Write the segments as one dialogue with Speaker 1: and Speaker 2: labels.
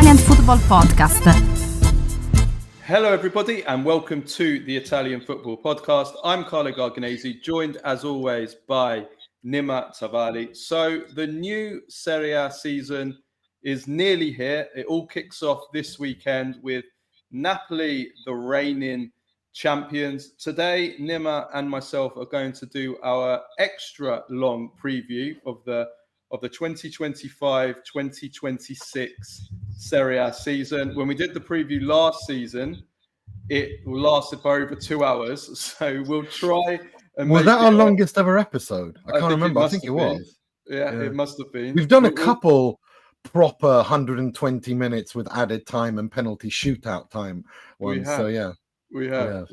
Speaker 1: Italian Football Podcast.
Speaker 2: Hello everybody and welcome to the Italian Football Podcast. I'm Carlo Garganese, joined as always by Nima Tavallaey. So the new Serie A season is nearly here. It all kicks off this weekend with Napoli, the reigning champions. Today, Nima and myself are going to do our extra long preview of the 2025-2026 Serie A season. When we did the preview last season, it lasted for over 2 hours. So we'll try and
Speaker 3: was that our longest ever episode? I can't remember. I think it was.
Speaker 2: Yeah, it must have been.
Speaker 3: We've done a couple proper 120 minutes with added time and penalty shootout time ones. So yeah. We have.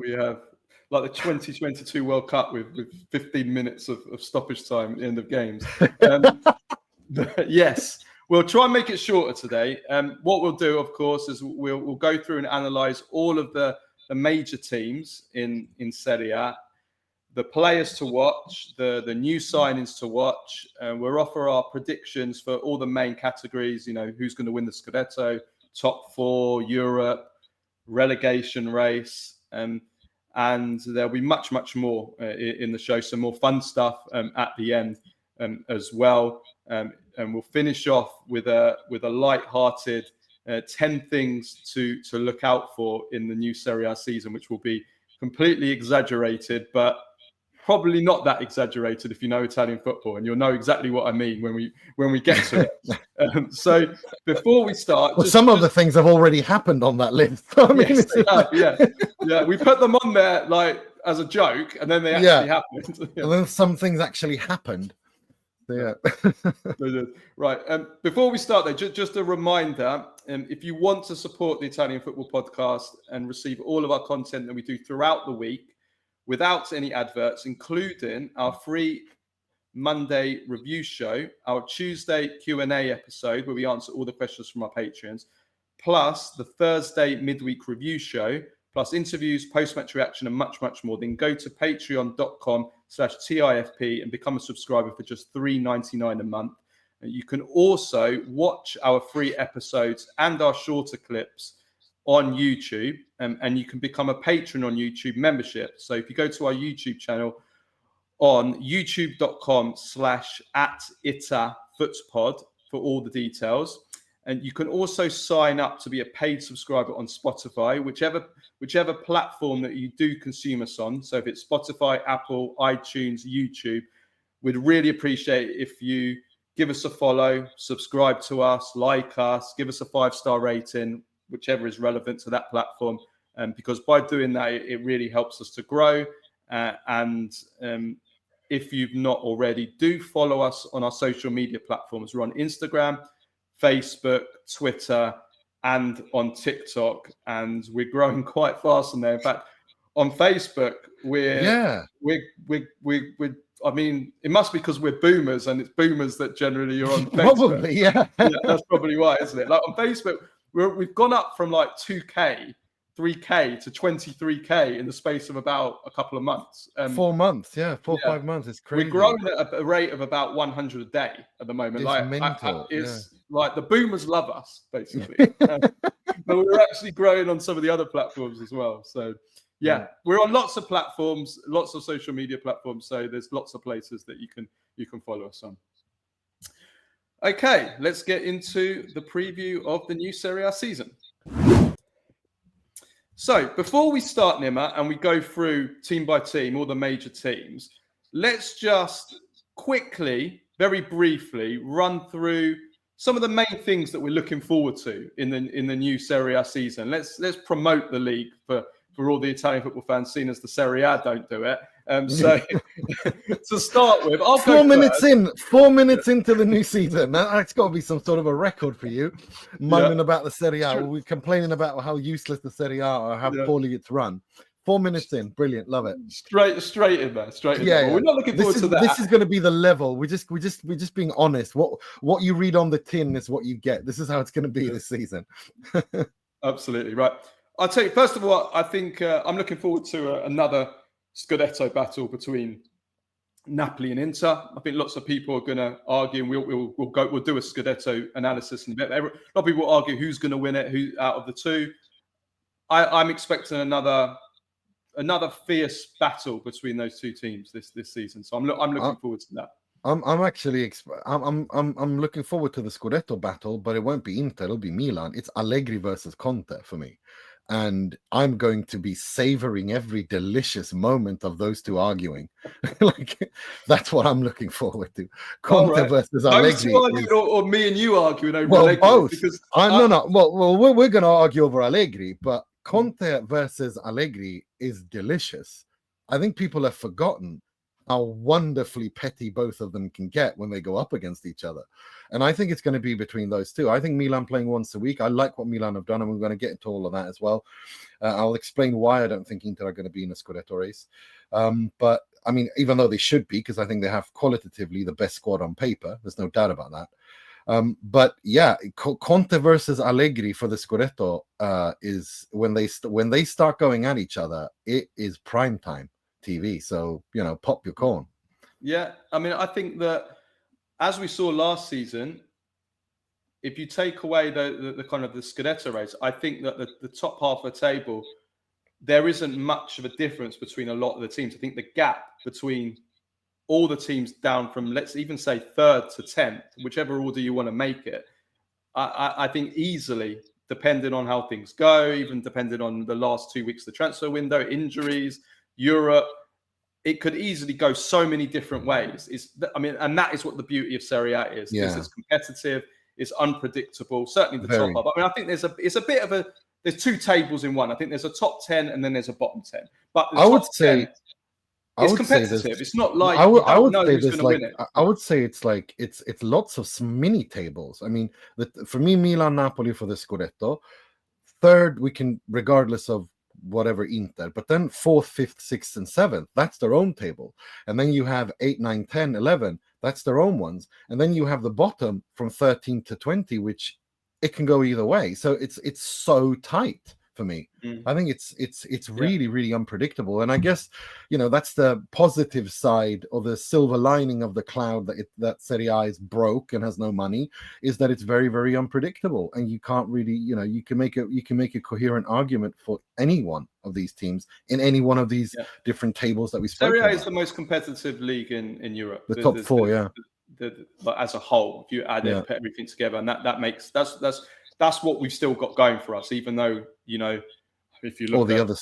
Speaker 2: Like the 2022 World Cup with 15 minutes of stoppage time at the end of games. Yes, we'll try and make it shorter today. What we'll do, of course, is we'll go through and analyse all of the major teams in Serie A, the players to watch, the new signings to watch. We'll offer our predictions for all the main categories, you know, who's going to win the Scudetto, top four, Europe, relegation race, and there'll be much more in the show, some more fun stuff at the end as well. And we'll finish off with a light-hearted 10 things to look out for in the new Serie A season, which will be completely exaggerated, but probably not that exaggerated if you know Italian football, and you'll know exactly what I mean when we get to it. So before we start,
Speaker 3: some of the things have already happened on that list. I mean,
Speaker 2: yeah, we put them on there like as a joke, and then they actually happened.
Speaker 3: And then some things actually happened. Yeah.
Speaker 2: Right. Before we start, though, just a reminder: if you want to support the Italian Football Podcast and receive all of our content that we do throughout the week, without any adverts, including our free Monday review show, our Tuesday Q&A episode where we answer all the questions from our patrons, plus the Thursday midweek review show, plus interviews, post-match reaction, and much more, then go to patreon.com/TIFP and become a subscriber for just $3.99 a month. And you can also watch our free episodes and our shorter clips on YouTube, and you can become a patron on YouTube membership. So if you go to our YouTube channel on youtube.com/@itafootspod for all the details. And you can also sign up to be a paid subscriber on Spotify, whichever platform that you do consume us on. So if it's Spotify, Apple, iTunes, YouTube, we'd really appreciate it if you give us a follow, subscribe to us, like us, give us a 5-star rating, whichever is relevant to that platform, because by doing that, it really helps us to grow. And if you've not already, do follow us on our social media platforms. We're on Instagram, Facebook, Twitter, and on TikTok, and we're growing quite fast on there. In fact, on Facebook, I mean, it must be because we're boomers, and it's boomers that generally are on Facebook.
Speaker 3: Probably, yeah.
Speaker 2: That's probably why, isn't it? Like on Facebook, we've gone up from like 2K, 3K to 23K in the space of about a couple of months.
Speaker 3: 4 months, 4 or 5 months. It's crazy.
Speaker 2: We're growing at a rate of about 100 a day at the moment.
Speaker 3: It's mental.
Speaker 2: It's like the boomers love us, basically. But we're actually growing on some of the other platforms as well. So we're on lots of platforms, lots of social media platforms. So there's lots of places that you can follow us on. Okay, let's get into the preview of the new Serie A season. So before we start, Nima, and we go through team by team, all the major teams, let's just quickly, very briefly, run through some of the main things that we're looking forward to in the new Serie A season. Let's promote the league for all the Italian football fans, seeing as the Serie A don't do it. So to start with, I'll go
Speaker 3: 4 minutes in, 4 minutes into the new season. That's got to be some sort of a record for you. Moaning about the Serie A. We're complaining about how useless the Serie A are, or how poorly it's run. 4 minutes in, brilliant, love it.
Speaker 2: Straight in there, straight in there. Well, we're not looking forward to that.
Speaker 3: This is going to be the level. We're just being honest. What you read on the tin is what you get. This is how it's going to be this season.
Speaker 2: Absolutely right. I'll tell you, first of all, I think I'm looking forward to another Scudetto battle between Napoli and Inter. I think lots of people are going to argue, and we'll do a Scudetto analysis in a bit. A lot of people will argue who's going to win it, who out of the two. I'm expecting another fierce battle between those two teams this season. So I'm looking forward to that.
Speaker 3: I'm actually I'm looking forward to the Scudetto battle, but it won't be Inter, it'll be Milan. It's Allegri versus Conte for me. And I'm going to be savoring every delicious moment of those two arguing. Like, that's what I'm looking forward to. Conte versus Allegri.
Speaker 2: Those two arguing, or me and you arguing over Allegri?
Speaker 3: Both. Because no. Well, we're going to argue over Allegri, but Conte versus Allegri is delicious. I think people have forgotten how wonderfully petty both of them can get when they go up against each other. And I think it's going to be between those two. I think Milan playing once a week. I like what Milan have done, and we're going to get into all of that as well. I'll explain why I don't think Inter are going to be in a Scudetto race. But, I mean, even though they should be, because I think they have qualitatively the best squad on paper. There's no doubt about that. But, yeah, Conte versus Allegri for the Scudetto is when they start going at each other, it is prime time TV. So, pop your corn.
Speaker 2: Yeah, I mean, I think that as we saw last season, if you take away the kind of the Scudetto race, I think that the top half of the table, there isn't much of a difference between a lot of the teams. I think the gap between all the teams down from, let's even say 3rd to 10th, whichever order you want to make it, I think easily, depending on how things go, even depending on the last 2 weeks of the transfer window, injuries, Europe, it could easily go so many different ways. And that is what the beauty of Serie A is. Yeah. It's competitive, it's unpredictable, certainly the top half. I mean, I think there's two tables in one. I think there's a top 10 and then there's a bottom 10. But the top 10, it's competitive. It's not like you don't know who's going to win it.
Speaker 3: I would say it's like it's lots of mini tables. I mean, for me, Milan, Napoli for the Scudetto. 3rd, we can, regardless of whatever Inter, but then 4th, 5th, 6th, and 7th, that's their own table. And then you have 8, 9, 10, 11, that's their own ones. And then you have the bottom from 13 to 20, which it can go either way. So it's so tight for me. I think it's really, really unpredictable. And I guess, that's the positive side, or the silver lining of the cloud that Serie A is broke and has no money, is that it's very, very unpredictable. And you can't really, you can make a coherent argument for any one of these teams in any one of these different tables that we spoke about.
Speaker 2: Serie A is the most competitive league in Europe.
Speaker 3: The top 4,
Speaker 2: but as a whole, if you add put everything together, and that's what we've still got going for us, even though, if you look
Speaker 3: at all the other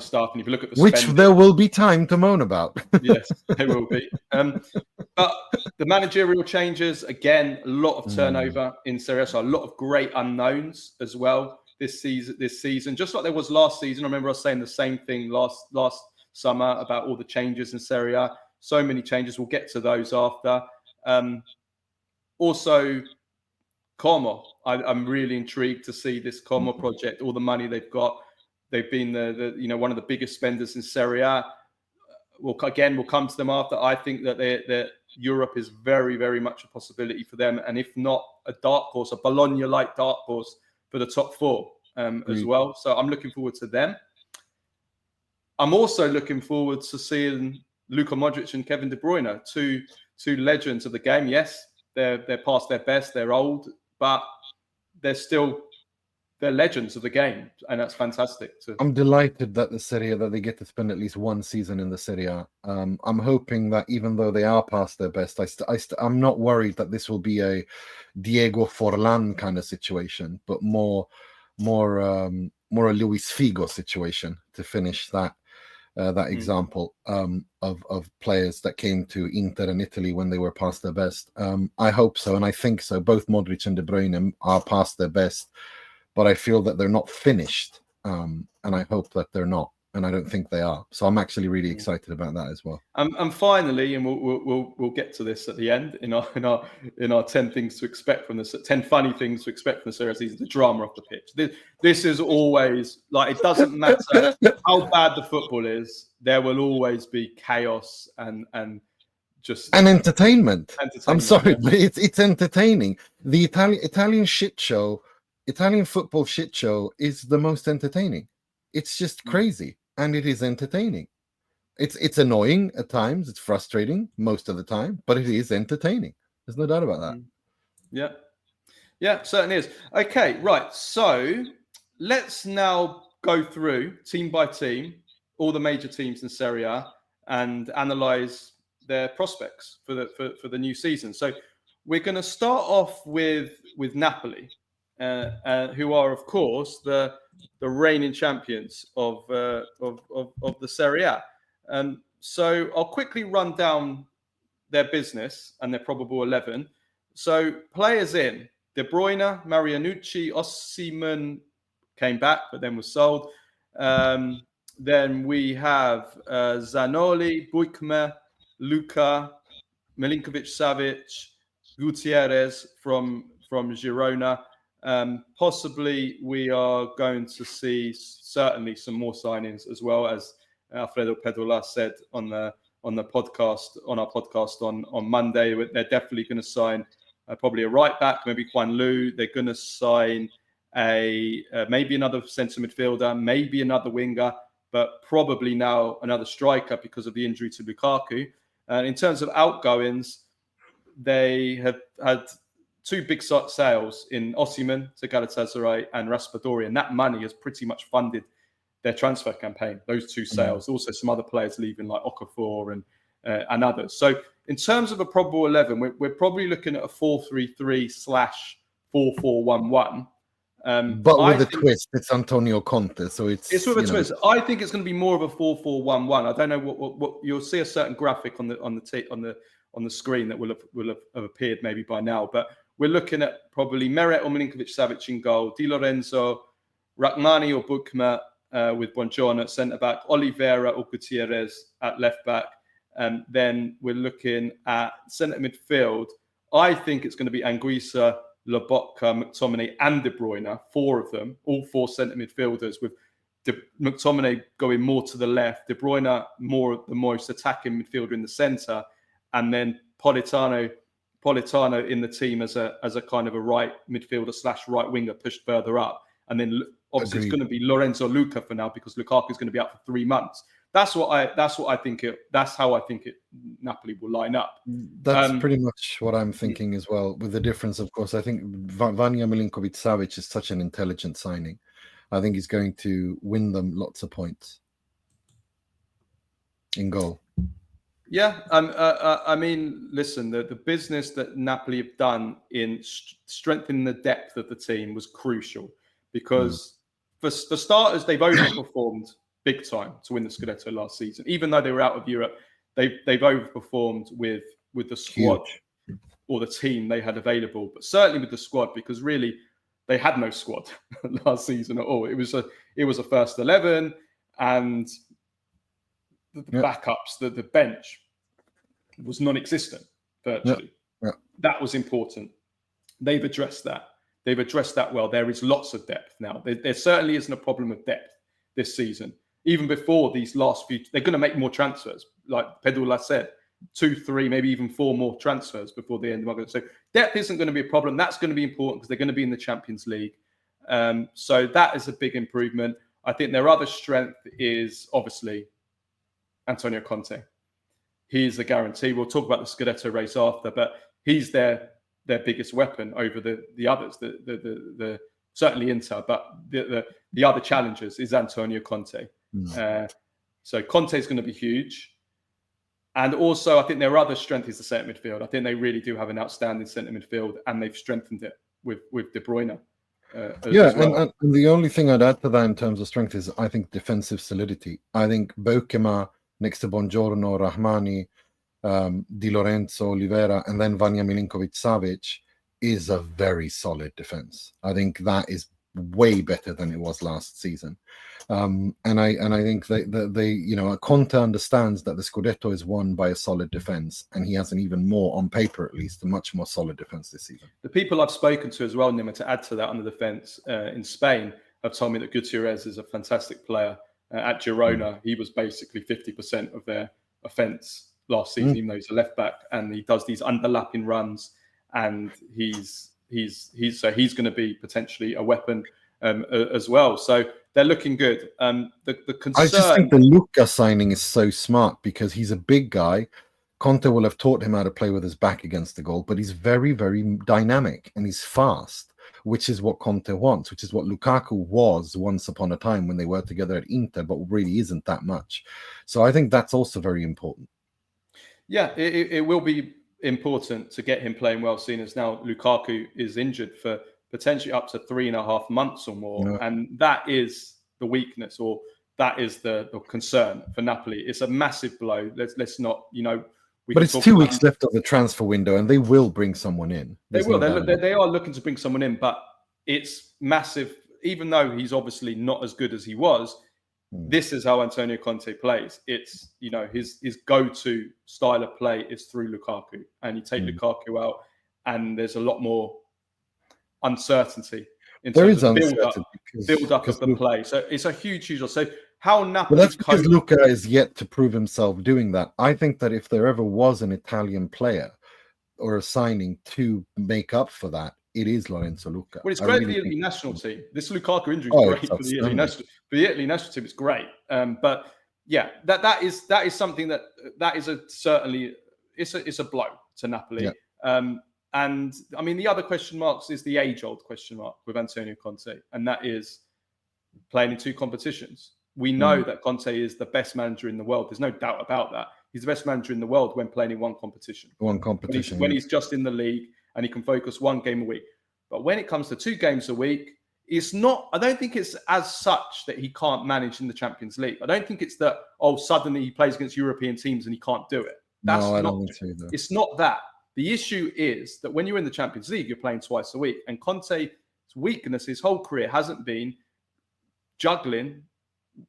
Speaker 3: stuff,
Speaker 2: and if you look at the
Speaker 3: which spending, there will be time to moan about.
Speaker 2: Yes, there will be. But the managerial changes, again, a lot of turnover in Serie A, so a lot of great unknowns as well this season, just like there was last season. I remember us saying the same thing last summer about all the changes in Serie A. So many changes. We'll get to those after. Also, Como. I'm really intrigued to see this Como project. All the money they've got. They've been the one of the biggest spenders in Serie A. We'll come to them after. I think that Europe is very, very much a possibility for them, and if not a dark horse, a Bologna-like dark horse for the top 4 as well. So I'm looking forward to them. I'm also looking forward to seeing Luka Modric and Kevin De Bruyne, two legends of the game. Yes, they're past their best, they're old, but they're legends of the game, and that's fantastic.
Speaker 3: I'm delighted that that they get to spend at least one season in the Serie A. I'm hoping that even though they are past their best, I'm not worried that this will be a Diego Forlan kind of situation, but more a Luis Figo situation to finish that example of players that came to Inter and Italy when they were past their best. I hope so, and I think so. Both Modric and De Bruyne are past their best, but I feel that they're not finished, and I hope that they're not, and I don't think they are. So I'm actually really excited about that as well.
Speaker 2: And finally, and we'll get to this at the end in our 10 things to expect from this, 10 funny things to expect from the Serie A season, the drama off the pitch. This is always, like, it doesn't matter how bad the football is, there will always be chaos and just
Speaker 3: entertainment. I'm sorry, but it's entertaining. The Italian shit show. Italian football shit show is the most entertaining. It's just crazy, and it is entertaining. It's annoying at times. It's frustrating most of the time, but it is entertaining. There's no doubt about that.
Speaker 2: Yeah, certainly is. Okay, right. So let's now go through team by team, all the major teams in Serie A, and analyze their prospects for the new season. So we're going to start off with Napoli, who are, of course, the reigning champions of the Serie A. So I'll quickly run down their business and their probable 11. So players in: De Bruyne, Marianucci, Osimhen came back but then was sold. Then we have Zanoli, Buikme, Luka, Milinkovic-Savic, Gutierrez from Girona. Possibly we are going to see certainly some more signings, as well as Alfredo Pedrola said on our podcast on Monday. They're definitely going to sign probably a right back, maybe Juan Lu. They're going to sign maybe another centre midfielder, maybe another winger, but probably now another striker because of the injury to Lukaku. And in terms of outgoings, they have had two big sales in Osimhen to Galatasaray and Raspadori, and that money has pretty much funded their transfer campaign, those two sales. Also some other players leaving like Okafor and others. So in terms of a probable 11, we're probably looking at a 4-3-3/4-4-1-1.
Speaker 3: But with a twist, it's Antonio Conte, so it's
Speaker 2: with a twist. I think it's going to be more of a 4-4-1-1. I don't know what you'll see a certain graphic on the screen that will have appeared maybe by now, but we're looking at probably Meret or Milinkovic-Savic in goal, Di Lorenzo, Rachmani or Buikme with Buongiorno at centre back, Oliveira or Gutierrez at left back, and then we're looking at centre midfield. I think it's going to be Anguissa, Lobotka, McTominay and De Bruyne, four of them, all four centre midfielders, with McTominay going more to the left, De Bruyne more the most attacking midfielder in the centre, and then Politano in the team as a kind of a right midfielder / right winger pushed further up. And then obviously It's going to be Lorenzo Luka for now because Lukaku is going to be out for 3 months. That's how I think Napoli will line up.
Speaker 3: That's pretty much what I'm thinking as well, with the difference, of course. I think Vanja Milinkovic-Savic is such an intelligent signing. I think he's going to win them lots of points in goal.
Speaker 2: Yeah, I mean, listen, the business that Napoli have done in strengthening the depth of the team was crucial because for starters, they've overperformed big time to win the Scudetto last season. Even though they were out of Europe, they've overperformed with the squad or the team they had available, but certainly with the squad, because really they had no squad last season at all. It was a first 11 and the backups, the bench was non-existent virtually. That was important. They've addressed that. They've addressed that well. There is lots of depth now. There certainly isn't a problem of depth this season. Even before these last few, they're going to make more transfers. Like Pedrola said, 2, 3, maybe even 4 more transfers before the end of August. So depth isn't going to be a problem. That's going to be important because they're going to be in the Champions League. So that is a big improvement. I think their other strength is obviously Antonio Conte. He's the guarantee. We'll talk about the Scudetto race after, but he's their biggest weapon over the others. The certainly Inter, but the other challengers is Antonio Conte. So Conte is going to be huge. And also, I think their other strength is the centre midfield. I think they really do have an outstanding centre midfield, and they've strengthened it with De Bruyne.
Speaker 3: And the only thing I'd add to that in terms of strength is, I think, defensive solidity. I think Buikme next to Buongiorno, Rachmani, Di Lorenzo, Oliveira, and then Vanja Milinkovic-Savic is a very solid defense. I think that is way better than it was last season. And I think they Conte understands that the Scudetto is won by a solid defense, and he has an even more, on paper at least, a much more solid defense this season.
Speaker 2: The people I've spoken to as well, Nima, to add to that on the defense in Spain, have told me that Gutierrez is a fantastic player. At Girona, he was basically 50% of their offense last season, even though he's a left back, and he does these underlapping runs, and he's going to be potentially a weapon. as well. So they're looking good. The concern...
Speaker 3: I just think the Luka signing is so smart because he's a big guy. Conte will have taught him how to play with his back against the goal, but he's very, very dynamic and he's fast, which is what Conte wants, which is what Lukaku was once upon a time when they were together at Inter, but really isn't that much. So I think that's also very important.
Speaker 2: Yeah, it will be important to get him playing well, seeing as now Lukaku is injured for potentially up to 3.5 months or more. Yeah. And that is the weakness, or that is the concern for Napoli. It's a massive blow. Let's not,
Speaker 3: but it's 2 weeks left of the transfer window, and they will bring someone in.
Speaker 2: They will. They are looking to bring someone in, but it's massive. Even though he's obviously not as good as he was, this is how Antonio Conte plays. It's, his go-to style of play is through Lukaku, and you take Lukaku out, and there's a lot more uncertainty in terms of build up of the play. So it's a huge loss. So how Napoli...
Speaker 3: Well, that's because Luka is yet to prove himself doing that. I think that if there ever was an Italian player or a signing to make up for that, it is Lorenzo Luka.
Speaker 2: Well, it's great for the Italy national team. This Lukaku injury is great for the Italy national. For the Italy national team, it's great. But yeah, that is something that is certainly it's a blow to Napoli. Yeah. And I mean, the other question marks is the age-old question mark with Antonio Conte, and that is playing in 2 competitions. We know that Conte is the best manager in the world. There's no doubt about that. He's the best manager in the world when playing in one competition. When he's just in the league and he can focus 1 game a week. But when it comes to 2 games a week, it's not. I don't think it's as such that he can't manage in the Champions League. I don't think it's that, suddenly he plays against European teams and he can't do it.
Speaker 3: I don't think so either.
Speaker 2: It's not that. The issue is that when you're in the Champions League, you're playing twice a week. And Conte's weakness his whole career hasn't been juggling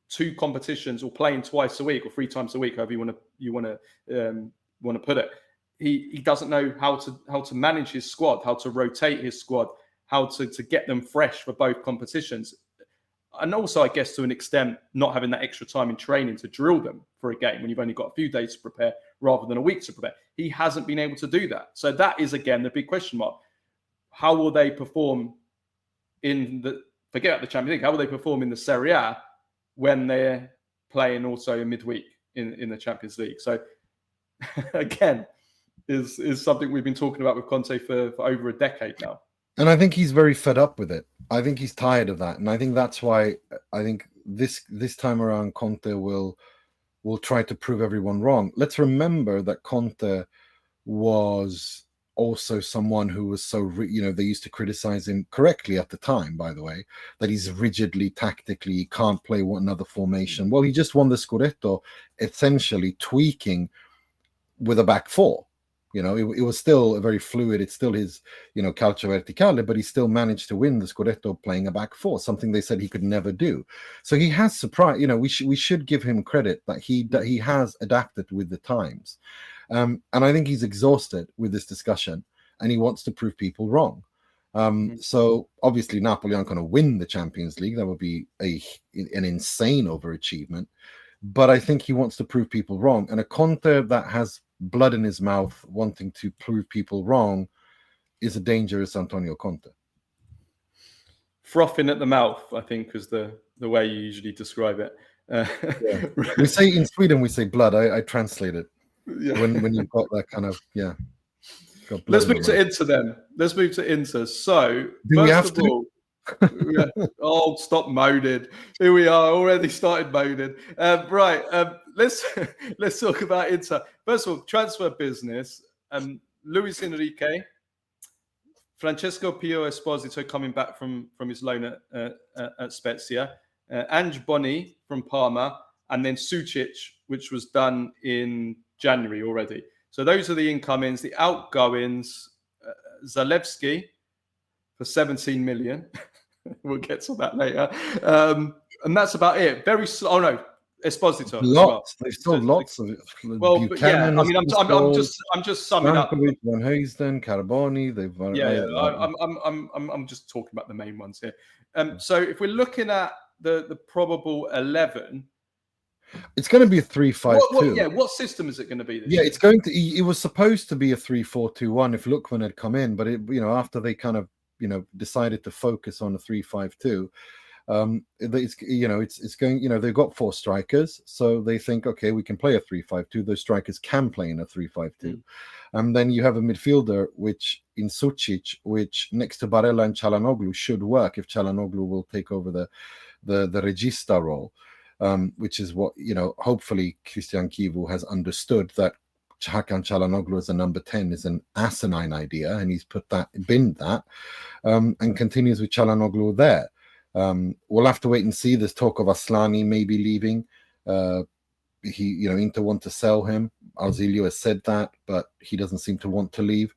Speaker 2: 2 competitions or playing twice a week or 3 times a week, however you want to put it. He doesn't know how to manage his squad, how to rotate his squad, how to get them fresh for both competitions. And also, I guess, to an extent, not having that extra time in training to drill them for a game when you've only got a few days to prepare rather than a week to prepare. He hasn't been able to do that. So that is, again, the big question mark. How will they perform forget about the Champions League, how will they perform in the Serie A when they're playing also in midweek in the Champions League? So, again, is something we've been talking about with Conte for over a decade now.
Speaker 3: And I think he's very fed up with it. I think he's tired of that. And I think that's why I think this time around Conte will try to prove everyone wrong. Let's remember that Conte was also someone who was so, they used to criticize him correctly at the time, by the way, that he's rigidly, tactically, can't play another formation. Well, he just won the Scudetto essentially tweaking with a back 4. It was still a very fluid. It's still his, calcio verticale, but he still managed to win the Scudetto playing a back 4, something they said he could never do. So he has surprised. We should give him credit that he has adapted with the times, and I think he's exhausted with this discussion, and he wants to prove people wrong. So obviously Napoli aren't going to win the Champions League. That would be an insane overachievement. But I think he wants to prove people wrong, and a Conte that has blood in his mouth wanting to prove people wrong is a dangerous Antonio Conte.
Speaker 2: Frothing at the mouth, I think, is the way you usually describe it.
Speaker 3: Yeah. We say in Sweden, we say blood. I translate it. Yeah. When you've got that kind of, yeah.
Speaker 2: Let's move to Inter then. Let's move to Inter. So, first of all, oh, stop moaning. Here we are, already started moaning. Right, let's talk about Inter. First of all, transfer business. Luis Enrique, Francesco Pio Esposito coming back from his loan at Spezia, Ange Boni from Parma, and then Sucic, which was done in January already. So those are the incomings. The outgoings, Zalewski for 17 million. We'll get to that later. And that's about it. Very slow. Oh, no. Esposito.
Speaker 3: Lots. There's still lots of it.
Speaker 2: Well, yeah. I mean, I'm just summing up.
Speaker 3: Van Heusden, Carboni.
Speaker 2: I'm just talking about the main ones here. So if we're looking at the probable 11,
Speaker 3: it's going to be a 3-5-2.
Speaker 2: What system is it going to be?
Speaker 3: It's going to. It was supposed to be a 3-4-2-1 if Lookman had come in, but after they kind of decided to focus on a 3-5-2. It's going, they've got 4 strikers, so they think, okay, we can play a 3-5-2. Those strikers can play in a 3-5-2. And then you have a midfielder, which in Sucic, which next to Barella and Çalhanoğlu should work if Çalhanoğlu will take over the regista role, which is what, hopefully Cristian Chivu has understood, that Hakan Çalhanoğlu as a number 10 is an asinine idea, and he's binned that, and continues with Çalhanoğlu there. We'll have to wait and see. There's talk of Aslani maybe leaving. Inter want to sell him. Arzilio has said that, but he doesn't seem to want to leave.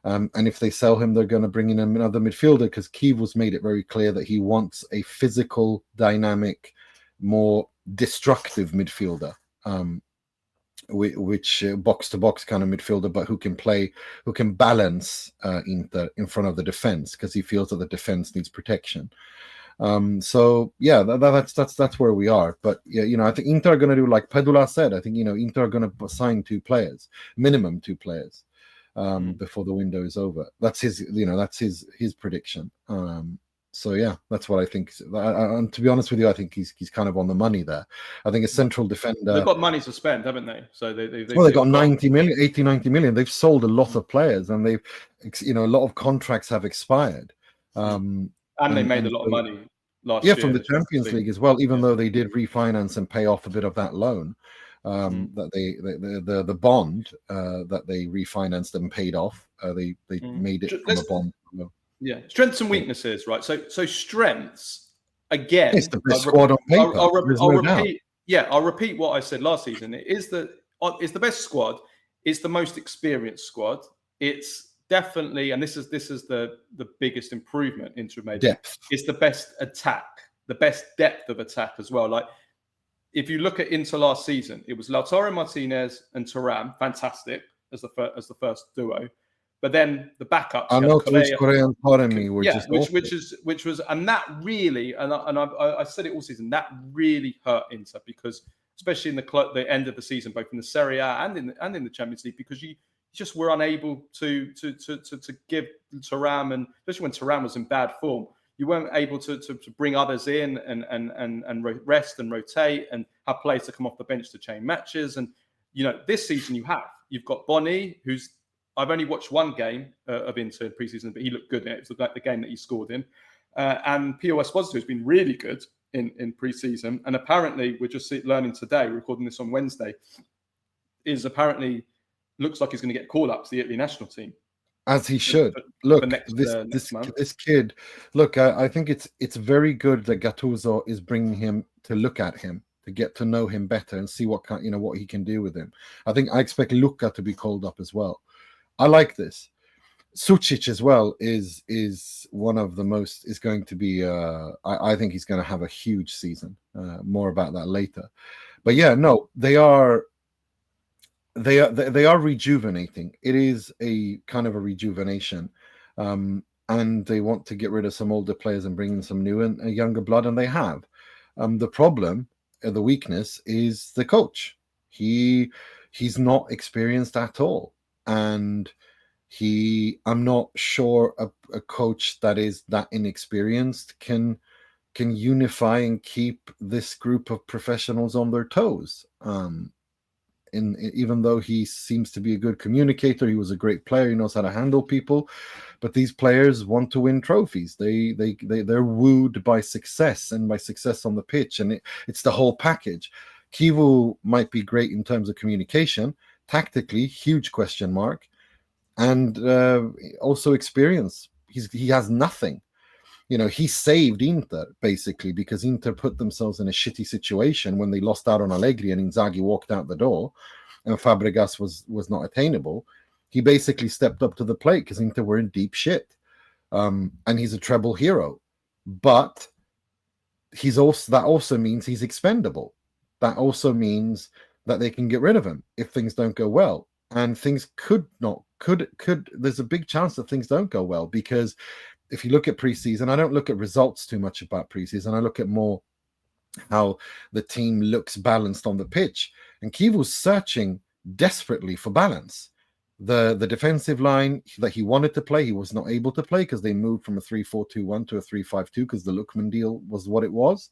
Speaker 3: And if they sell him, they're going to bring in another midfielder, because Chivu's made it very clear that he wants a physical, dynamic, more destructive midfielder, which box-to-box kind of midfielder, but who can balance Inter in front of the defense, because he feels that the defense needs protection. So yeah, that's where we are. But yeah, I think Inter are going to do like Pedula said. I think Inter are going to sign 2 players, minimum 2 players, before the window is over. That's his prediction. So yeah, that's what I think. And to be honest with you, I think he's kind of on the money there. I think a central defender.
Speaker 2: They've got money to spend, haven't they? So they've
Speaker 3: got 90 million, 80, 90 million. They've sold a lot of players, and they've, a lot of contracts have expired.
Speaker 2: And they made a lot of money last year.
Speaker 3: Yeah, from the Champions League as well, even though they did refinance and pay off a bit of that loan, that the bond that they refinanced and paid off, they made it from a bond.
Speaker 2: Yeah, strengths and weaknesses, right? So strengths, again,
Speaker 3: it's the best squad on paper.
Speaker 2: I'll repeat what I said last season. It's the best squad. It's the most experienced squad. It's definitely, and this is the biggest improvement Inter made.
Speaker 3: Depth.
Speaker 2: It's the best attack, the best depth of attack as well. Like, if you look at Inter last season, it was Lautaro Martinez and Thuram, fantastic as the first duo. But then the backups, which was, and that really, and I said it all season, that really hurt Inter, because especially in the end of the season, both in the Serie A and in the Champions League, because you just were unable to give Thuram, and especially when Thuram was in bad form, you weren't able to bring others in and rest and rotate and have players to come off the bench to change matches. And this season you've got Boni, who's, I've only watched one game of Inter in preseason, but he looked good in it. It was like the game that he scored in. And POS Esposito has been really good in preseason. And apparently, we're just learning today, we're recording this on Wednesday, looks like he's going to get call up to the Italy national team.
Speaker 3: As he should. This kid, look, I think it's very good that Gattuso is bringing him to look at him, to get to know him better and see what he can do with him. I expect Luka to be called up as well. I like this. Sucic as well is one of the most, is going to be, I think he's going to have a huge season. More about that later. But yeah, no, they are rejuvenating. It is a kind of a rejuvenation. And they want to get rid of some older players and bring in some new and younger blood, and they have. The problem, the weakness, is the coach. He's not experienced at all. And I'm not sure a coach that is that inexperienced can unify and keep this group of professionals on their toes. Even though he seems to be a good communicator, he was a great player, he knows how to handle people, but these players want to win trophies. They're wooed by success, and by success on the pitch, and it's the whole package. Chivu might be great in terms of communication. Tactically, huge question mark, and also experience. He has nothing. He saved Inter basically, because Inter put themselves in a shitty situation when they lost out on Allegri and Inzaghi walked out the door, and Fabregas was not attainable. He basically stepped up to the plate because Inter were in deep shit, and he's a treble hero. But that also means he's expendable. That also means that they can get rid of him if things don't go well. And things could there's a big chance that things don't go well, because if you look at preseason, I don't look at results too much about preseason. I look at more how the team looks balanced on the pitch. And Chivu's searching desperately for balance. The defensive line that he wanted to play, he was not able to play because they moved from a 3-4-2-1 to a 3-5-2 because the Lookman deal was what it was.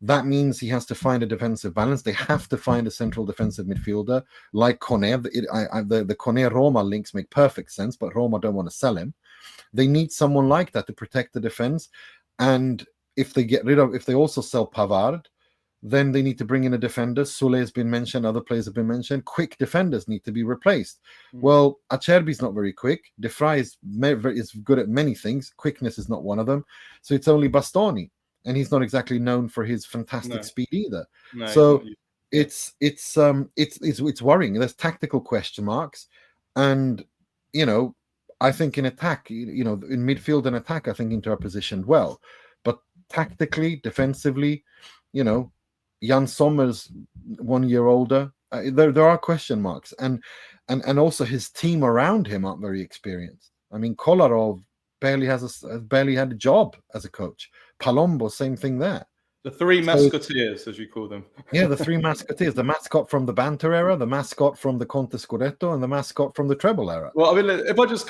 Speaker 3: That means he has to find a defensive balance. They have to find a central defensive midfielder like Kone. The Kone Roma links make perfect sense, but Roma don't want to sell him. They need someone like that to protect the defense. And if they also sell Pavard, then they need to bring in a defender. Sule has been mentioned. Other players have been mentioned. Quick defenders need to be replaced. Well, Acerbi's not very quick. De Vrij is good at many things. Quickness is not one of them. So it's only Bastoni. And he's not exactly known for his fantastic speed either. So it's worrying. There's tactical question marks. And, I think in attack, in midfield and attack, I think Inter are positioned well. But tactically, defensively, Jan Sommer's 1 year older. There are question marks, and also his team around him aren't very experienced. I mean, Kolarov barely had a job as a coach. Palombo, same thing there.
Speaker 2: The three mascoteers, as you call them.
Speaker 3: Yeah, the three mascoteers. The mascot from the banter era, the mascot from the Conte Scudetto, and the mascot from the treble era.
Speaker 2: Well, I mean, if I just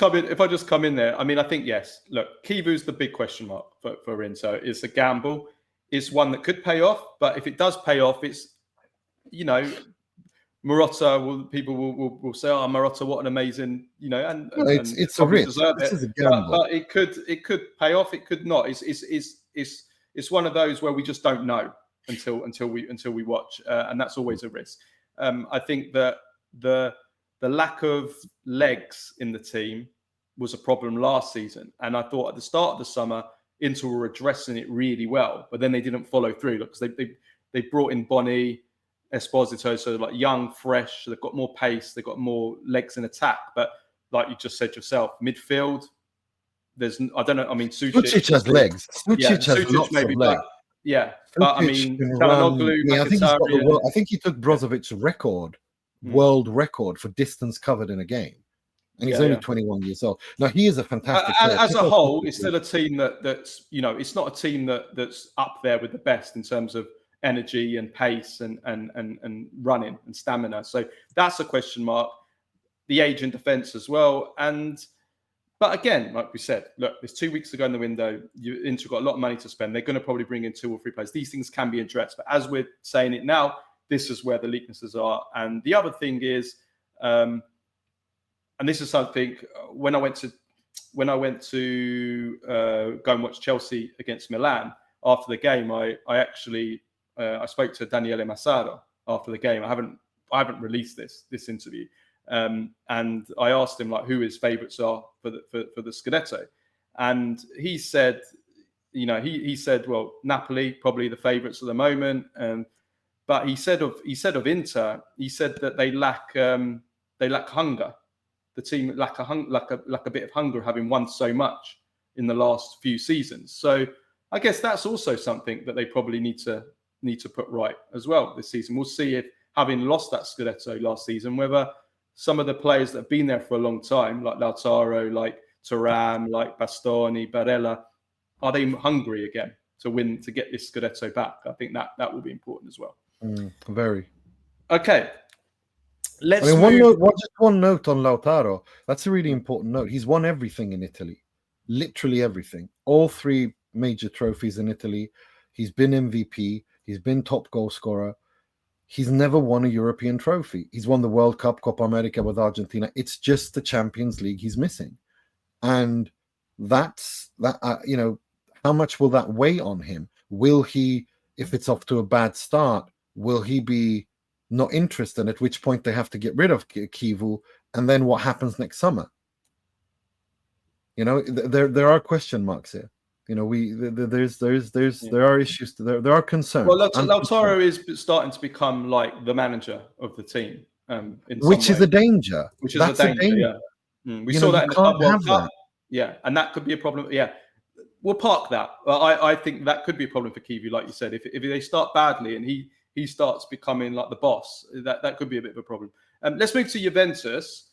Speaker 2: come in there, I mean, I think yes. Look, Kivu's the big question mark for Inter. It's a gamble. It's one that could pay off, but if it does pay off, it's Marotta. People will say, "Oh, Marotta, what an amazing," and
Speaker 3: it's a risk. This is a gamble.
Speaker 2: But it could pay off. It could not. It's one of those where we just don't know until we watch, and that's always a risk. I think that the lack of legs in the team was a problem last season, and I thought at the start of the summer Inter were addressing it really well, but then they didn't follow through because they brought in Boni, Esposito, so like young, fresh. They've got more pace, they've got more legs in attack, but like you just said yourself, midfield. I don't know. I mean,
Speaker 3: Sucic has legs. Sucic has lots of legs.
Speaker 2: But I mean, Calhanoglu,
Speaker 3: I think he took Brozovic's world record for distance covered in a game, and he's only 21 years old. Now he is a fantastic player.
Speaker 2: As a whole, it's still a team that's it's not a team that's up there with the best in terms of energy and pace and running and stamina. So that's a question mark. The age in defence as well, But again, like we said, look, there's 2 weeks to go in the window. Inter got a lot of money to spend. They're going to probably bring in 2 or 3 players. These things can be addressed. But as we're saying it now, this is where the weaknesses are. And the other thing is, and this is something when I went to go and watch Chelsea against Milan after the game, I actually spoke to Daniele Massaro after the game. I haven't released this interview. And I asked him who his favourites are for the Scudetto, and he said, he said, well, Napoli probably the favourites at the moment, but he said of Inter, he said that they lack hunger. The team lack a bit of hunger, having won so much in the last few seasons. So I guess that's also something that they probably need to put right as well this season. We'll see if, having lost that Scudetto last season, whether some of the players that have been there for a long time, like Lautaro, like Thuram, like Bastoni, Barella, are they hungry again to get this Scudetto back? I think that will be important as well.
Speaker 3: Very.
Speaker 2: Okay.
Speaker 3: One note on Lautaro. That's a really important note. He's won everything in Italy, literally everything. All 3 major trophies in Italy. He's been MVP. He's been top goal scorer. He's never won a European trophy. He's won the World Cup, Copa America with Argentina. It's just the Champions League he's missing. And that's that. How much will that weigh on him? Will he, if it's off to a bad start, will he be not interested? At which point they have to get rid of Kivu, and then what happens next summer? There are question marks here. There are issues. There are concerns.
Speaker 2: Well, Lautaro is starting to become like the manager of the team,
Speaker 3: which is a danger.
Speaker 2: Yeah. We saw that in the Club World Cup. Yeah, and that could be a problem. Yeah, we'll park that. I think that could be a problem for Kivu, like you said. If they start badly and he starts becoming like the boss, that could be a bit of a problem. Let's move to Juventus.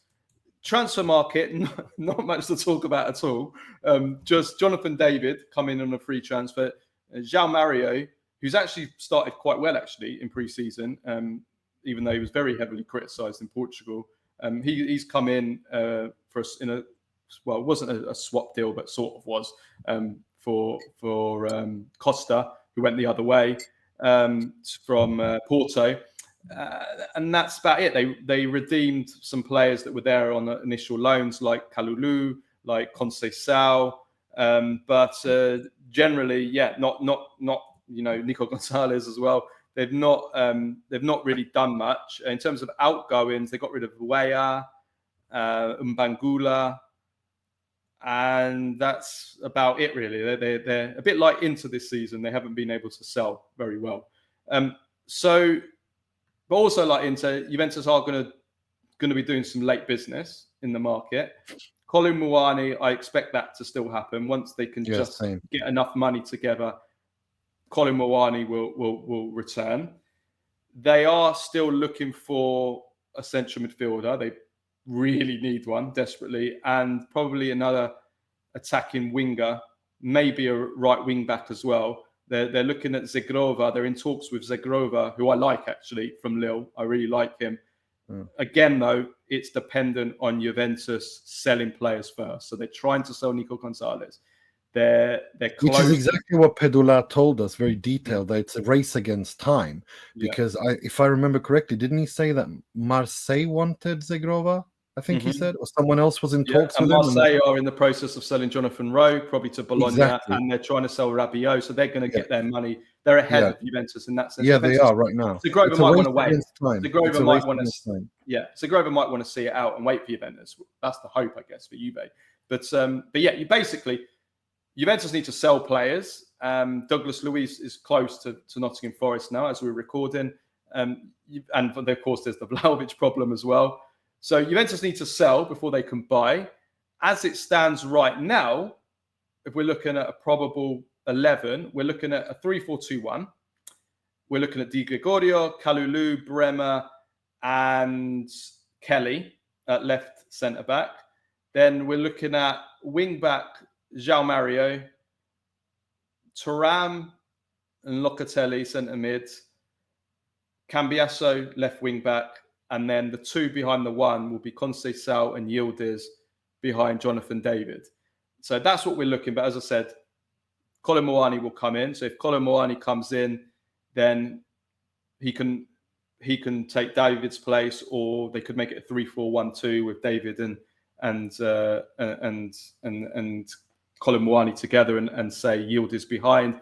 Speaker 2: Transfer market, not much to talk about at all. Just Jonathan David coming on a free transfer. João Mario, who's actually started quite well in pre-season, even though he was very heavily criticised in Portugal. He's come in for us in it wasn't a swap deal, but sort of was for Costa, who went the other way from Porto. And that's about it. They redeemed some players that were there on the initial loans, like Kalulu, like Conceição, but generally, not Nico Gonzalez as well. They've not really done much in terms of outgoings. They got rid of Weah, Mbangula, and that's about it really. They're a bit like Inter this season. They haven't been able to sell very well. But also like Inter, Juventus are going to be doing some late business in the market. Colin Muani, I expect that to still happen once they can get enough money together. Colin Muani will return. They are still looking for a central midfielder. They really need one desperately, and probably another attacking winger, maybe a right wing back as well. They're looking at Zegrova. They're in talks with Zegrova, who I like actually from Lille. I really like him. Again, though, it's dependent on Juventus selling players first. So they're trying to sell Nico Gonzalez. They're close.
Speaker 3: Which is exactly what Pedula told us, very detailed, that it's a race against time. Because if I remember correctly, didn't he say that Marseille wanted Zegrova? I think he said, or someone else was in talks with him.
Speaker 2: Marseille are in the process of selling Jonathan Rowe, probably to Bologna, and they're trying to sell Rabiot, so they're going to get their money. They're ahead of Juventus in that sense.
Speaker 3: Yeah, they are right now.
Speaker 2: Zegrova might want to wait. Zegrova might want to see it out and wait for Juventus. That's the hope, I guess, for Juve. But Juventus need to sell players. Douglas Luiz is close to Nottingham Forest now as we're recording, and of course there's the Vlahovic problem as well. So Juventus need to sell before they can buy. As it stands right now, if we're looking at a probable 11, we're looking at a 3-4-2-1. We're looking at Di Gregorio, Kalulu, Bremer, and Kelly at left centre-back. Then we're looking at wing-back João Mario, Thuram and Locatelli centre-mid, Cambiasso left wing-back, and then the two behind the one will be Conceição and Yildiz behind Jonathan David. So that's what we're looking. But as I said, Colin Muani will come in. So if Colin Muani comes in, then he can take David's place, or they could make it a 3-4-1-2 with David and Colin Muani together and say Yildiz behind.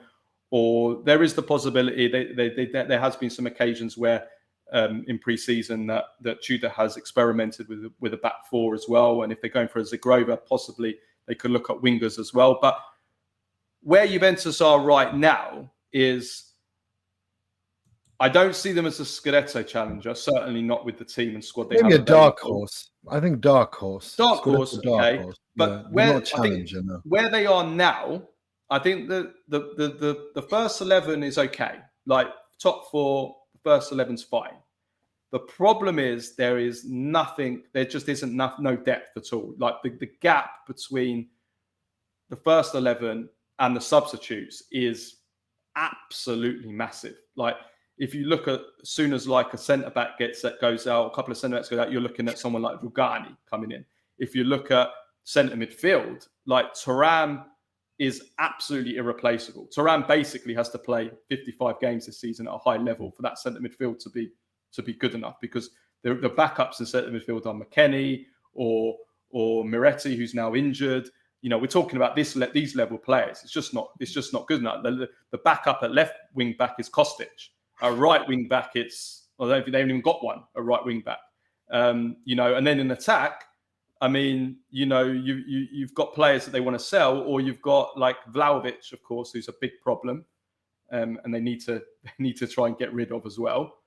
Speaker 2: Or there is the possibility there has been some occasions where in pre-season that Tudor has experimented with a back four as well. And if they're going for a Zegrova, possibly they could look at wingers as well. But where Juventus are right now is, I don't see them as a Scudetto challenger, certainly not with the team and squad they have.
Speaker 3: Maybe a dark horse. I think dark horse.
Speaker 2: Dark horse, okay.
Speaker 3: Horse.
Speaker 2: But where they are now, I think the first 11 is okay. Like top four, the first 11's fine. The problem is there is nothing, there just isn't no depth at all. Like the gap between the first 11 and the substitutes is absolutely massive. Like if you look at, as soon as like a centre-back goes out, a couple of centre-backs go out, you're looking at someone like Rugani coming in. If you look at centre midfield, like Thuram is absolutely irreplaceable. Thuram basically has to play 55 games this season at a high level for that centre midfield to be good enough, because the backups in centre midfield are McKennie or Miretti, who's now injured. You know, we're talking about these level players. It's just not good enough. The backup at left wing back is Kostic. A right wing back, they haven't even got one. A right wing back, and then in attack, I mean, you've got players that they want to sell, or you've got like Vlahovic, of course, who's a big problem, and they need to try and get rid of as well.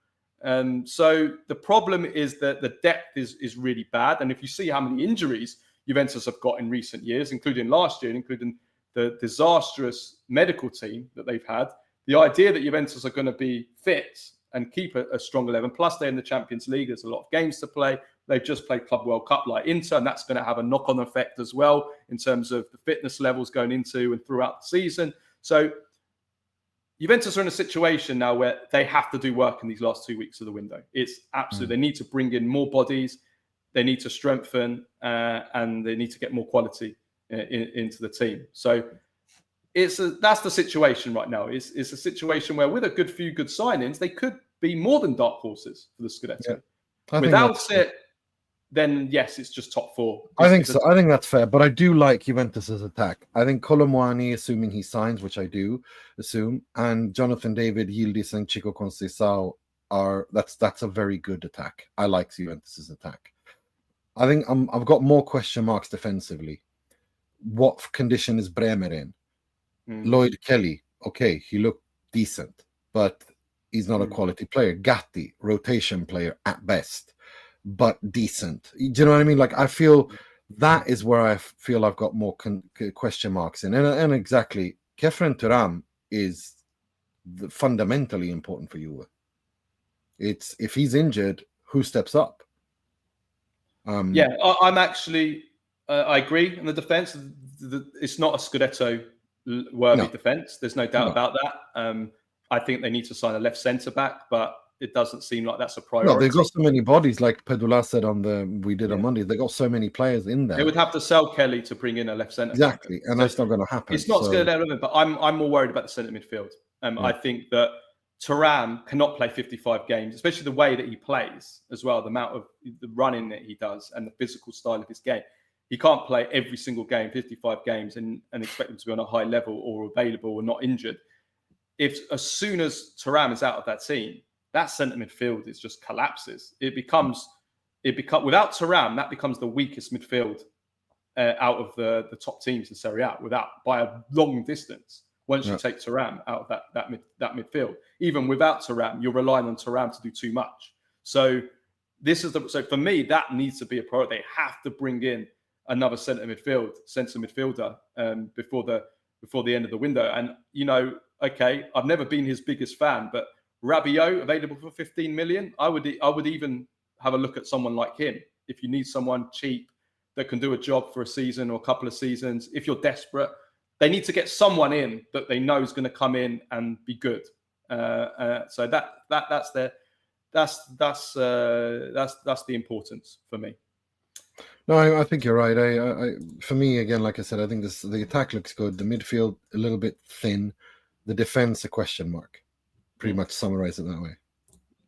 Speaker 2: So the problem is that the depth is really bad, and if you see how many injuries Juventus have got in recent years, including last year, including the disastrous medical team that they've had, the idea that Juventus are going to be fit and keep a strong 11, plus they're in the Champions League, there's a lot of games to play. They've just played Club World Cup like Inter, and that's going to have a knock-on effect as well in terms of the fitness levels going into and throughout the season. So Juventus are in a situation now where they have to do work in these last 2 weeks of the window. It's absolute. They need to bring in more bodies. they need to strengthen and they need to get more quality into the team. So that's the situation right now. It's a situation where with a few good signings, they could be more than dark horses for the Scudetto.
Speaker 3: Yeah.
Speaker 2: Without it, then yes, it's just top four.
Speaker 3: I think so. I think that's fair, but I do like Juventus's attack. I think Colomwani, assuming he signs, which I do assume, and Jonathan David, Yildiz, and Chico Conceição that's a very good attack. I like Juventus's attack. I think I've got more question marks defensively. What condition is Bremer in? Lloyd Kelly, okay, he looked decent, but he's not a quality player. Gatti, rotation player at best, but decent. Do you know what I mean? Like, I feel that is where I feel I've got more question marks in. And exactly, Kefren Thuram is fundamentally important for Juve. It's if he's injured, who steps up?
Speaker 2: I'm actually, I agree in the defense. It's not a Scudetto worthy defense. There's no doubt about that. I think they need to sign a left centre back, but it doesn't seem like that's a priority.
Speaker 3: No, they've got so many bodies, like Pedula said on Monday. They got so many players in there.
Speaker 2: They would have to sell Kelly to bring in a left centre.
Speaker 3: Exactly, and that's not going to happen.
Speaker 2: It's not Scudetto, but I'm more worried about the centre midfield. I think that Thuram cannot play 55 games, especially the way that he plays as well, the amount of the running that he does and the physical style of his game. He can't play every single game, 55 games, and expect them to be on a high level or available or not injured. As soon as Thuram is out of that team, that centre midfield just collapses. It becomes without Thuram, that becomes the weakest midfield out of the top teams in Serie A, by a long distance. Once you take Thuram out of that midfield, even without Thuram, you're relying on Thuram to do too much. So so for me, that needs to be a priority. They have to bring in another centre midfielder before the end of the window. And okay, I've never been his biggest fan, but Rabiot available for 15 million. I would even have a look at someone like him if you need someone cheap that can do a job for a season or a couple of seasons. If you're desperate, they need to get someone in that they know is going to come in and be good. So that's the importance for me.
Speaker 3: No, I think you're right. For me, again, like I said, I think the attack looks good. The midfield a little bit thin. The defense a question mark. Pretty much summarize it that way.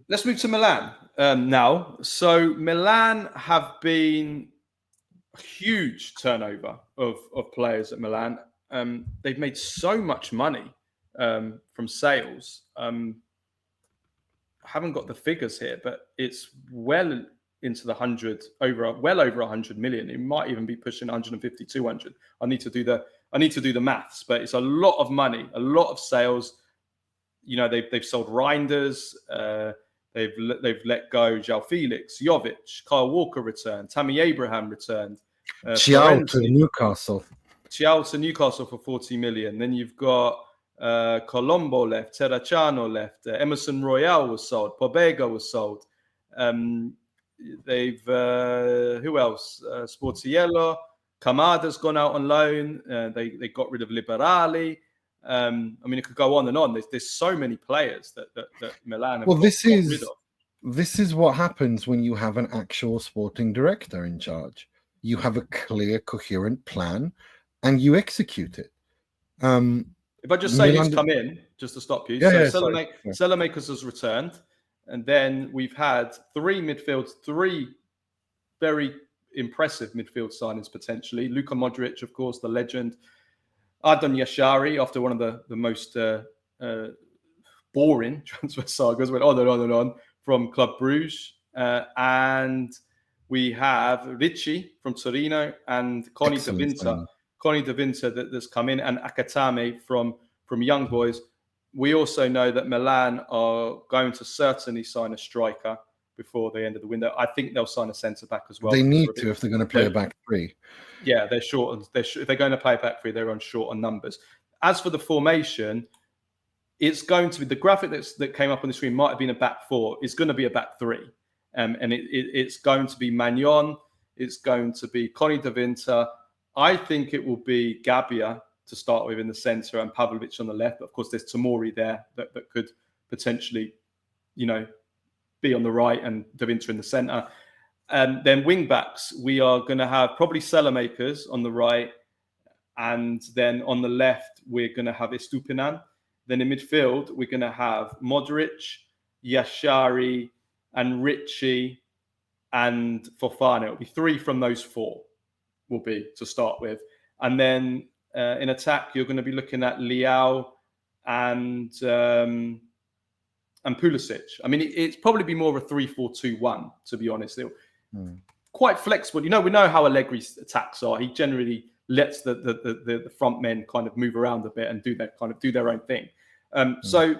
Speaker 2: Let's move to Milan now. So Milan have been a huge turnover of players at Milan. They've made so much money from sales. I haven't got the figures here, but it's well into the well over 100 million. It might even be pushing 150, 200. I need to do the maths, but it's a lot of money, a lot of sales. They've sold Reinders. They've let go João Felix, Jovic, Kyle Walker returned, Tammy Abraham returned.
Speaker 3: Thiago to Newcastle.
Speaker 2: Thiago to Newcastle for 40 million. Then you've got Colombo left, Terracciano left, Emerson Royale was sold, Pobega was sold. They've who else? Sportiello, Kamada's gone out on loan. They got rid of Liberali. It could go on and on. There's so many players that Milan have got rid of.
Speaker 3: This is what happens when you have an actual sporting director in charge. You have a clear, coherent plan, and you execute it.
Speaker 2: If I just say who's come in, just to stop you. Selemakers has returned, and then we've had three very impressive midfield signings potentially. Luka Modric, of course, the legend. Adon Jashari, after one of the most boring transfer sagas, went on and on and on from Club Bruges. And we have Ricci from Torino and Connie De Vinter that's come in, and Akatame from Young Boys. We also know that Milan are going to certainly sign a striker before the end of the window. I think they'll sign a centre-back as well.
Speaker 3: They need to if they're going to play a back three.
Speaker 2: Yeah, they're short. If they're going to play a back three, they're on short on numbers. As for the formation, it's going to be the graphic that came up on the screen might have been a back four. It's going to be a back three. And it's going to be Magnon. It's going to be Connie De Vinter. I think it will be Gabbia to start with in the centre and Pavlovic on the left. But of course, there's Tomori there that could potentially, be on the right and De Vinter in the centre. And then wing backs, we are going to have probably Selemakers on the right. And then on the left, we're going to have Estupinan. Then in midfield, we're going to have Modric, Jashari, and Richie, and Fofana. It'll be 3 from those 4 will be to start with. And then in attack, you're going to be looking at Leao and Pulisic. I mean, it's probably be more of a 3-4-2-1, to be honest. Quite flexible. We know how Allegri's attacks are. He generally lets the front men kind of move around a bit and do their own thing. So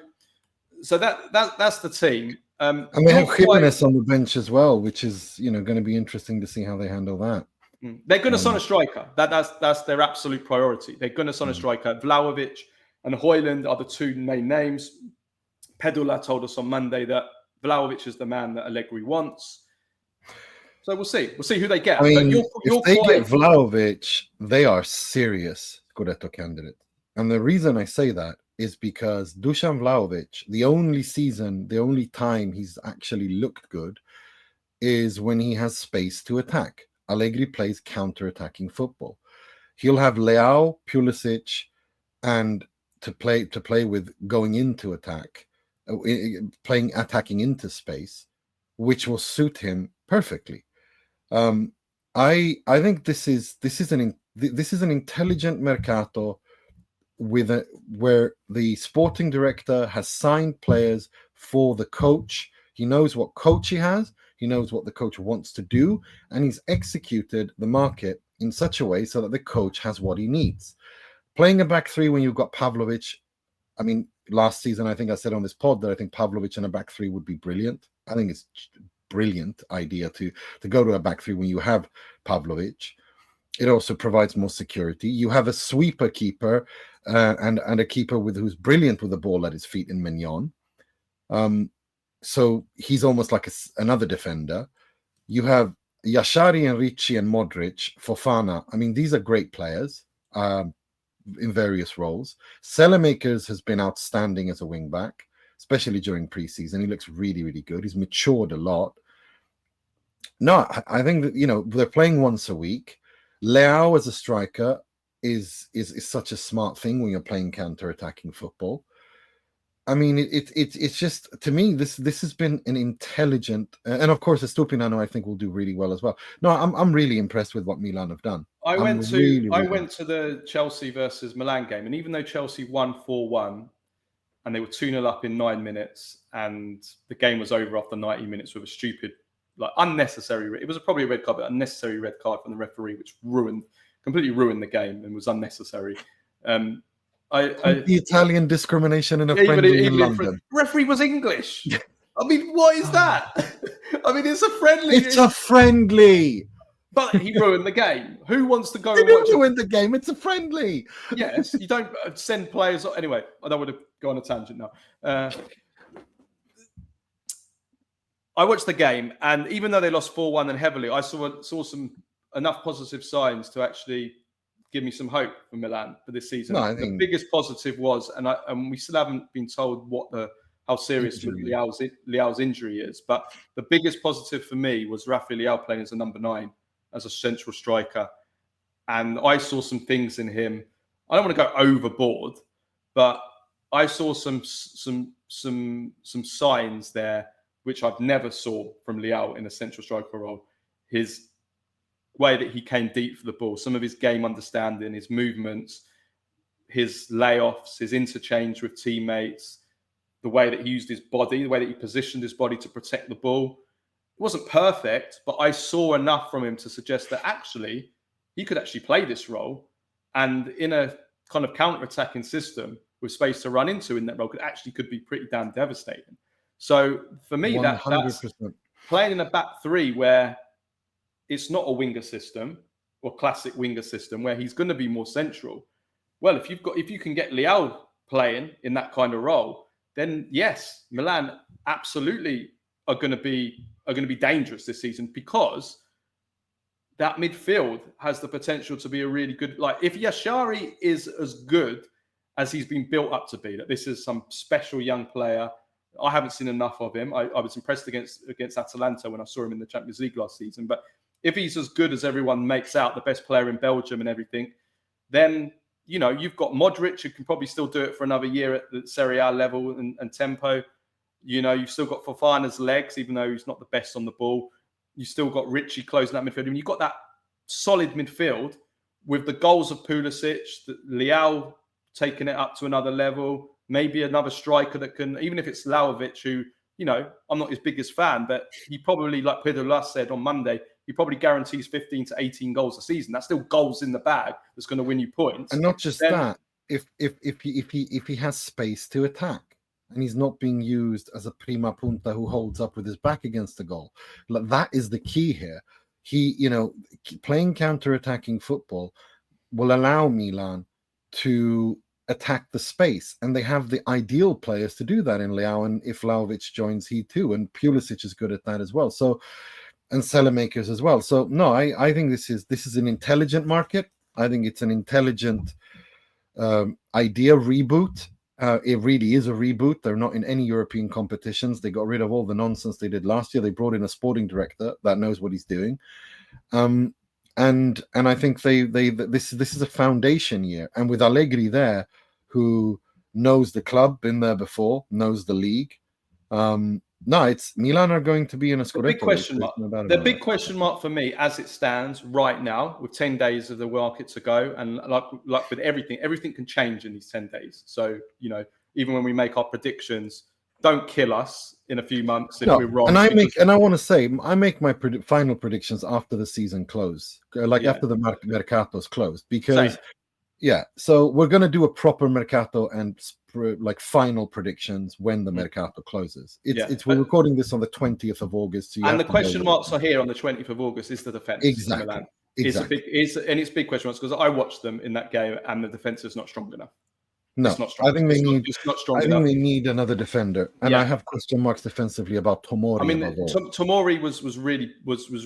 Speaker 2: that's the team.
Speaker 3: And they have Jimenez on the bench as well, which is going to be interesting to see how they handle that.
Speaker 2: They're going to sign a striker. That's their absolute priority. They're going to sign a striker. Vlahovic and Højlund are the 2 main names. Pedula told us on Monday that Vlahovic is the man that Allegri wants. So we'll see. We'll see who they get.
Speaker 3: I mean, if they get Vlahovic, they are serious Scudetto candidate. And the reason I say that is because Dusan Vlahovic, the only time he's actually looked good is when he has space to attack. Allegri plays counter-attacking football. He'll have Leao, Pulisic, and to play with going into attack, attacking into space, which will suit him perfectly. I think this is an intelligent mercato where the sporting director has signed players for the coach. He knows what coach he has. He knows what the coach wants to do, and he's executed the market in such a way so that the coach has what he needs. Playing a back 3 when you've got Pavlovic, I mean, last season I think I said on this pod that I think Pavlovic in a back 3 would be brilliant. I think it's a brilliant idea to go to a back 3 when you have Pavlovic. It also provides more security. You have a sweeper keeper and a keeper who's brilliant with the ball at his feet in Mignon. So he's almost like another defender. You have Jashari and Ricci and Modric, Fofana. I mean, these are great players in various roles. Selemakers has been outstanding as a wing back, especially during preseason. He looks really, really good. He's matured a lot. No, I think that, they're playing once a week. Leao as a striker is such a smart thing when you're playing counter-attacking football. I mean, it's just, to me, this has been an intelligent, and of course, Estupinan, I think, will do really well as well. No, I'm really impressed with what Milan have done.
Speaker 2: I went to the Chelsea versus Milan game, and even though Chelsea won 4-1, and they were 2-0 up in 9 minutes, and the game was over after 90 minutes with a stupid, unnecessary. It was probably a red card, but unnecessary red card from the referee, which completely ruined the game and was unnecessary.
Speaker 3: The Italian discrimination in a friendly in London.
Speaker 2: Referee was English. I mean, what is that? I mean, it's a friendly.
Speaker 3: It's a friendly.
Speaker 2: But he ruined the game. Who wants to go
Speaker 3: and watch? Ruin the game. It's a friendly.
Speaker 2: Yes, you don't send players. Anyway, I don't want to go on a tangent now. I watched the game, and even though they lost 4-1 and heavily, I saw some enough positive signs to actually give me some hope for Milan for this season. No, the biggest positive was, and we still haven't been told how serious Leao's injury is, but the biggest positive for me was Rafael Leao playing as a number 9, as a central striker, and I saw some things in him. I don't want to go overboard, but I saw some signs there which I've never saw from Leao in a central striker role. His way that he came deep for the ball, some of his game understanding, his movements, his layoffs, his interchange with teammates, the way that he used his body, the way that he positioned his body to protect the ball. It wasn't perfect, but I saw enough from him to suggest that actually he could actually play this role, and in a kind of counter-attacking system with space to run into in that role could be pretty damn devastating. So for me, that's playing in a back 3 where it's not a winger system or classic winger system where he's going to be more central. Well, if you can get Leao playing in that kind of role, then yes, Milan absolutely are going to be dangerous this season, because that midfield has the potential to be a really good. If Jashari is as good as he's been built up to be, that this is some special young player I haven't seen enough of him. I was impressed against Atalanta when I saw him in the Champions League last season. But if he's as good as everyone makes out, the best player in Belgium and everything, then, you know, you've got Modric, who can probably still do it for another year at the Serie A level and tempo. You know, you've still got Fofana's legs, even though he's not the best on the ball. You've still got Richie closing that midfield. I mean, you've got that solid midfield with the goals of Pulisic, Leao taking it up to another level, maybe another striker that can, even if it's Vlahovic, who, you know, I'm not his biggest fan, but he probably, like Pedro Las said on Monday, he probably guarantees 15 to 18 goals a season. That's still goals in the bag that's going to win you points.
Speaker 3: And not just that, if he has space to attack and he's not being used as a prima punta who holds up with his back against the goal, like, that is the key here. He, you know, playing counter-attacking football will allow Milan to attack the space, and they have the ideal players to do that in Leao, and if Vlahovic joins, he too, and Pulisic is good at that as well. So, and Selemakers as well. So no, I think this is an intelligent market. I think it's an intelligent idea reboot. It really is a reboot. They're not in any European competitions. They got rid of all the nonsense they did last year. They brought in a sporting director that knows what he's doing. And I think this is a foundation year, and with Allegri there, who knows the club, been there before, knows the league. No, it's Milan are going to be in a Scudetto.
Speaker 2: Big question mark. The big question mark for me, as it stands right now, with 10 days of the market to go, and like with everything can change in these 10 days. So, you know, even when we make our predictions, don't kill us in a few months if we're wrong.
Speaker 3: And I want to say, I make my final predictions after the season close, after the Mercato's closed, because
Speaker 2: Same.
Speaker 3: Yeah, so we're going to do a proper Mercato and like final predictions when the Mercato closes. We're recording this on the 20th of August. So
Speaker 2: and the question marks are here on the 20th of August is the defence.
Speaker 3: Exactly.
Speaker 2: Milan.
Speaker 3: Exactly.
Speaker 2: It's big question marks because I watched them in that game and the defence is not strong enough.
Speaker 3: No,
Speaker 2: it's not strong.
Speaker 3: I think they need.
Speaker 2: It's not strong
Speaker 3: I
Speaker 2: enough.
Speaker 3: think they need another defender, and I have question marks defensively about Tomori.
Speaker 2: I mean, Tomori was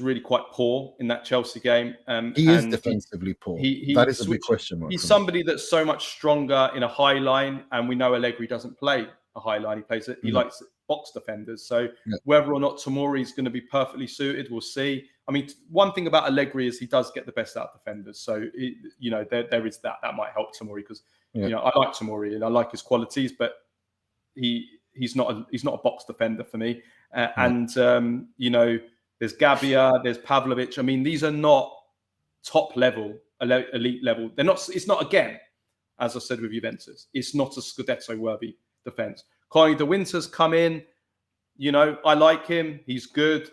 Speaker 2: really quite poor in that Chelsea game.
Speaker 3: He is defensively poor. That is a big question mark.
Speaker 2: He's somebody that's so much stronger in a high line, and we know Allegri doesn't play a high line. He plays it. He likes box defenders. So whether or not Tomori is going to be perfectly suited, we'll see. I mean, one thing about Allegri is he does get the best out of defenders. So there is that might help Tomori because. You know, I like Tomori and I like his qualities, but he's not a box defender for me. You know, there's Gabbia, there's Pavlovic. I mean, these are not top level, elite level. They're not. It's not, again, as I said with Juventus, it's not a Scudetto worthy defense. Conte de Winter's come in. You know, I like him. He's good.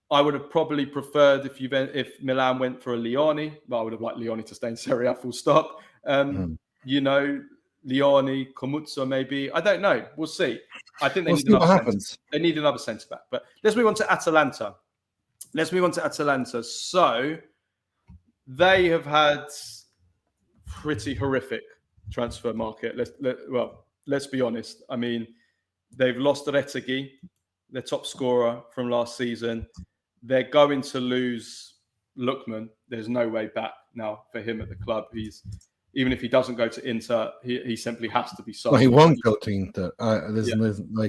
Speaker 2: I would have probably preferred if Milan went for a Leone. Well, I would have liked Leone to stay in Serie A full stop. You know, Leone, Comuzzo maybe. I don't know. We'll see. I think they need another centre back. But let's move on to Atalanta. So they have had pretty horrific transfer market. Let's be honest. I mean, they've lost Retegui, their top scorer from last season. They're going to lose Lookman. There's no way back now for him at the club. Even if he doesn't go to Inter, he simply has to be sold.
Speaker 3: Well, he won't go to Inter.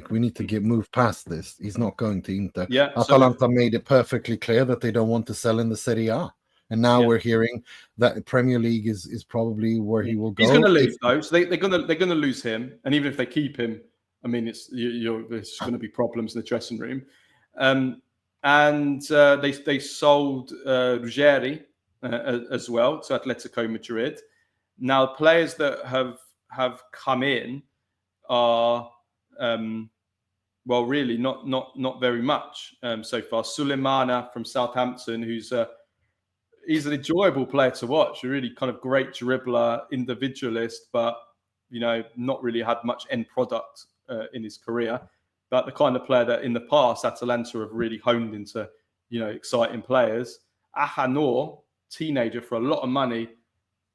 Speaker 3: We need to move past this. He's not going to Inter.
Speaker 2: Yeah,
Speaker 3: Atalanta made it perfectly clear that they don't want to sell in the Serie A. And now we're hearing that the Premier League is probably where he will go.
Speaker 2: He's going to leave, though. So they're going to lose him. And even if they keep him, I mean, there's going to be problems in the dressing room. They sold Ruggeri as well to Atletico Madrid. Now, players that have come in are really not very much so far. Sulemana from Southampton, he's an enjoyable player to watch. A really kind of great dribbler, individualist, but not really had much end product in his career. But the kind of player that in the past Atalanta have really honed into, exciting players. Ahanor, teenager for a lot of money,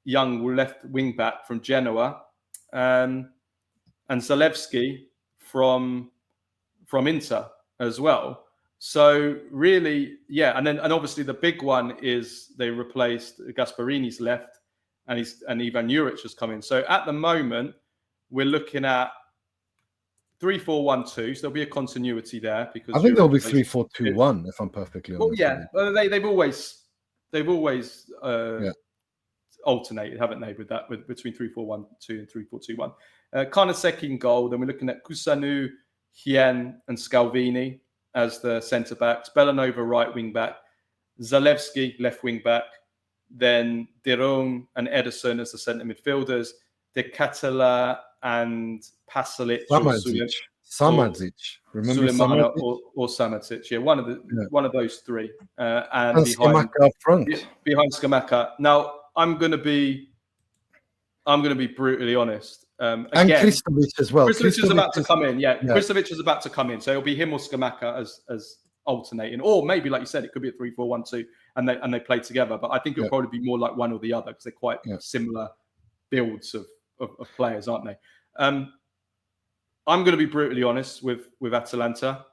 Speaker 2: young left wing back from Genoa, and Zalewski from Inter as well. So really, and obviously the big one is they replaced Gasparini's left, and Ivan Juric has come in. So at the moment, we're looking at 3-4-1-2. So there'll be a continuity there because
Speaker 3: I think there'll be 3-4-2-1. If I'm perfectly honest.
Speaker 2: Well, yeah, they've always
Speaker 3: Yeah.
Speaker 2: alternated, haven't they, with that between 3-4-1-2 and 3-4-2-1. Karnasek in goal. Then we're looking at Kusanu, Hien, and Scalvini as the centre backs. Bellanova right wing back. Zalewski left wing back. Then Derong and Ederson as the centre midfielders. De Catala and Pasalic
Speaker 3: Samadzic. Remember
Speaker 2: Sulemana
Speaker 3: Samadzic?
Speaker 2: or Samadzic. Yeah, one of those three. And
Speaker 3: Scamacca up front.
Speaker 2: Behind Scamacca. Now I'm going to be brutally honest.
Speaker 3: And Kristovic as well.
Speaker 2: Kristovic is about to come in. Yeah, Kristovic is about to come in. So it'll be him or Scamacca as alternating, or maybe like you said, it could be a 3-4-1-2, and they play together. But I think it'll probably be more like one or the other because they're quite similar builds of players, aren't they? I'm going to be brutally honest with Atalanta.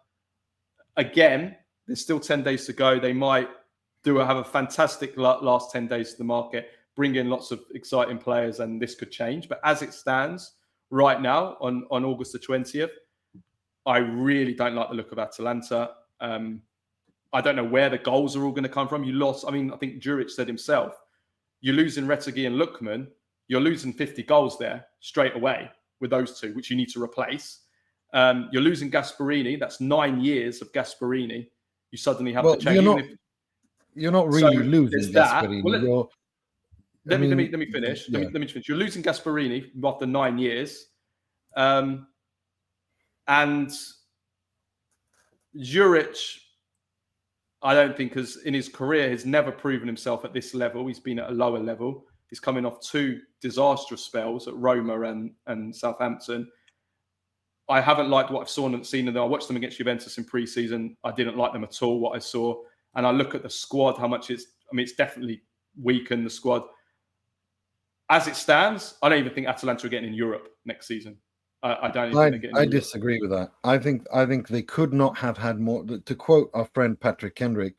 Speaker 2: Again, there's still 10 days to go. They might have a fantastic last 10 days to the market, bring in lots of exciting players, and this could change. But as it stands right now on August the 20th, I really don't like the look of Atalanta. I don't know where the goals are all going to come from. You lost. I mean, I think Juric said himself, you're losing Retegui and Lookman. You're losing 50 goals there straight away with those two, which you need to replace. You're losing Gasperini. That's 9 years of Gasperini. You suddenly have to change.
Speaker 3: You're not really losing Gasperini.
Speaker 2: Well, let me finish. Let me finish. You're losing Gasperini after 9 years. And Juric, I don't think in his career has never proven himself at this level. He's been at a lower level. He's coming off 2 disastrous spells at Roma and Southampton. I haven't liked what I've seen them. I watched them against Juventus in pre-season. I didn't like them at all, what I saw. And I look at the squad, how much it's definitely weakened the squad. As it stands, I don't even think Atalanta are getting in Europe next season. I don't even think they're getting in Europe.
Speaker 3: Disagree with that. I think they could not have had more. To quote our friend Patrick Kendrick,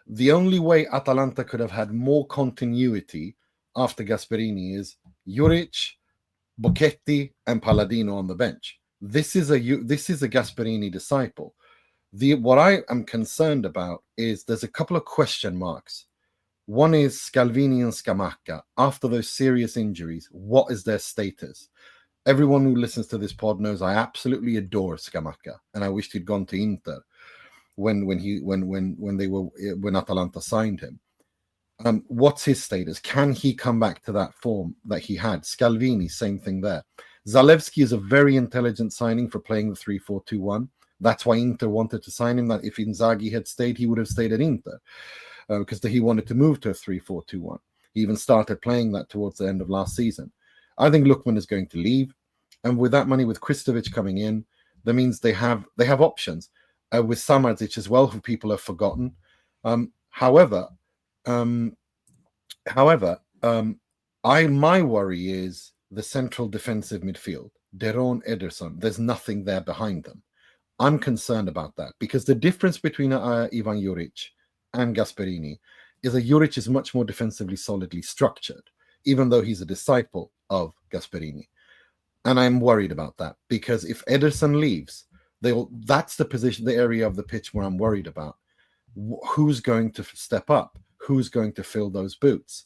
Speaker 3: the only way Atalanta could have had more continuity after Gasperini is Juric, Bocchetti, and Palladino on the bench. This is a Gasperini disciple. What I am concerned about is there's a couple of question marks. One is Scalvini and Scamacca. After those serious injuries, what is their status? Everyone who listens to this pod knows I absolutely adore Scamacca, and I wished he'd gone to Inter when Atalanta signed him. What's his status? Can he come back to that form that he had? Scalvini, same thing there. Zalewski is a very intelligent signing for playing the 3-4-2-1. That's why Inter wanted to sign him. That if Inzaghi had stayed, he would have stayed at Inter because he wanted to move to a 3-4-2-1. He even started playing that towards the end of last season. I think Lookman is going to leave, and with that money, with Kristovic coming in, that means they have options with Samadzic as well, who people have forgotten. However, my worry is the central defensive midfield. Deron, Ederson. There's nothing there behind them. I'm concerned about that because the difference between Ivan Juric and Gasperini is that Juric is much more defensively solidly structured, even though he's a disciple of Gasperini. And I'm worried about that because if Ederson leaves, that's the area of the pitch where I'm worried about. Who's going to step up? Who's going to fill those boots?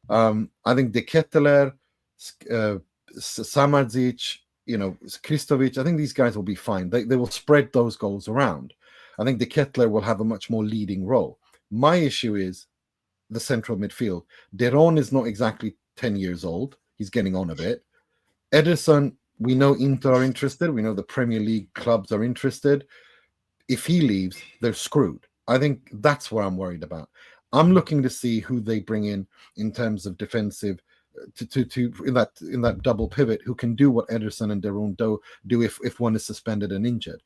Speaker 3: I think De Ketteler, Samadzic, Kristovic, I think these guys will be fine. They will spread those goals around. I think De Ketteler will have a much more leading role. My issue is the central midfield. Deron is not exactly 10 years old. He's getting on a bit. Ederson, we know Inter are interested. We know the Premier League clubs are interested. If he leaves, they're screwed. I think that's what I'm worried about. I'm looking to see who they bring in terms of defensive in that double pivot, who can do what Ederson and Deron do if one is suspended and injured.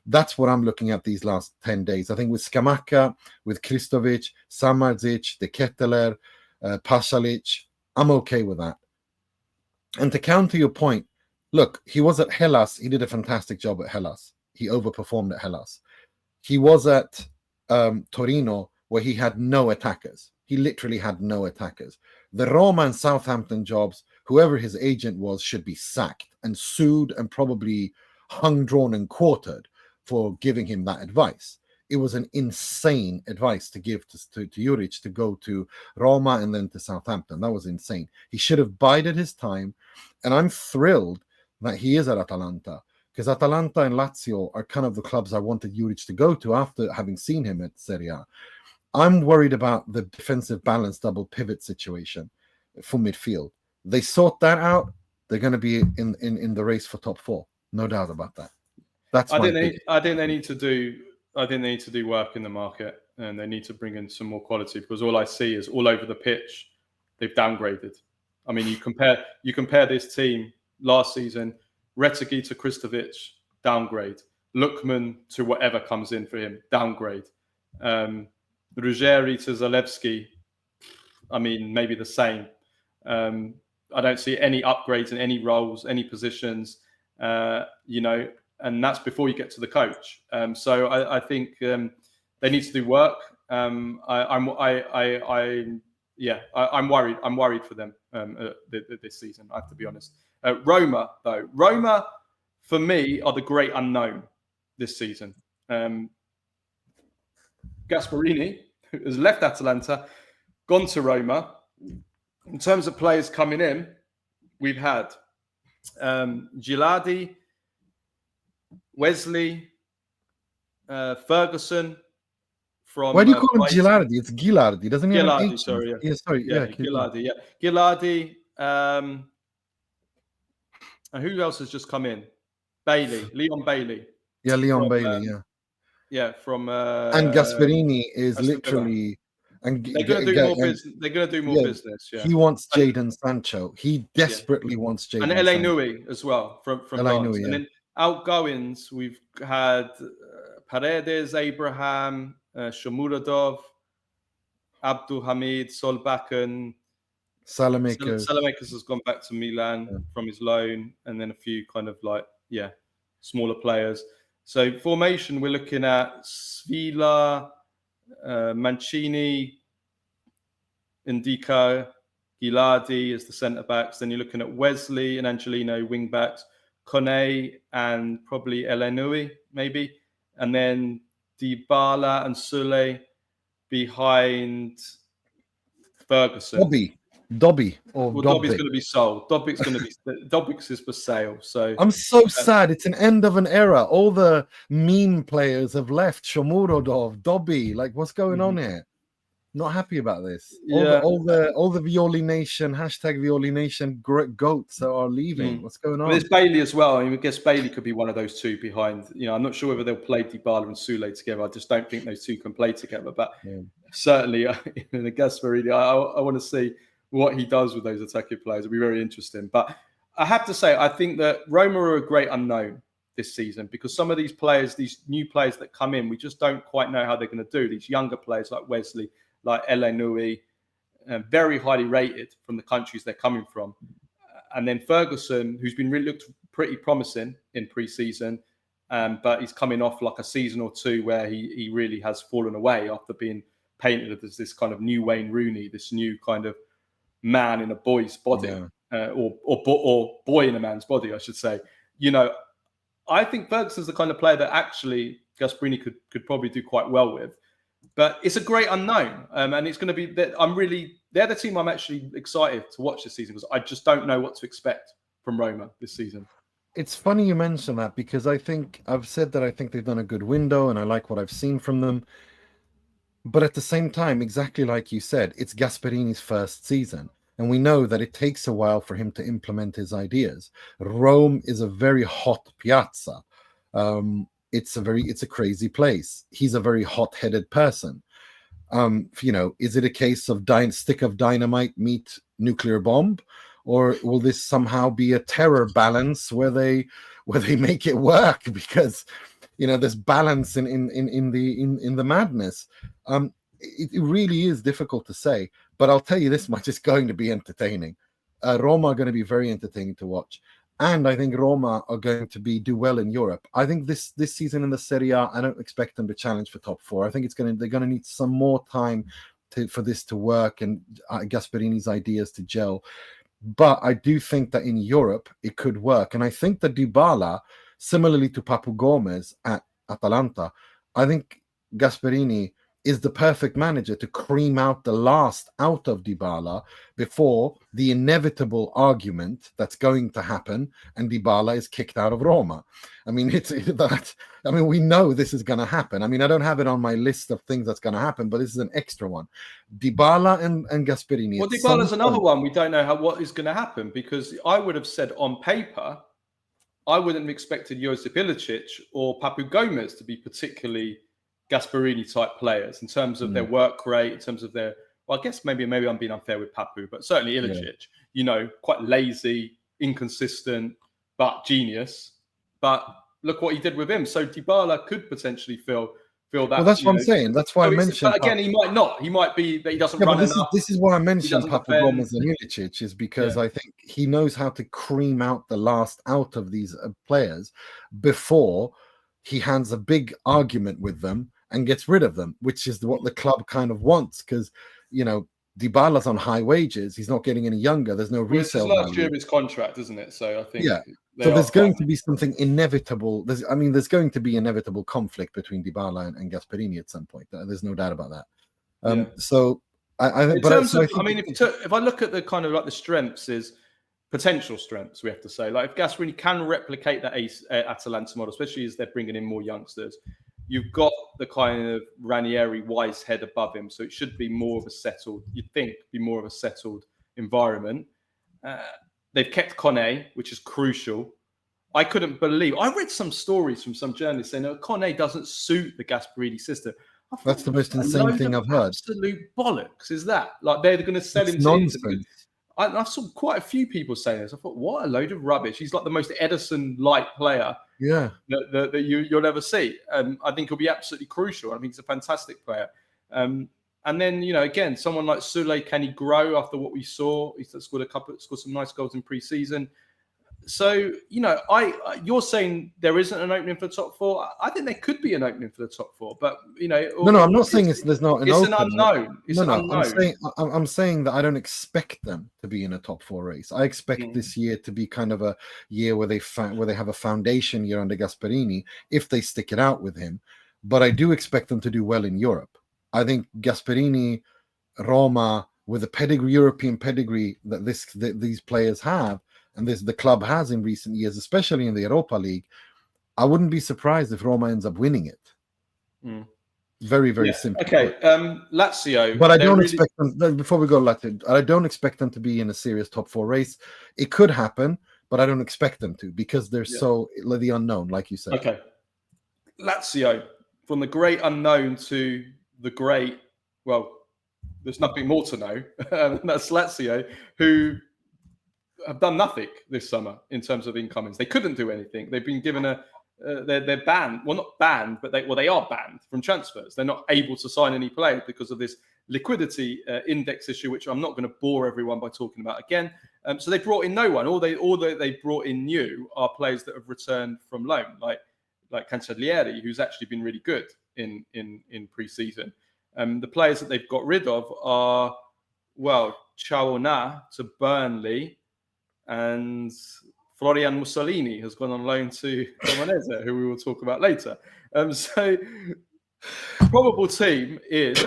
Speaker 3: That's what I'm looking at these last 10 days. I think with Scamacca, with Kristovic, Samadzic, De Ketteler, Pasalic, I'm okay with that. And to counter your point, look, he was at Hellas. He did a fantastic job at Hellas. He overperformed at Hellas. He was at Torino, where he had no attackers. He literally had no attackers. The Roma and Southampton jobs, whoever his agent was, should be sacked and sued and probably hung, drawn, and quartered for giving him that advice. It was an insane advice to give to Juric to go to Roma and then to Southampton. That was insane. He should have bided his time, and I'm thrilled that he is at Atalanta, because Atalanta and Lazio are kind of the clubs I wanted Juric to go to after having seen him at Serie A. I'm worried about the defensive balance double pivot situation for midfield. They sort that out, they're going to be in the race for top 4. No doubt about that. I
Speaker 2: think they need to do work in the market, and they need to bring in some more quality, because all I see is all over the pitch they've downgraded. I mean, you compare this team last season, Retegui to Kristovic, downgrade. Lookman to whatever comes in for him, downgrade. Ruggeri to Zalewski, I mean, maybe the same. I don't see any upgrades in any roles, any positions, and that's before you get to the coach. So I think they need to do work. I'm worried. I'm worried for them this season, I have to be honest. Roma, though. Roma, for me, are the great unknown this season. Gasperini has left Atalanta, gone to Roma. In terms of players coming in, we've had Gilardi, Wesley, Ferguson. From
Speaker 3: why do you call him Gilardi? It's Gilardi, doesn't he?
Speaker 2: Gilardi, sorry.
Speaker 3: Yeah, sorry. Yeah,
Speaker 2: Gilardi. Yeah, Gilardi. And who else has just come in? Leon Bailey.
Speaker 3: Yeah, Leon Bailey.
Speaker 2: Yeah, from
Speaker 3: and Gasperini is literally. And
Speaker 2: they're going to do more business. They're going to do more business. Yeah,
Speaker 3: he wants Jadon Sancho. He desperately wants Jadon.
Speaker 2: And Ele Nui as well from Lens. And then outgoings, we've had Paredes, Abraham, Shomurodov, Abdul Hamid, Solbakken. Salamakers has gone back to Milan from his loan, and then a few kind of smaller players. So formation, we're looking at Svila, Mancini, Indica, Gilardi as the centre backs. Then you're looking at Wesley and Angelino wing backs, Kone and probably Elenui maybe, and then Dybala and Sule behind Ferguson.
Speaker 3: Dobby's
Speaker 2: going to be sold. Dobbix is for sale. So
Speaker 3: I'm so sad. It's an end of an era. All the meme players have left. Shomurodov, Dobby. Like, what's going on here? Not happy about this. All the Violi Nation #Violi Nation goats that are leaving. What's going on?
Speaker 2: There's Bailey as well. I guess Bailey could be one of those two behind. I'm not sure whether they'll play Dybala and Sule together. I just don't think those two can play together. But certainly, in a Gasperini, I want to see what he does with those attacking players. It'll be very interesting. But I have to say, I think that Roma are a great unknown this season, because some of these players, these new players that come in, we just don't quite know how they're going to do. These younger players like Wesley, like Ele Nui, very highly rated from the countries they're coming from. And then Ferguson, who's been really looked pretty promising in pre-season, but he's coming off like a season or two where he really has fallen away after being painted as this kind of new Wayne Rooney, this new kind of man in a boy's body, or boy in a man's body, I should say. I think Ferguson's the kind of player that actually Gasperini could probably do quite well with. But it's a great unknown, and it's going to be. They're the team I'm actually excited to watch this season, because I just don't know what to expect from Roma this season.
Speaker 3: It's funny you mention that, because I think I've said that I think they've done a good window, and I like what I've seen from them. But at the same time, exactly like you said, it's Gasperini's first season, and we know that it takes a while for him to implement his ideas. Rome is a very hot piazza. It's a crazy place. He's a very hot-headed person. Is it a case of stick of dynamite meet nuclear bomb, or will this somehow be a terror balance where they make it work? Because there's balance in the madness. It really is difficult to say, but I'll tell you this much: it's going to be entertaining. Roma are going to be very entertaining to watch. And I think Roma are going to do well in Europe. I think this season in the Serie A, I don't expect them to challenge for top 4. I think they're going to need some more time for this to work and Gasperini's ideas to gel. But I do think that in Europe it could work, and I think that Dybala similarly to Papu Gomez at Atalanta, I think Gasperini is the perfect manager to cream out the last out of Dybala before the inevitable argument that's going to happen and Dybala is kicked out of Roma. I mean, we know this is going to happen. I mean, I don't have it on my list of things that's going to happen, but this is an extra one. Dybala and Gasperini.
Speaker 2: Well, Dybala's another one. We don't know what is going to happen, because I would have said on paper, I wouldn't have expected Josip Ilicic or Papu Gomez to be particularly Gasperini type players in terms of their work rate, in terms of their, well, I guess maybe I'm being unfair with Papu, but certainly Ilicic, quite lazy, inconsistent, but genius. But look what he did with him. So Dybala could potentially feel that.
Speaker 3: Well, that's what I'm saying. That's why I mentioned.
Speaker 2: But again, he might not. He might be that he doesn't run enough.
Speaker 3: This is why I mentioned Papu Gomez and Ilicic, is because I think he knows how to cream out the last out of these players before he has a big argument with them and gets rid of them, which is what the club kind of wants, because, Dybala's on high wages. He's not getting any younger. There's no resale value.
Speaker 2: It's last year of his contract, isn't it? So I think
Speaker 3: so there's going to be something inevitable. There's going to be inevitable conflict between Dybala and Gasperini at some point. There's no doubt about that. So I think.
Speaker 2: If I look at the kind of like the strengths, is potential strengths, we have to say. Like if Gasperini can replicate that Atalanta model, especially as they're bringing in more youngsters, you've got the kind of Ranieri wise head above him, so it should be more of a settled. You'd think be more of a settled environment. They've kept Kone, which is crucial. I couldn't believe. I read some stories from some journalists saying, "No, Kone doesn't suit the Gasperini system."
Speaker 3: That's the most insane thing I've heard.
Speaker 2: Absolute bollocks is that? Like they're going to sell him
Speaker 3: nonsense.
Speaker 2: I saw quite a few people saying this. I thought, what a load of rubbish. He's like the most Ederson-like player that you'll ever see. I think he'll be absolutely crucial. I think he's a fantastic player. And then, again, someone like Sule, can he grow after what we saw? He's scored some nice goals in pre-season. So, you're saying there isn't an opening for the top four. I think there could be an opening for the top four, but
Speaker 3: No, I'm not saying there's not an opening.
Speaker 2: It's an unknown. It's an unknown.
Speaker 3: I'm saying that I don't expect them to be in a top four race. I expect this year to be kind of a year where they have a foundation year under Gasperini if they stick it out with him. But I do expect them to do well in Europe. I think Gasperini, Roma, with the European pedigree that these players have, and the club has in recent years, especially in the Europa League, I wouldn't be surprised if Roma ends up winning it. Very, very simple.
Speaker 2: Okay, Lazio.
Speaker 3: But I don't expect them, before we go Lazio, I don't expect them to be in a serious top four race. It could happen, but I don't expect them to, because they're so the unknown, like you said.
Speaker 2: Okay. Lazio, from the great unknown to the great, well, there's nothing more to know. That's Lazio, who have done nothing this summer in terms of incomings. They couldn't do anything. They've been given they're banned. Well, not banned, but they are banned from transfers. They're not able to sign any players because of this liquidity index issue, which I'm not going to bore everyone by talking about again. So they brought in no one. All they brought in new are players that have returned from loan, like Cancellieri, who's actually been really good in pre-season. The players that they've got rid of are, Ciaona to Burnley, and Florian Mussolini has gone on loan to Cremonese, who we will talk about later. So probable team is,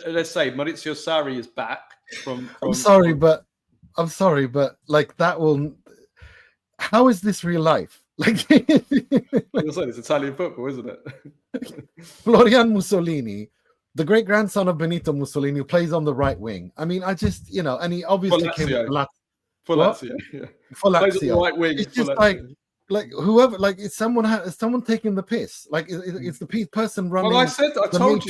Speaker 2: let's say Maurizio Sarri is back from
Speaker 3: I'm sorry, but like that will. How is this real life? Like
Speaker 2: it's Italian football, isn't it?
Speaker 3: Florian Mussolini, the great grandson of Benito Mussolini, who plays on the right wing. I mean, I just and he obviously came
Speaker 2: for Lazio,
Speaker 3: for Lazio.
Speaker 2: Plays on the right wing.
Speaker 3: It's just like whoever, like is someone taking the piss? Like it's the person running.
Speaker 2: Well, I told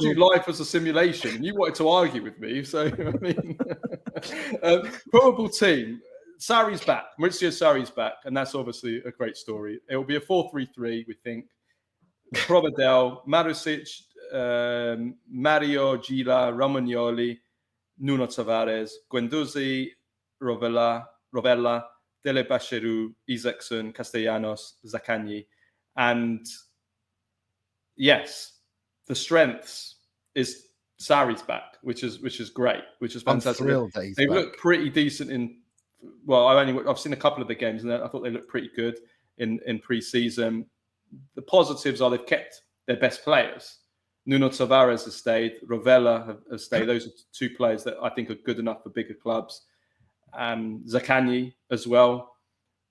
Speaker 2: you life was a simulation, and you wanted to argue with me. So I mean, probable team. Sarri's back. Maurizio Sarri's back, and that's obviously a great story. It will be a 4-3-3, we think. Provedel, Marusic, Mario, Gila, Romagnoli, Nuno Tavares, Guendouzi, Rovella, Dele Basheru, Isaacson, Castellanos, Zaccagni. And yes, the strengths is Sarri's back, which is great, which is fantastic. They look pretty decent in. Well, I've seen a couple of the games, and I thought they looked pretty good in pre-season. The positives are they've kept their best players. Nuno Tavares has stayed. Rovella has stayed. Those are two players that I think are good enough for bigger clubs. Zaccagni as well.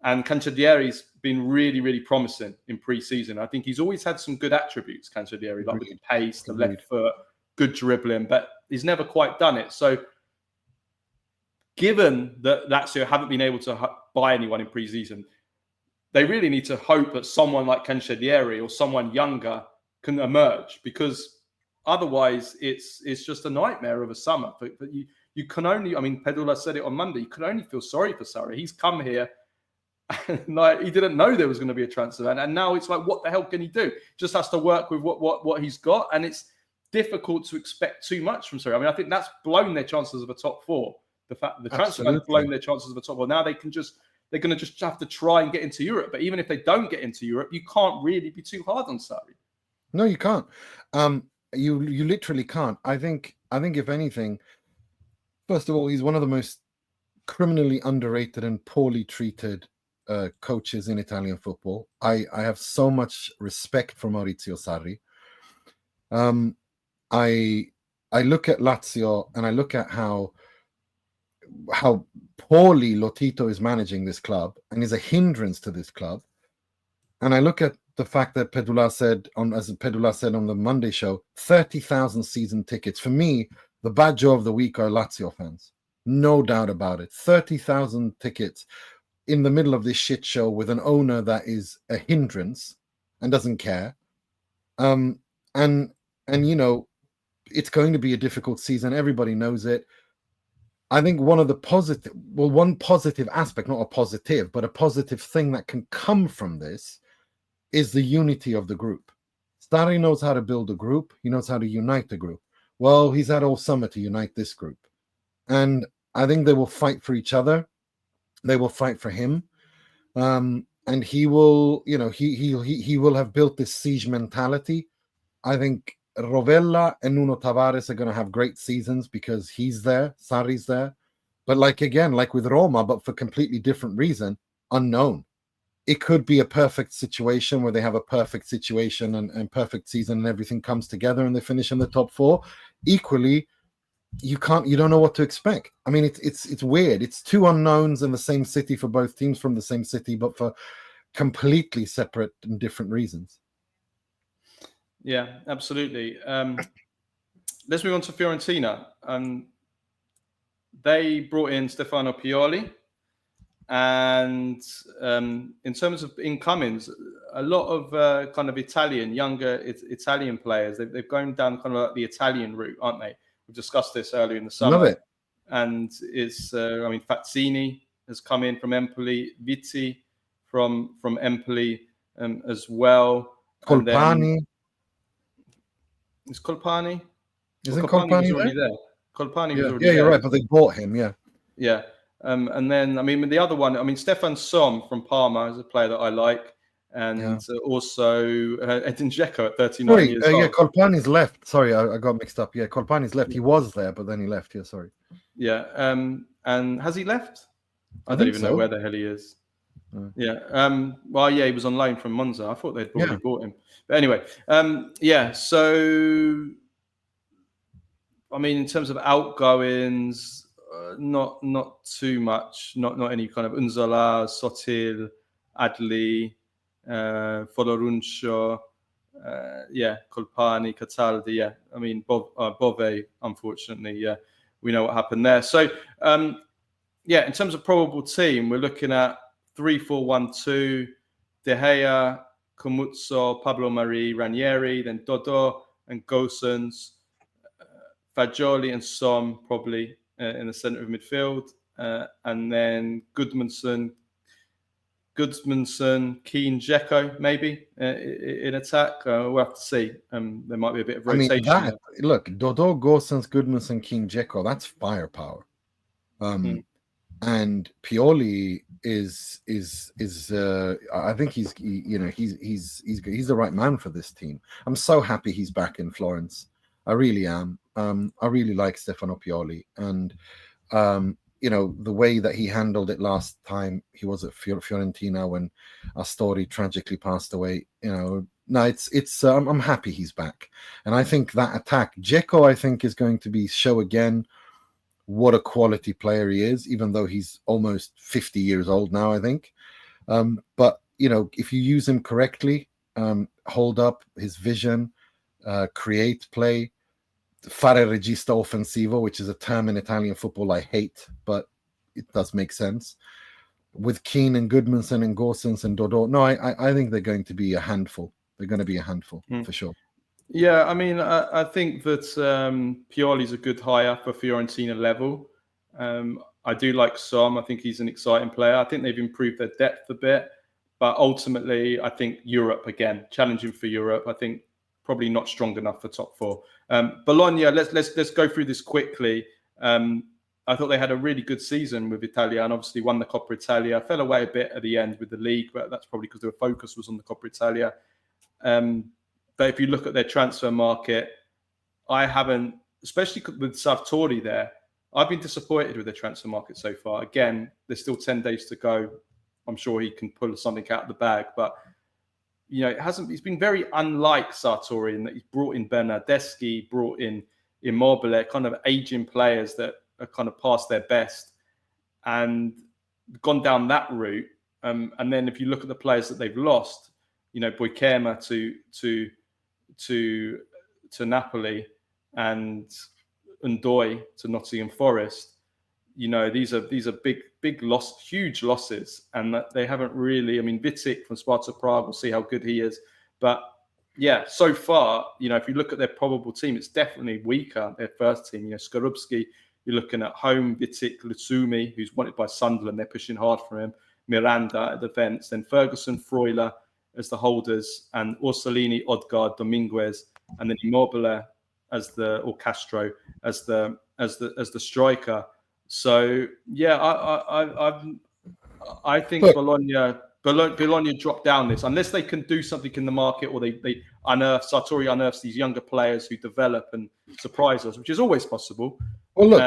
Speaker 2: And Cancellieri's been really, really promising in pre-season. I think he's always had some good attributes, Cancellieri, like with the pace, the left foot, good dribbling, but he's never quite done it. So given that Lazio haven't been able to buy anyone in pre-season, they really need to hope that someone like Cancellieri or someone younger can emerge, because otherwise it's just a nightmare of a summer. But you can only, I mean, Pedula said it on Monday, you can only feel sorry for Sarri. He's come here like he didn't know there was going to be a transfer, and now it's like, what the hell can he do? Just has to work with what he's got, and it's difficult to expect too much from Sarri. I mean, I think that's blown their chances of a top four. The fact the transfer has blown their chances of a top four. Now they're going to just have to try and get into Europe. But even if they don't get into Europe, you can't really be too hard on Sarri.
Speaker 3: No, you can't. You literally can't. I think if anything, first of all, he's one of the most criminally underrated and poorly treated coaches in Italian football. I have so much respect for Maurizio Sarri. I look at Lazio and I look at how poorly Lotito is managing this club and is a hindrance to this club. And I look at the fact that Pedula said on the Monday show, 30,000 season tickets. For me, the bad job of the week are Lazio fans. No doubt about it. 30,000 tickets in the middle of this shit show with an owner that is a hindrance and doesn't care. And you know, it's going to be a difficult season. Everybody knows it. I think one positive aspect, not a positive, but a positive thing that can come from this is the unity of the group. Sarri knows how to build a group. He knows how to unite the group. Well, he's had all summer to unite this group. And I think they will fight for each other. They will fight for him. And he will, you know, he will have built this siege mentality. I think Rovella and Nuno Tavares are going to have great seasons because he's there, Sarri's there. But like with Roma, but for completely different reason, unknown. It could be a perfect situation where they have a perfect situation and perfect season and everything comes together and they finish in the top four. Equally, you don't know what to expect. I mean, it's weird. It's two unknowns in the same city for both teams from the same city, but for completely separate and different reasons.
Speaker 2: Yeah, absolutely. Let's move on to Fiorentina. They brought in Stefano Pioli. And in terms of incomings, a lot of kind of younger Italian players, they've gone down kind of like the Italian route, aren't they? We've discussed this earlier in the summer.
Speaker 3: Love it.
Speaker 2: And it's, Fazzini has come in from Empoli, Vitti from Empoli as well.
Speaker 3: Colpani.
Speaker 2: Is Colpani?
Speaker 3: Isn't Colpani
Speaker 2: already there? Colpani was already
Speaker 3: there.
Speaker 2: Yeah,
Speaker 3: you're right, but they bought him, yeah.
Speaker 2: Yeah. And then, the other one, Stefan Som from Parma is a player that I like. And also Edin Dzeko at 39 years old.
Speaker 3: Yeah, Colpani's left. Sorry, I got mixed up. Yeah, Colpani's left. He was there, but then he left. Yeah, sorry.
Speaker 2: Yeah. And has he left? I don't even know where the hell he is. Yeah. Well, yeah, he was on loan from Monza. I thought they'd probably bought him. But anyway, so, in terms of outgoings, not too much. Not any kind of Unzola, Sotil, Adli, Fodoruncio, Colpani, Cataldi. Yeah, Bove, unfortunately, we know what happened there. So, in terms of probable team, we're looking at 3-4-1-2, De Gea, Comuzzo, Pablo Mari, Ranieri, then Dodo and Gosens, Fagioli and Som probably in the centre of midfield, and then Gudmundsson, Keane, Dzeko maybe in attack. We'll have to see. There might be a bit of rotation.
Speaker 3: Look, Dodo, Gosens, Gudmundsson, Keane, Dzeko, that's firepower. And Pioli is I think he's the right man for this team. I'm so happy he's back in Florence. I really am. I really like Stefano Pioli, and the way that he handled it last time he was at Fiorentina when Astori tragically passed away, no, it's I'm happy he's back. And I think that attack, Dzeko, I think is going to show again what a quality player he is, even though he's almost 50 years old now, I think. But, if you use him correctly, hold up his vision, create play, fare regista offensivo, which is a term in Italian football I hate, but it does make sense. With Keane and Goodmanson and Gorsens and Dodò, no, I think they're going to be a handful. They're going to be a handful for sure.
Speaker 2: Yeah, I mean, I think that Pioli's a good hire for Fiorentina level. I do like Som. I think he's an exciting player. I think they've improved their depth a bit, but ultimately, I think Europe again, challenging for Europe. I think probably not strong enough for top four. Bologna, let's go through this quickly. I thought they had a really good season with Italiano. Obviously, won the Coppa Italia. Fell away a bit at the end with the league, but that's probably because their focus was on the Coppa Italia. But if you look at their transfer market, I haven't, especially with Sartori there, I've been disappointed with their transfer market so far. Again, there's still 10 days to go. I'm sure he can pull something out of the bag, but it's been very unlike Sartori in that he's brought in Bernardeschi, brought in Immobile, kind of aging players that are kind of past their best and gone down that route. And then if you look at the players that they've lost, Boikema to Napoli and Ndoye to Nottingham Forest, these are big loss, huge losses, and that they haven't really. I mean, Vitic from Sparta Prague, we'll see how good he is, but yeah, so far, if you look at their probable team, it's definitely weaker. Their first team, Skorupski, you're looking at home, Vitic, Lutsumi, who's wanted by Sunderland, they're pushing hard for him, Miranda at defence, then Ferguson, Freuler as the holders, and Orsolini, Odgaard, Dominguez, and then Immobile or Castro as the striker. So yeah, I think Bologna drop down this unless they can do something in the market, or they Sartori unearths these younger players who develop and surprise us, which is always possible.
Speaker 3: Well, look,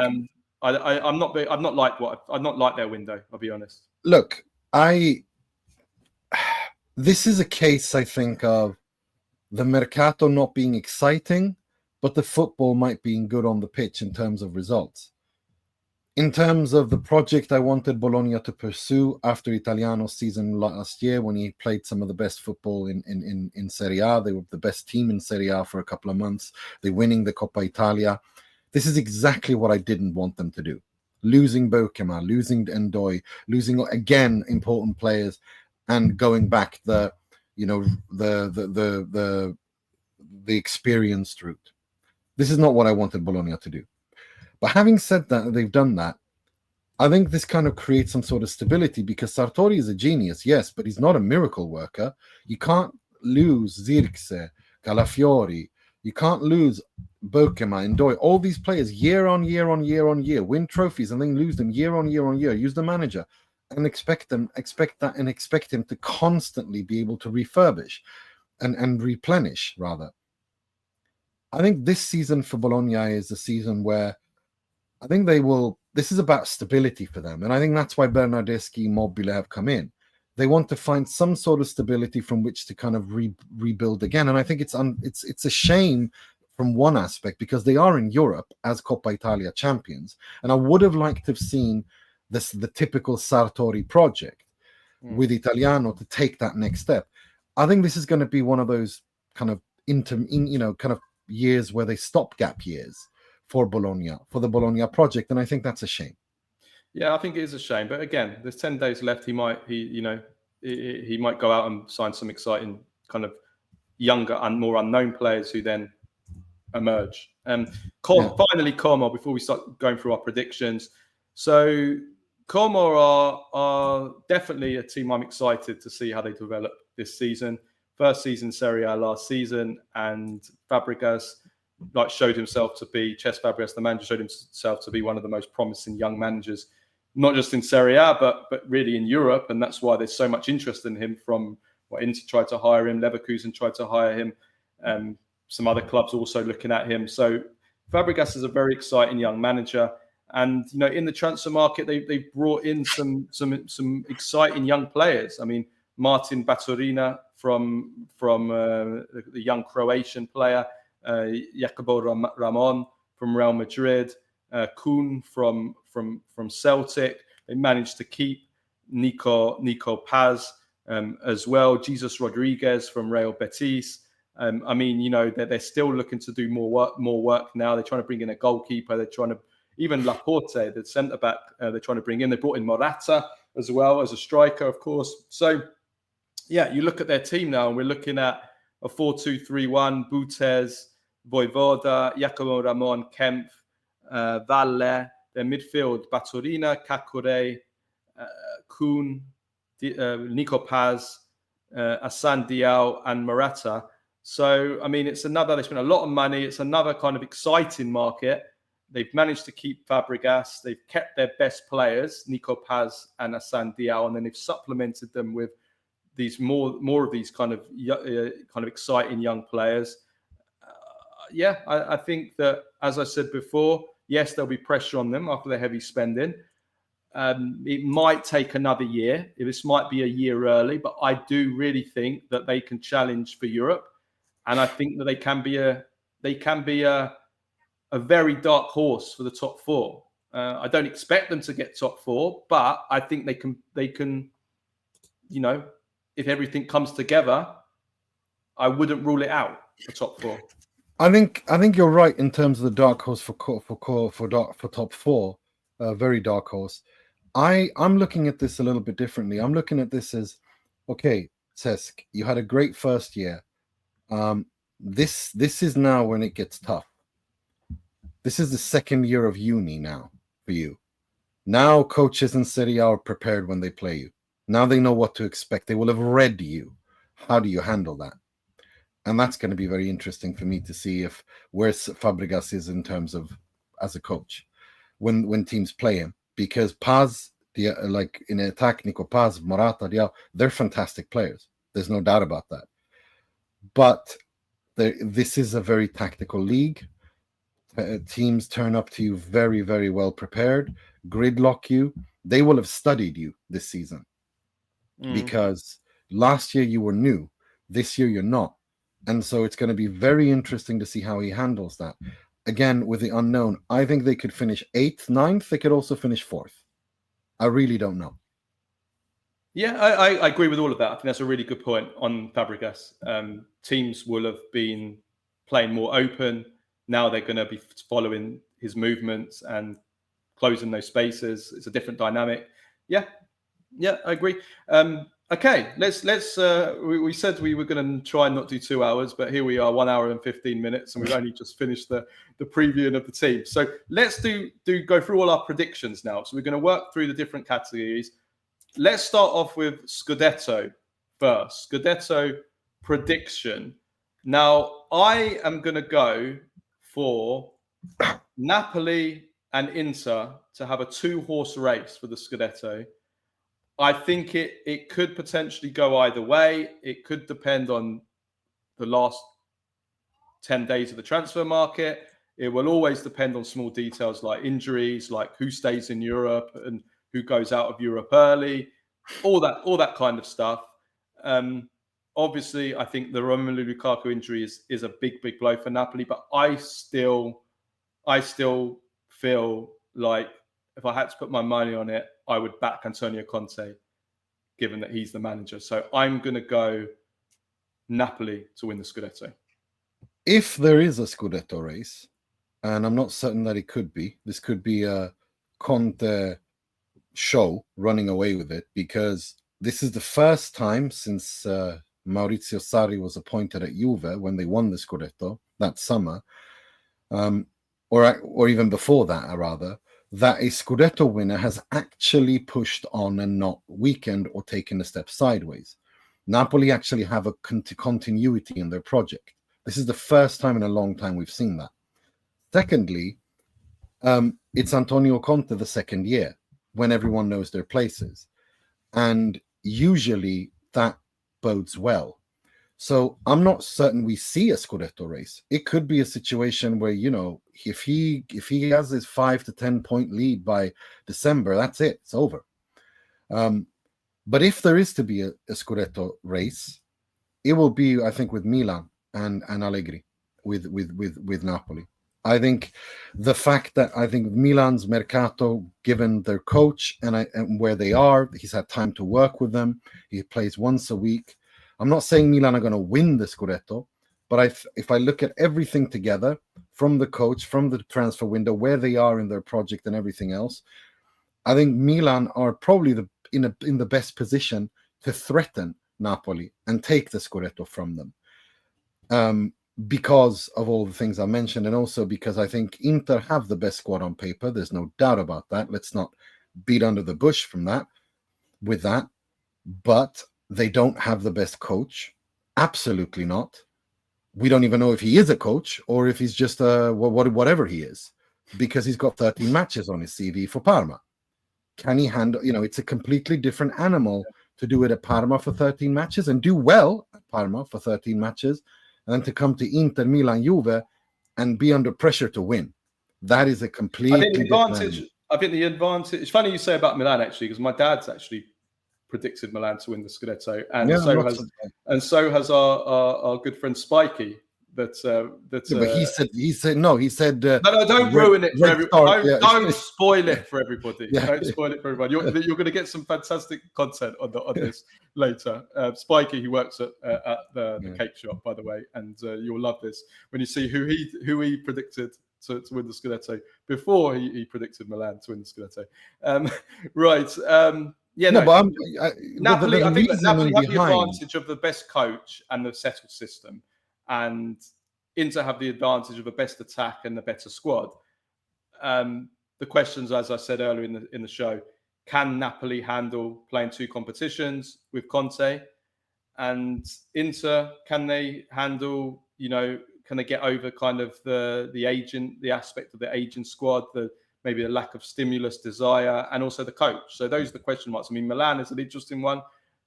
Speaker 2: I've not liked their window. I'll be honest.
Speaker 3: Look, this is a case, I think, of the mercato not being exciting, but the football might be good on the pitch in terms of results. In terms of the project I wanted Bologna to pursue after Italiano's season last year, when he played some of the best football in Serie A, they were the best team in Serie A for a couple of months. They're winning the Coppa Italia. This is exactly what I didn't want them to do. Losing Boikema, losing Ndoye, losing again important players, and going back the experienced route. This is not what I wanted Bologna to do. But having said that, they've done that. I think this kind of creates some sort of stability, because Sartori is a genius, yes, but he's not a miracle worker. You can't lose Zirkzee, Calafiori. You can't lose Boikema, Ndoye, all these players year on year, win trophies and then lose them year on year. Use the manager and expect him to constantly be able to refurbish and replenish, rather. I think this season for Bologna is a season where I think this is about stability for them. And I think that's why Bernardeschi, Immobile have come in. They want to find some sort of stability from which to kind of rebuild again. And I think it's a shame from one aspect, because they are in Europe as Coppa Italia champions. And I would have liked to have seen the typical Sartori project with Italiano to take that next step. I think this is going to be one of those kind of years where they stopgap years for Bologna, for the Bologna project, and I think that's a shame.
Speaker 2: Yeah, I think it is a shame. But again, there's 10 days left. He might go out and sign some exciting kind of younger and more unknown players who then emerge. Finally, Como, before we start going through our predictions. So Como are definitely a team I'm excited to see how they develop this season. First season Serie A last season, and Fabregas showed himself to be, Fabregas, the manager, showed himself to be one of the most promising young managers, not just in Serie A, but really in Europe. And that's why there's so much interest in him from Inter tried to hire him, Leverkusen tried to hire him, some other clubs also looking at him. So Fabregas is a very exciting young manager. And in the transfer market, they've brought in some exciting young players. I mean, Martin Baturina from the young Croatian player, Jacobo Ramon from Real Madrid, Kuhn from Celtic. They managed to keep Nico Paz as well. Jesus Rodriguez from Real Betis. I mean, they're still looking to do more work now. They're trying to bring in a goalkeeper. They're trying to, even Laporte, the centre back, they're trying to bring in. They brought in Morata as well as a striker, of course. So, yeah, you look at their team now, and we're looking at a 4-2-3-1. Butes, Voivoda, Jacobo Ramon, Kempf, Valle. Their midfield: Baturina, Kakure, Kuhn, Nico Paz, Asan Diao, and Morata. So, I mean, it's another, they spent a lot of money. It's another kind of exciting market. They've managed to keep Fabregas. They've kept their best players, Nico Paz and Asan Diao, and then they've supplemented them with these more of these kind of exciting young players. I think that, as I said before, yes, there'll be pressure on them after the heavy spending. It might take another year. This might be a year early, but I do really think that they can challenge for Europe, and I think that they can be a very dark horse for the top four. I don't expect them to get top four, but I think they can. If everything comes together, I wouldn't rule it out for top four.
Speaker 3: I think you're right in terms of the dark horse for top four. Very dark horse. I'm looking at this a little bit differently. I'm looking at this as, okay, Cesc, you had a great first year. This is now when it gets tough. This is the second year of uni now for you. Now coaches in Serie A are prepared when they play you. Now they know what to expect. They will have read you. How do you handle that? And that's going to be very interesting for me to see where Fabregas is in terms of as a coach when teams play him. Because Paz, like in attack, Nico Paz, Morata, Leao, they're fantastic players. There's no doubt about that. But this is a very tactical league. Teams turn up to you very, very well prepared, gridlock you. They will have studied you this season because last year you were new. This year you're not. And so it's going to be very interesting to see how he handles that. Again, with the unknown, I think they could finish 8th, 9th. They could also finish 4th. I really don't know.
Speaker 2: Yeah, I agree with all of that. I think that's a really good point on Fabregas. Teams will have been playing more open. Now they're going to be following his movements and closing those spaces. It's a different dynamic. Yeah, I agree. Okay, let's. We said we were going to try and not do 2 hours, but here we are, 1 hour and 15 minutes, and we've only just finished the previewing of the team. So let's go through all our predictions now. So we're going to work through the different categories. Let's start off with Scudetto first. Scudetto prediction. Now I am going to go for Napoli and Inter to have a 2-horse race for the Scudetto. I think it could potentially go either way. It could depend on the last 10 days of the transfer market. It will always depend on small details like injuries, like who stays in Europe and who goes out of Europe early, all that kind of stuff. Obviously, I think the Romelu Lukaku injury is a big blow for Napoli, but I still feel like if I had to put my money on it, I would back Antonio Conte, given that he's the manager. So I'm going to go Napoli to win the Scudetto.
Speaker 3: If there is a Scudetto race, and I'm not certain that it could be, this could be a Conte show running away with it, because this is the first time since Maurizio Sarri was appointed at Juve when they won the Scudetto that summer, or even before that, rather, that a Scudetto winner has actually pushed on and not weakened or taken a step sideways. Napoli actually have a continuity in their project. This is the first time in a long time we've seen that. Secondly, it's Antonio Conte the second year when everyone knows their places. And usually that bodes well. So I'm not certain we see a Scudetto race. It could be a situation where, if he has his 5 to 10 point lead by December, that's it. It's over. But if there is to be a Scudetto race, it will be, I think, with Milan and Allegri, with Napoli. I think the fact that Milan's mercato, given their coach and where they are, he's had time to work with them. He plays once a week. I'm not saying Milan are going to win the Scudetto, but if I look at everything together, from the coach, from the transfer window, where they are in their project and everything else, I think Milan are probably in the best position to threaten Napoli and take the Scudetto from them. Because of all the things I mentioned, and also because I think Inter have the best squad on paper. There's no doubt about that. Let's not beat under the bush with that. But they don't have the best coach. Absolutely not. We don't even know if he is a coach or if he's just whatever he is, because he's got 13 matches on his CV for Parma. Can he handle, it's a completely different animal to do it at Parma for 13 matches and do well at Parma for 13 matches, and then to come to Inter, Milan, Juve and be under pressure to win. That is a completely different animal.
Speaker 2: I think the advantage, it's funny you say about Milan, actually, because my dad's actually predicted Milan to win the Scudetto, and so has our good friend Spikey. But
Speaker 3: he said no. He said
Speaker 2: no, don't ruin it for everybody. Don't spoil it for everybody. Don't spoil it for everybody. You're going to get some fantastic content on this later. Spikey, he works at the cake shop, by the way, and you'll love this when you see who he predicted to win the Scudetto before he predicted Milan to win the Scudetto. Right. Napoli. I think that Napoli have the advantage of the best coach and the settled system, and Inter have the advantage of the best attack and the better squad. The questions, as I said earlier in the show, can Napoli handle playing two competitions with Conte? And Inter, can they handle? Can they get over kind of the aspect of the aging squad, maybe a lack of stimulus, desire, and also the coach? So those are the question marks. I mean, Milan is an interesting one.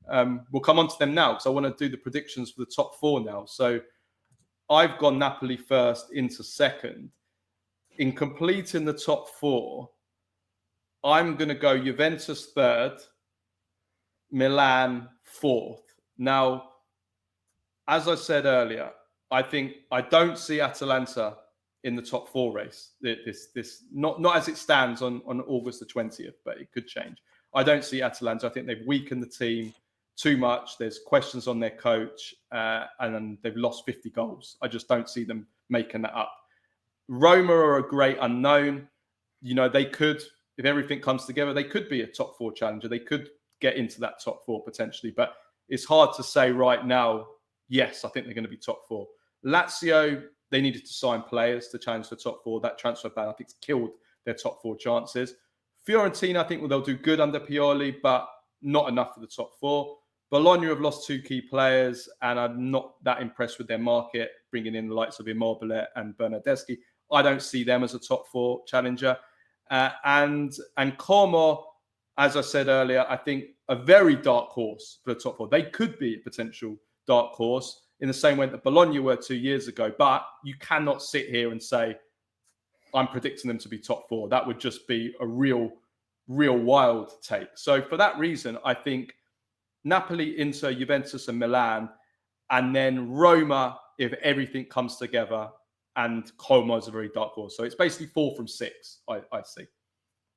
Speaker 2: We'll come on to them now because I want to do the predictions for the top four now. So I've gone Napoli first, Inter second. In completing the top four, I'm going to go Juventus third, Milan fourth. Now, as I said earlier, I don't see Atalanta in the top four race. This not as it stands on August the 20th, but it could change. I don't see Atalanta. I think they've weakened the team too much. There's questions on their coach, and they've lost 50 goals. I just don't see them making that up. Roma are a great unknown. They could, if everything comes together, they could be a top four challenger. They could get into that top four potentially, but it's hard to say right now. Yes, I think they're going to be top four. Lazio, they needed to sign players to challenge the top four. That transfer ban, I think, has killed their top four chances. Fiorentina, I think they'll do good under Pioli, but not enough for the top four. Bologna have lost two key players, and I'm not that impressed with their market, bringing in the likes of Immobile and Bernardeschi. I don't see them as a top four challenger. And Como, as I said earlier, I think a very dark horse for the top four. They could be a potential dark horse in the same way that Bologna were 2 years ago. But you cannot sit here and say, I'm predicting them to be top four. That would just be a real wild take. So for that reason, I think Napoli, Inter, Juventus and Milan, and then Roma, if everything comes together, and Como is a very dark horse. So it's basically 4 from 6, I see.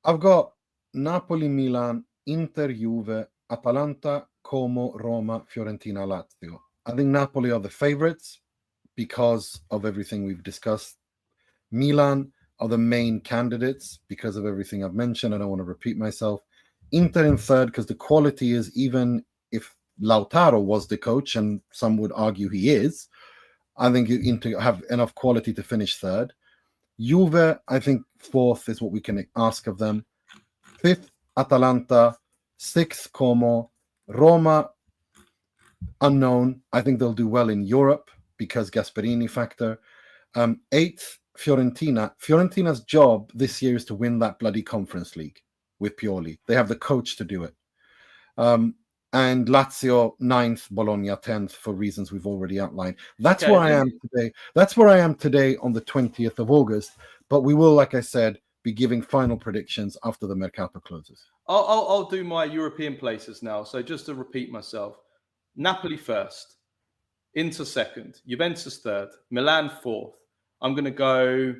Speaker 3: I've got Napoli, Milan, Inter, Juve, Atalanta, Como, Roma, Fiorentina, Lazio. I think Napoli are the favorites because of everything we've discussed. Milan are the main candidates because of everything I've mentioned. I don't want to repeat myself. Inter in third because the quality is, even if Lautaro was the coach, and some would argue he is, I think Inter have enough quality to finish third. Juve, I think fourth is what we can ask of them. Fifth, Atalanta. Sixth, Como. Roma, unknown. I think they'll do well in Europe because Gasperini factor. Eighth, Fiorentina. Fiorentina's job this year is to win that bloody Conference League with Pioli. They have the coach to do it. and Lazio 9th, Bologna 10th for reasons we've already outlined. That's where I am today. That's where I am today on the 20th of August. But we will, like I said, be giving final predictions after the Mercato closes.
Speaker 2: I'll do my European places now. So just to repeat myself, Napoli first, Inter second, Juventus third, Milan fourth. I'm going to go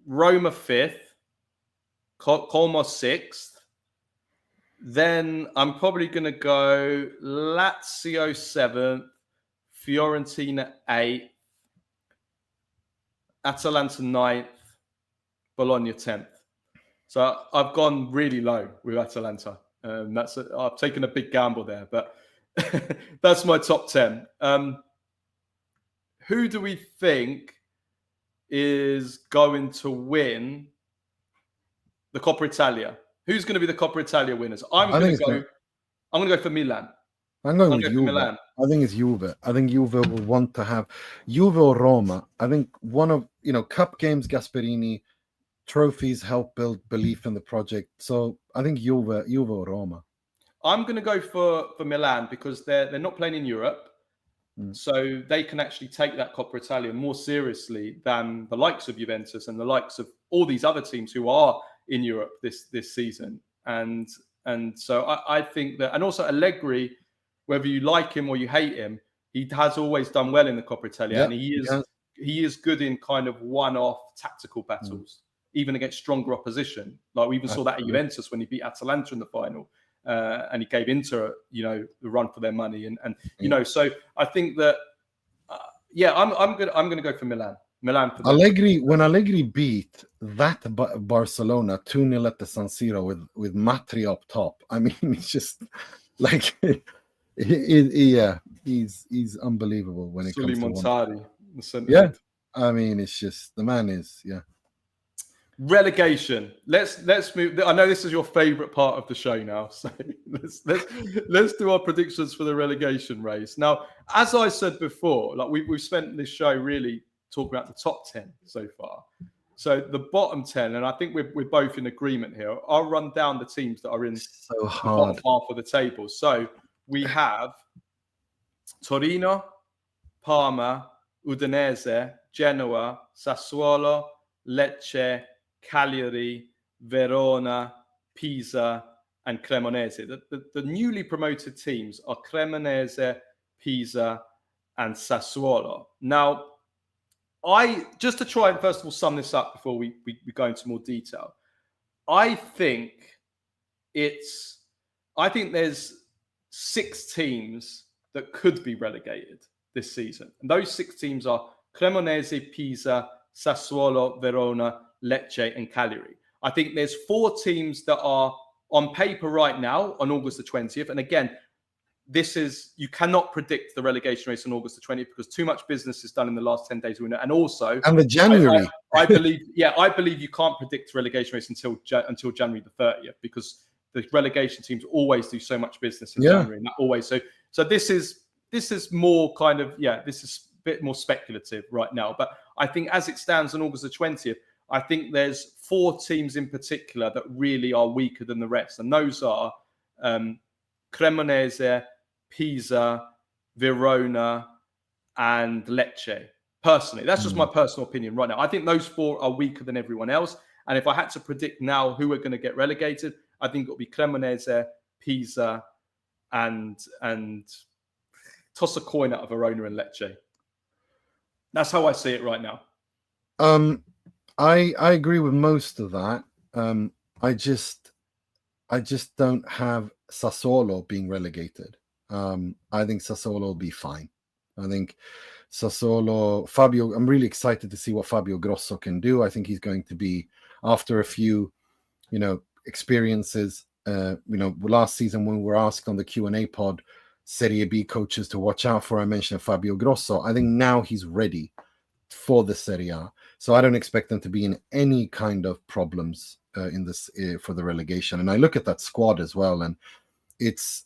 Speaker 2: Roma fifth, Como sixth. Then I'm probably going to go Lazio 7th, Fiorentina 8th, Atalanta 9th, Bologna 10th. So I've gone really low with Atalanta. I've taken a big gamble there, but that's my top 10. Who do we think is going to win the Coppa Italia? Who's going to be the Coppa Italia winners? I'm going to go for Milan.
Speaker 3: I'm going with Juve. Milan. I think it's Juve. I think Juve will want to have Juve or Roma. I think one of cup games, Gasperini, trophies help build belief in the project. So I think Juve or Roma.
Speaker 2: I'm going to go for Milan because they're not playing in Europe. So they can actually take that Coppa Italia more seriously than the likes of Juventus and the likes of all these other teams who are in Europe this season. And so I think that, and also Allegri, whether you like him or you hate him, he has always done well in the Coppa Italia, and he is good in kind of one-off tactical battles, even against stronger opposition. Like we even saw that at Juventus when he beat Atalanta in the final. And he gave Inter, the run for their money, and so I think that, I'm going to go for Milan. Milan for
Speaker 3: Allegri. When Allegri beat that Barcelona 2-0 at the San Siro with Matri up top, I mean, it's just like, he's unbelievable when it comes to
Speaker 2: Montari.
Speaker 3: I mean, it's just the man is
Speaker 2: Relegation. Let's move. I know this is your favorite part of the show now, so let's do our predictions for the relegation race. Now, as I said before, like we've spent this show really talking about the top 10 so far. So the bottom 10, and I think we're both in agreement here. I'll run down the teams that are in the bottom half of the table. So we have Torino, Parma, Udinese, Genoa, Sassuolo, Lecce, Cagliari, Verona, Pisa, and Cremonese. The newly promoted teams are Cremonese, Pisa, and Sassuolo. Now, just to try and first of all sum this up before we go into more detail, I think there's 6 teams that could be relegated this season. And those 6 teams are Cremonese, Pisa, Sassuolo, Verona, Lecce, and Cagliari. I think there's 4 teams that are on paper right now on August the 20th. And again, you cannot predict the relegation race on August the 20th because too much business is done in the last 10 days. And also,
Speaker 3: and the January,
Speaker 2: I believe you can't predict the relegation race until January the 30th because the relegation teams always do so much business in January. And that always so this is more kind of this is a bit more speculative right now. But I think as it stands on August the 20th, I think there's 4 teams in particular that really are weaker than the rest. And those are Cremonese, Pisa, Verona, and Lecce. Personally, that's just my personal opinion right now. I think those 4 are weaker than everyone else. And if I had to predict now who are going to get relegated, I think it'll be Cremonese, Pisa, and toss a coin out of Verona and Lecce. That's how I see it right now.
Speaker 3: I agree with most of that. I just don't have Sassuolo being relegated. I think Sassuolo will be fine. I think Sassuolo, Fabio, I'm really excited to see what Fabio Grosso can do. I think he's going to be, after a few, experiences, last season when we were asked on the Q&A pod, Serie B coaches to watch out for, I mentioned Fabio Grosso. I think now he's ready for the Serie A. So I don't expect them to be in any kind of problems in this for the relegation. And I look at that squad as well, and it's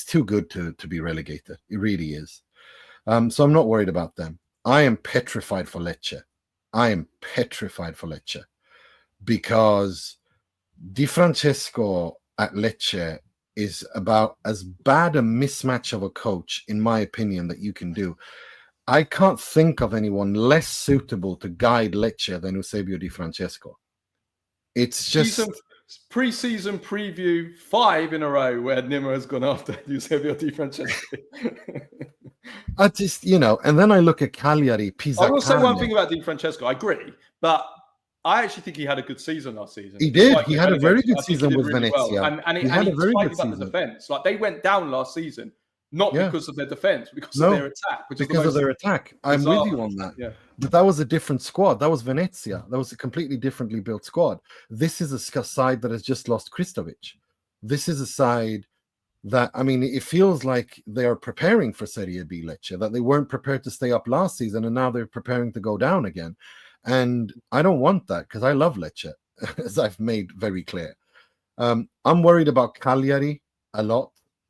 Speaker 3: too good to be relegated. It really is. So I'm not worried about them. I am petrified for Lecce. Because Di Francesco at Lecce is about as bad a mismatch of a coach, in my opinion, that you can do. I can't think of anyone less suitable to guide Lecce than Eusebio Di Francesco. It's just
Speaker 2: pre-season preview 5 in a row where Nima has gone after Eusebio Di Francesco.
Speaker 3: I just, and then I look at Cagliari, Pisacane.
Speaker 2: I will say one thing about Di Francesco. I agree, but I actually think he had a good season last season.
Speaker 3: He did. He had a very good season with
Speaker 2: really
Speaker 3: Venezia.
Speaker 2: Well. And he had a very good season. The defense. Like they went down last season, not because of their defense, because of their attack.
Speaker 3: Because of their attack. I'm with you on that.
Speaker 2: Yeah.
Speaker 3: But that was a different squad. That was Venezia. That was a completely differently built squad. This is a side that has just lost Kristovic. This is a side that, it feels like they are preparing for Serie B Lecce, that they weren't prepared to stay up last season, and now they're preparing to go down again. And I don't want that because I love Lecce, as I've made very clear. I'm worried about Cagliari a lot.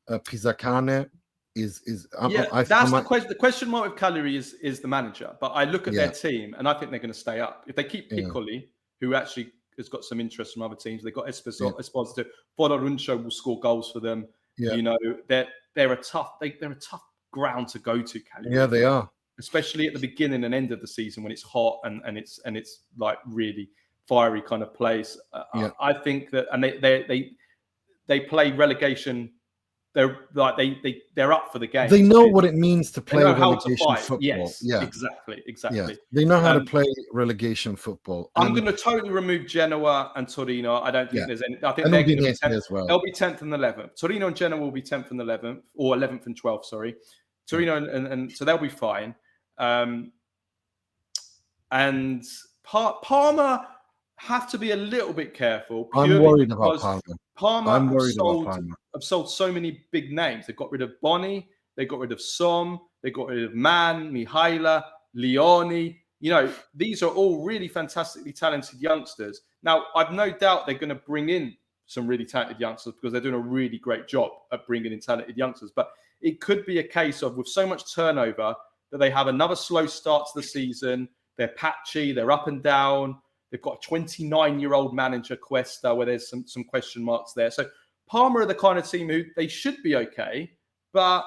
Speaker 3: Pisacane is
Speaker 2: the question mark with Cagliari is the manager. But I look at their team and I think they're going to stay up if they keep Piccoli, who actually has got some interest from other teams. They've got Esposito. Fodoruncho will score goals for them. Yeah. They're a tough ground to go to. Cagliari.
Speaker 3: Yeah, they are.
Speaker 2: Especially at the beginning and end of the season when it's hot and it's like really fiery kind of place. I think that, and they play relegation. They're up for the game.
Speaker 3: They know what it means to play relegation football.
Speaker 2: Yes, exactly.
Speaker 3: Yeah. They know how to play relegation football.
Speaker 2: I'm going to totally remove Genoa and Torino. I don't think there's any. I think they're going to be 10th
Speaker 3: as well.
Speaker 2: They'll be 10th and 11th. Torino and Genoa will be 10th and 11th, or 11th and 12th. Sorry, Torino and so they'll be fine. And Parma have to be a little bit careful.
Speaker 3: I'm worried about
Speaker 2: Parma. Have sold so many big names. They got rid of Boni, they got rid of Som, they got rid of Man, Mihaila, Leoni. These are all really fantastically talented youngsters. Now, I've no doubt they're going to bring in some really talented youngsters because they're doing a really great job at bringing in talented youngsters. But it could be a case of, with so much turnover, that they have another slow start to the season. They're patchy, they're up and down. They've got a 29-year-old manager, Cuesta, where there's some question marks there. So Parma are the kind of team who they should be okay, but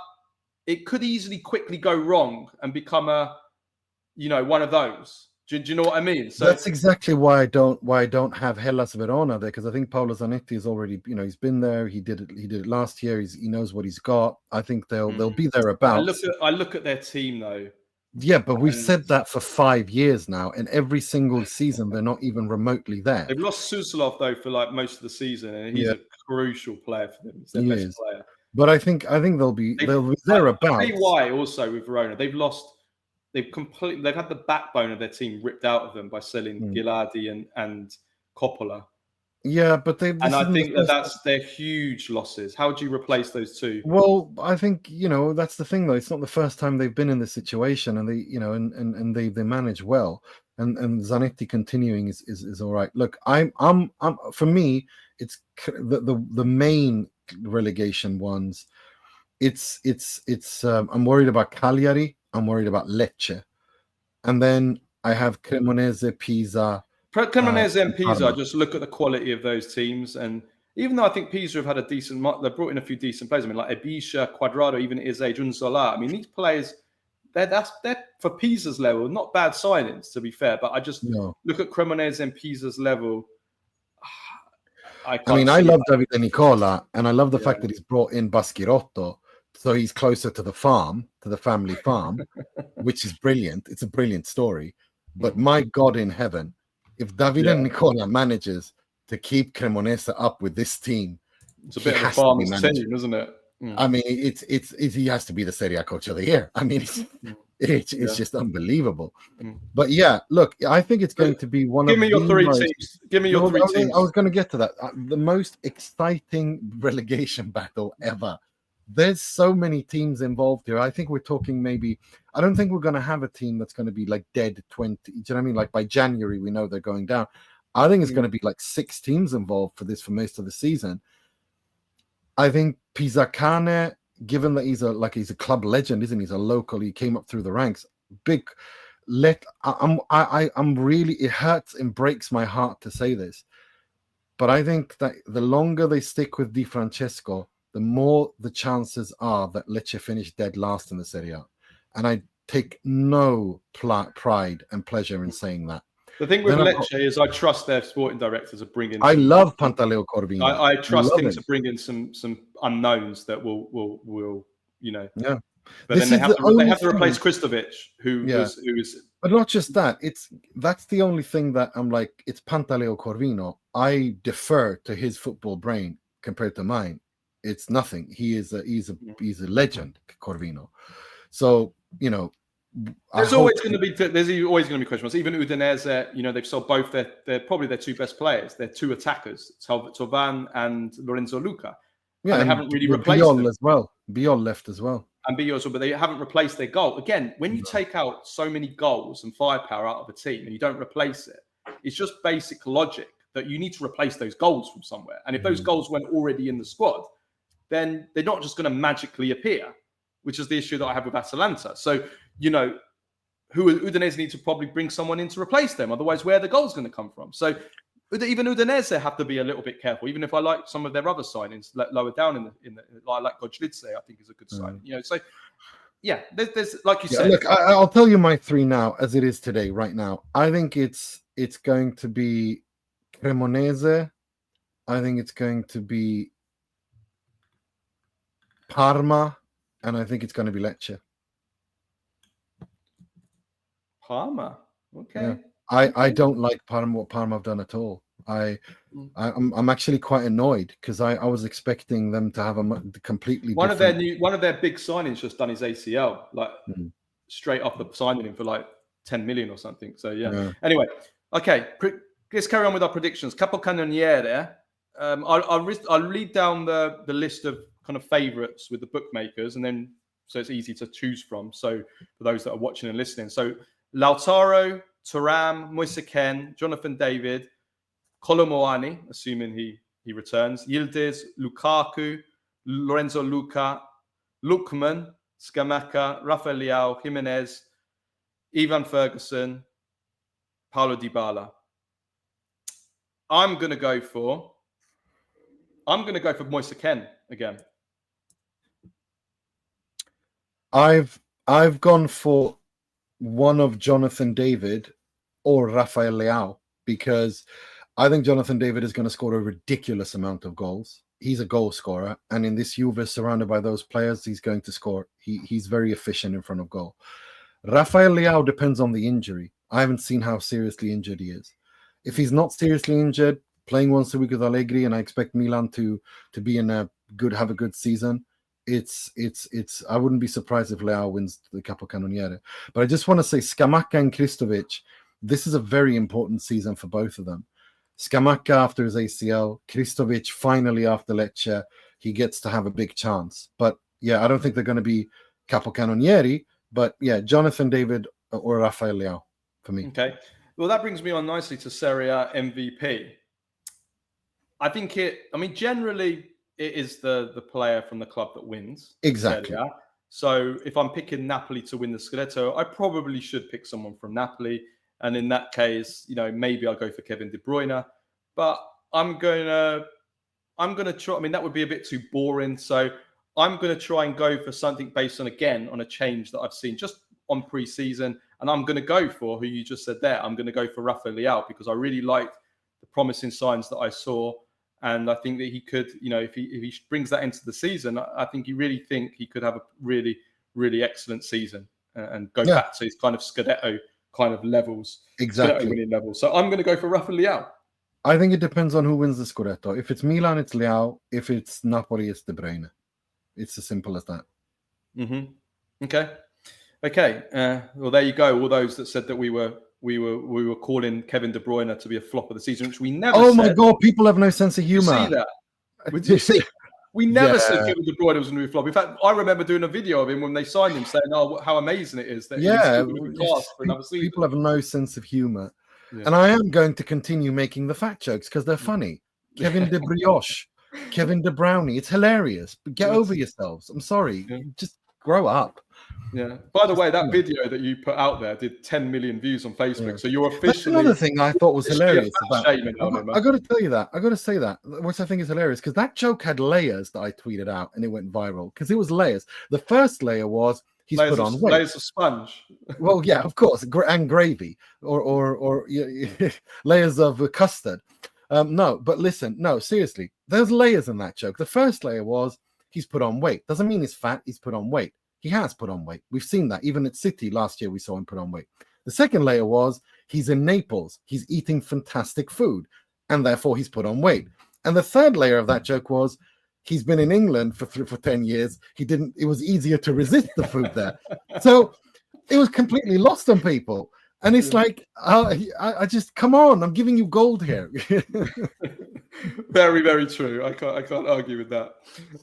Speaker 2: it could easily quickly go wrong and become one of those. Do you know what I mean? So
Speaker 3: that's exactly why I don't have Hellas Verona there, because I think Paolo Zanetti is already, he's been there. He did it last year. He knows what he's got. I think they'll be thereabouts.
Speaker 2: I look at their team though.
Speaker 3: Yeah, but we've said that for 5 years now, and every single season they're not even remotely there.
Speaker 2: They've lost Suslov though for like most of the season, and he's a crucial player for them. He's their best player.
Speaker 3: But I think they'll be thereabouts.
Speaker 2: I'll tell you why also with Verona. They've had the backbone of their team ripped out of them by selling Ghilardi and Coppola.
Speaker 3: Yeah, but
Speaker 2: I think that's their huge losses. How do you replace those two?
Speaker 3: Well, I think that's the thing though. It's not the first time they've been in this situation, and they and they manage well. And Zanetti continuing is all right. Look, I'm for me, it's the main relegation ones. It's I'm worried about Cagliari. I'm worried about Lecce, and then I have Cremonese, Pisa.
Speaker 2: Cremonese and Pisa, just look at the quality of those teams. And even though I think Pisa have had a decent, they've brought in a few decent players. Like Ebisha, Quadrado, even Ize, Junsola. These players, they're for Pisa's level, not bad signings, to be fair. But I just look at Cremonese and Pisa's level. I
Speaker 3: love Davide Nicola, and I love the fact that he's brought in Baschirotto, so he's closer to the farm, to the family farm, which is brilliant. It's a brilliant story. But my God in heaven, if Davide Nicola manages to keep Cremonese up with this team,
Speaker 2: it's a bit of a farmer's team, isn't it?
Speaker 3: It's he has to be the Serie A coach of the year. It's just unbelievable. But look, I think it's going to be one of
Speaker 2: your three teams. Give me your three teams.
Speaker 3: I was going to get to that. The most exciting relegation battle ever. There's so many teams involved here. I think we're talking I don't think we're going to have a team that's going to be like dead 20. Do you know what I mean? Like by January, we know they're going down. I think it's going to be like 6 teams involved for most of the season. I think Pisacane, given that he's a club legend, isn't he? He's a local. He came up through the ranks. I'm really, it hurts and breaks my heart to say this. But I think that the longer they stick with Di Francesco, the more the chances are that Lecce finish dead last in the Serie A. And I take no pride and pleasure in saying that.
Speaker 2: The thing with Lecce is I trust their sporting directors to bring in.
Speaker 3: I love Pantaleo Corvino.
Speaker 2: I trust him to bring in some unknowns that will
Speaker 3: Yeah.
Speaker 2: But then they have to replace Kristovic, who is.
Speaker 3: But not just that. That's the only thing that I'm like. It's Pantaleo Corvino. I defer to his football brain compared to mine. It's nothing. He's a legend, Corvino. So
Speaker 2: there's always going to be question marks. Even Udinese, they've sold both they're probably their two best players. They're two attackers, Thuram and Lorenzo Luka.
Speaker 3: Yeah,
Speaker 2: and they haven't really replaced them
Speaker 3: as well. Biol left as well.
Speaker 2: And Biol, but they haven't replaced their goal. Again, when you take out so many goals and firepower out of a team and you don't replace it, it's just basic logic that you need to replace those goals from somewhere. And if those goals weren't already in the squad, then they're not just going to magically appear, which is the issue that I have with Atalanta. So, Udinese need to probably bring someone in to replace them. Otherwise, where are the goals going to come from? So even Udinese have to be a little bit careful. Even if I like some of their other signings lower down in the like Godlitze, I think is a good sign. So yeah, there's like you said.
Speaker 3: Look, I'll tell you my three now as it is today, right now. I think it's going to be Cremonese. I think it's going to be Parma, and I think it's going to be Lecce.
Speaker 2: Parma, okay.
Speaker 3: Yeah. I don't like Parma, what Parma have done at all. I'm actually quite annoyed because I was expecting them to have a completely
Speaker 2: one of their big signings just done his ACL straight off the signing him for like 10 million or something. So yeah. Anyway, okay, let's carry on with our predictions. Capocannoniere. I'll read down the list of kind of favourites with the bookmakers, and then so it's easy to choose from. So for those that are watching and listening, so Lautaro, Thuram, Moise Kean, Jonathan David, Colomuani, assuming he returns, Yildiz, Lukaku, Lorenzo Luka, Lookman, Scamacca, Rafael Leao, Jimenez, Ivan Ferguson, Paulo Dybala. I'm gonna go for Moise Kean again.
Speaker 3: I've gone for one of Jonathan David or Rafael Leao because I think Jonathan David is going to score a ridiculous amount of goals. He's a goal scorer, and in this Juve, surrounded by those players, he's going to score. He's very efficient in front of goal. Rafael Leao depends on the injury. I haven't seen how seriously injured he is. If he's not seriously injured, playing once a week with Allegri, and I expect Milan to be have a good season. It's I wouldn't be surprised if Leao wins the Capocannoniere. But I just want to say Scamacca and Kristovic, this is a very important season for both of them. Scamacca after his ACL, Kristovic finally after Lecce, he gets to have a big chance. But yeah, I don't think they're going to be Capocannonieri, but yeah, Jonathan David or Rafael Leao for me.
Speaker 2: Okay. Well, that brings me on nicely to Serie A MVP. I think generally it is the player from the club that wins.
Speaker 3: Exactly.
Speaker 2: So if I'm picking Napoli to win the Scudetto, I probably should pick someone from Napoli. And in that case, maybe I'll go for Kevin De Bruyne. But I'm gonna try. I mean, that would be a bit too boring. So I'm gonna try and go for something based on a change that I've seen just on pre-season. And I'm gonna go for who you just said there. I'm gonna go for Rafael Leao because I really liked the promising signs that I saw. And I think that he could, if he brings that into the season, I think he could have a really, really excellent season and go back to his kind of Scudetto kind of levels.
Speaker 3: Exactly.
Speaker 2: Scudetto winning levels. So I'm going to go for Rafael Leao.
Speaker 3: I think it depends on who wins the Scudetto. If it's Milan, it's Leao. If it's Napoli, it's De Bruyne. It's as simple as that.
Speaker 2: Mm-hmm. Okay. Well, there you go. All those that said that we were calling Kevin De Bruyne to be a flop of the season, which we never said.
Speaker 3: My God, people have no sense of humor.
Speaker 2: You see that? Did you see? We never said Kevin De Bruyne was going to be a flop. In fact, I remember doing a video of him when they signed him saying, how amazing it is that he's still going to be cast for another season.
Speaker 3: People have no sense of humor. Yeah. And I am going to continue making the fat jokes because they're funny. Kevin De Brioche, Kevin De Brownie. It's hilarious. But get over yourselves. I'm sorry. Just grow up.
Speaker 2: Yeah. By the way, that video that you put out there did 10 million views on Facebook.
Speaker 3: Yeah.
Speaker 2: So you're officially.
Speaker 3: That's another thing I thought was hilarious about.
Speaker 2: I
Speaker 3: got to tell you that. I got to say that, which I think is hilarious, because that joke had layers that I tweeted out, and it went viral because it was layers. The first layer was he's put on weight.
Speaker 2: Layers of sponge.
Speaker 3: Well, yeah, of course, and gravy, or layers of custard. No, but listen, no, seriously, there's layers in that joke. The first layer was he's put on weight. Doesn't mean he's fat. He's put on weight. He has put on weight. We've seen that. Even at City last year, we saw him put on weight. The second layer was he's in Naples. He's eating fantastic food, and therefore he's put on weight. And the third layer of that joke was he's been in England for 10 years. It was easier to resist the food there. So it was completely lost on people. And it's like, I just, come on, I'm giving you gold here.
Speaker 2: Very, very true. I can't argue with that.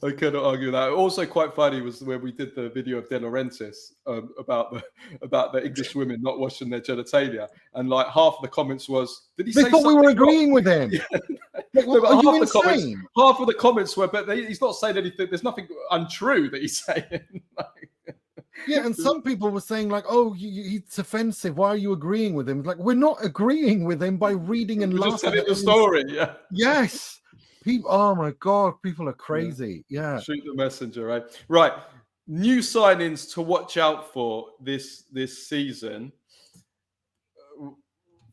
Speaker 2: I cannot argue with that. Also quite funny was when we did the video of De Laurentiis about the English women not washing their genitalia. And like half of the comments was, did he say
Speaker 3: thought we were agreeing with him.
Speaker 2: Like, are you insane? Half of the comments were, but he's not saying anything. There's nothing untrue that he's saying.
Speaker 3: Yeah, and some people were saying like, "Oh, it's offensive. Why are you agreeing with him?" Like, we're not agreeing with him by reading and laughing.
Speaker 2: Just telling the story. Yeah.
Speaker 3: Yes. People. Oh my God, people are crazy. Yeah.
Speaker 2: Shoot the messenger, right? Right. New signings to watch out for this season.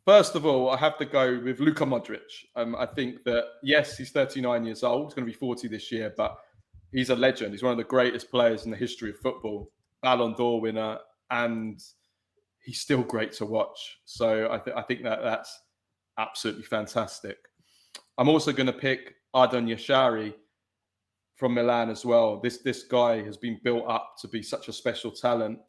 Speaker 2: First of all, I have to go with Luka Modric. I think that yes, he's 39 years old. He's going to be 40 this year, but he's a legend. He's one of the greatest players in the history of football. Ballon d'Or winner, and he's still great to watch. So I think that's absolutely fantastic. I'm also going to pick Jashari from Milan as well. This guy has been built up to be such a special talent,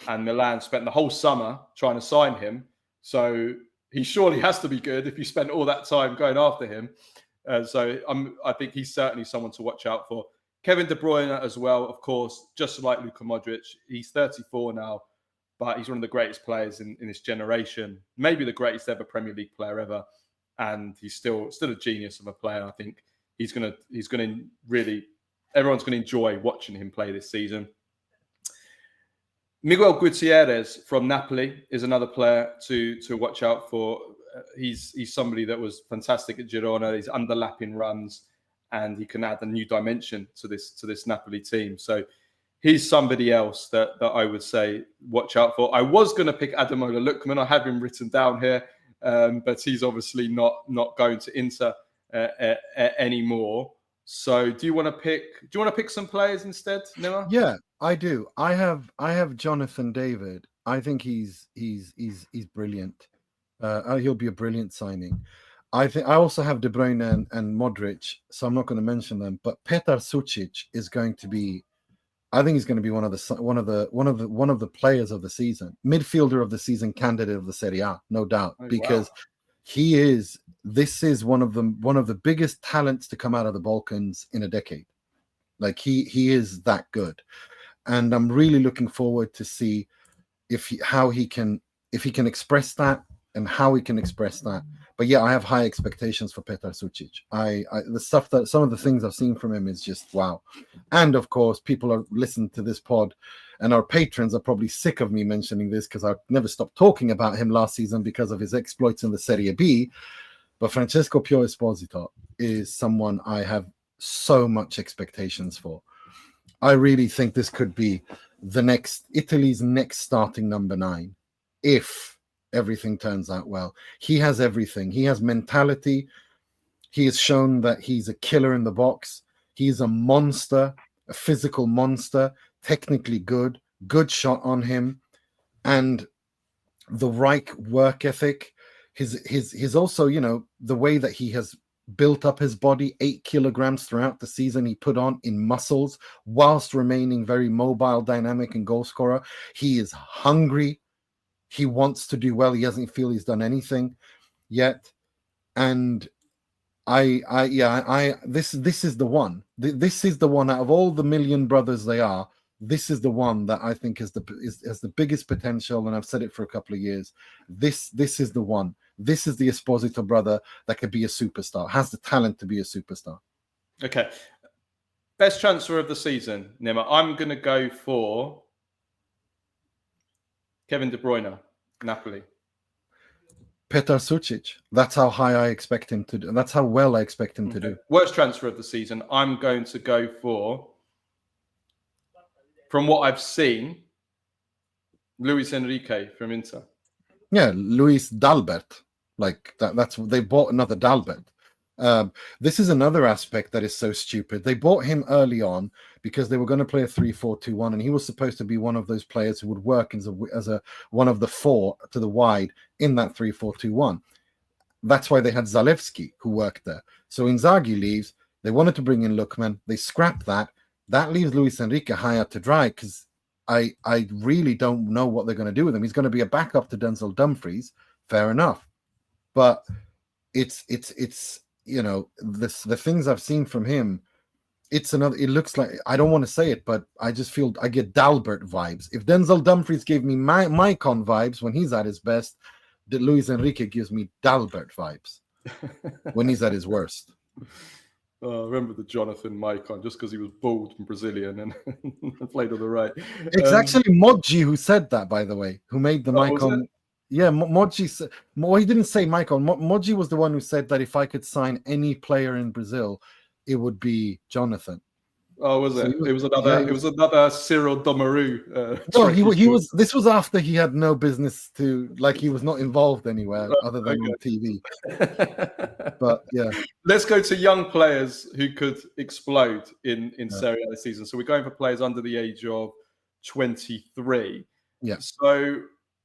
Speaker 2: and Milan spent the whole summer trying to sign him. So he surely has to be good if you spent all that time going after him. So I think he's certainly someone to watch out for. Kevin De Bruyne as well, of course, just like Luka Modric. He's 34 now, but he's one of the greatest players in this generation. Maybe the greatest ever Premier League player ever. And he's still a genius of a player. I think he's gonna really, everyone's gonna enjoy watching him play this season. Miguel Gutierrez from Napoli is another player to watch out for. He's somebody that was fantastic at Girona. He's underlapping runs, and he can add a new dimension to this Napoli team. So he's somebody else that I would say watch out for. I was going to pick Ademola Lookman. I have him written down here, but he's obviously not going to Inter anymore. So do you want to pick some players instead, Nima?
Speaker 3: Yeah, I do. I have Jonathan David. I think he's brilliant. He'll be a brilliant signing. I also have De Bruyne and Modric, so I'm not going to mention them. But Petar Sucic is going to be, I think he's going to be one of the players of the season, midfielder of the season, candidate of the Serie A, no doubt, because this is one of the biggest talents to come out of the Balkans in a decade. Like he is that good, and I'm really looking forward to see if he can express that and how he can express that. But yeah, I have high expectations for Petar Sucic. Some of the things I've seen from him is just wow. And of course, people are listening to this pod, and our patrons are probably sick of me mentioning this because I never stopped talking about him last season because of his exploits in the Serie B. But Francesco Pio Esposito is someone I have so much expectations for. I really think this could be Italy's next starting number 9, if everything turns out well. He has everything. He has mentality. He has shown that he's a killer in the box. He's a monster, a physical monster, technically good shot on him, and the right work ethic. His also, the way that he has built up his body, 8 kilograms throughout the season he put on in muscles whilst remaining very mobile, dynamic, and goal scorer. He is hungry. He wants to do well. He doesn't feel he's done anything yet. And this is the one. This is the one out of all the million brothers they are. This is the one that I think has the biggest potential. And I've said it for a couple of years. This is the one. This is the Esposito brother that could be a superstar, has the talent to be a superstar.
Speaker 2: Okay. Best transfer of the season, Nima. I'm going to go for Kevin De Bruyne, Napoli.
Speaker 3: Petar Sucic. That's how high I expect him to do. That's how well I expect him to do.
Speaker 2: Worst transfer of the season. I'm going to go for, from what I've seen, Luis Enrique from Inter.
Speaker 3: Yeah, Luis Dalbert. Like that's they bought another Dalbert. This is another aspect that is so stupid. They bought him early on because they were going to play a 3-4-2-1, and he was supposed to be one of those players who would work as a one of the four to the wide in that 3-4-2-1. That's why they had Zalewski, who worked there. So Inzaghi leaves. They wanted to bring in Lookman. They scrapped that. That leaves Luis Enrique high out to dry because I really don't know what they're going to do with him. He's going to be a backup to Denzel Dumfries. Fair enough. But it's the things I've seen from him, it looks like, I don't want to say it, but I just feel I get Dalbert vibes. If Denzel Dumfries gave me Maicon vibes when he's at his best, Luis Enrique gives me Dalbert vibes when he's at his worst.
Speaker 2: I remember the Jonathan Maicon, just because he was bald and Brazilian and played on the right.
Speaker 3: It's actually Modji who said that, by the way, who made the Maicon. Yeah, Modji said, he didn't say Maicon. Modji was the one who said that if I could sign any player in Brazil, it would be Jonathan.
Speaker 2: Oh, was it? It was another. It was another Cyril Domaru.
Speaker 3: No, he was. This was after he had no business to. Like, he was not involved anywhere other than on TV. But yeah,
Speaker 2: let's go to young players who could explode in Serie A this season. So we're going for players under the age of 23.
Speaker 3: Yeah.
Speaker 2: So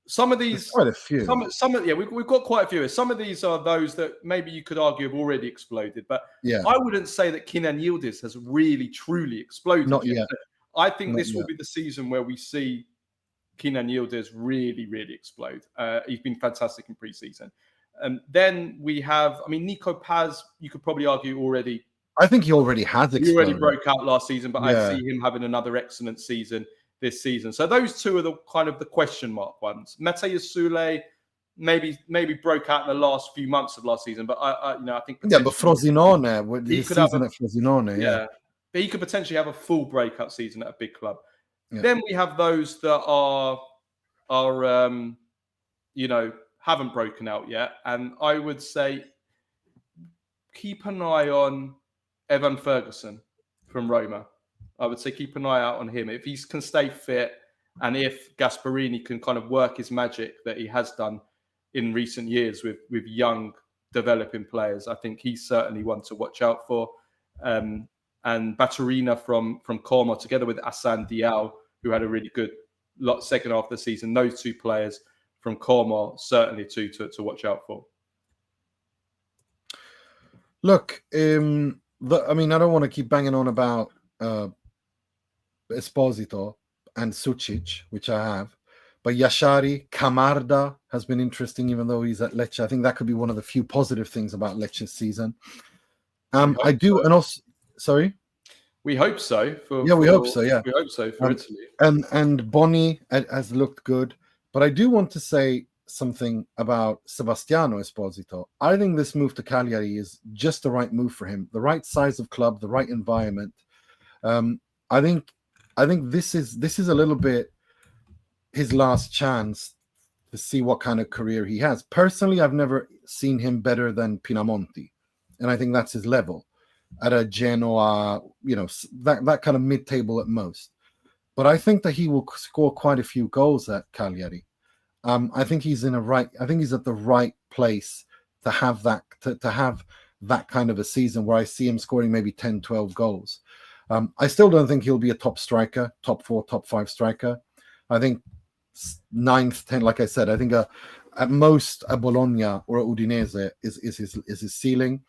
Speaker 2: some of these,
Speaker 3: quite a few.
Speaker 2: We've got quite a few. Some of these are those that maybe you could argue have already exploded, but I wouldn't say that Kenan Yildiz has really truly exploded.
Speaker 3: Not yet.
Speaker 2: I think this will be the season where we see Kenan Yildiz really, really explode. He's been fantastic in pre-season. Then we have, Nico Paz, you could probably argue already.
Speaker 3: I think he already has exploded.
Speaker 2: He already broke out last season, but I see him having another excellent season this season. So those two are the kind of the question mark ones. Mateus Sule maybe broke out in the last few months of last season, but I think
Speaker 3: but Frosinone with his season at Frosinone,
Speaker 2: but he could potentially have a full breakout season at a big club. Yeah. Then we have those that are haven't broken out yet, and I would say keep an eye on Evan Ferguson from Roma. I would say keep an eye out on him. If he can stay fit and if Gasperini can kind of work his magic that he has done in recent years with young developing players, I think he's certainly one to watch out for. And Baturina from Como, together with Assane Diao, who had a really good second half of the season. Those two players from Como, certainly two to watch out for.
Speaker 3: Look, I don't want to keep banging on about Esposito and Sucic, which I have, but Jashari, Camarda has been interesting, even though he's at Lecce. I think that could be one of the few positive things about Lecce's season. I do, so. And also, sorry,
Speaker 2: we hope so.
Speaker 3: We hope so. Yeah,
Speaker 2: we hope so for Italy.
Speaker 3: And Boni has looked good, but I do want to say something about Sebastiano Esposito. I think this move to Cagliari is just the right move for him. The right size of club, the right environment. I think this is a little bit his last chance to see what kind of career he has. Personally, I've never seen him better than Pinamonti, and I think that's his level at a Genoa, that kind of mid-table at most. But I think that he will score quite a few goals at Cagliari. I think he's at the right place to have that that kind of a season where I see him scoring maybe 10, 12 goals. I still don't think he'll be a top striker, top 4, top 5 striker. I think 9th, 10th, like I said, I think at most a Bologna or a Udinese is his ceiling.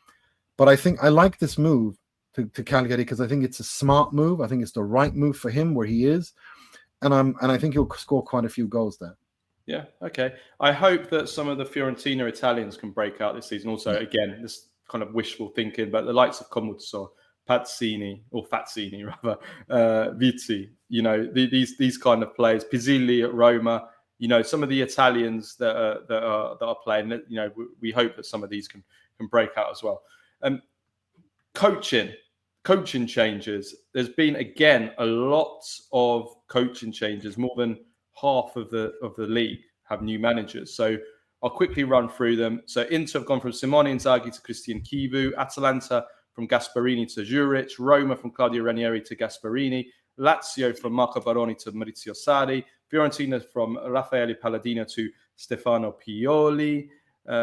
Speaker 3: But I think I like this move to Cagliari because I think it's a smart move. I think it's the right move for him where he is. And I think he'll score quite a few goals there.
Speaker 2: Yeah, okay. I hope that some of the Fiorentina Italians can break out this season. Also, again, this kind of wishful thinking, but the likes of Comuzzo, Fazzini, Vizzi, these kind of players, Pizzilli at Roma, some of the Italians that are playing, we hope that some of these can break out as well. Coaching changes. There's been, again, a lot of coaching changes, more than half of the league have new managers. So I'll quickly run through them. So Inter have gone from Simone Inzaghi to Cristian Chivu, Atalanta from Gasperini to Juric, Roma from Claudio Ranieri to Gasperini, Lazio from Marco Baroni to Maurizio Sarri, Fiorentina from Raffaele Palladino to Stefano Pioli,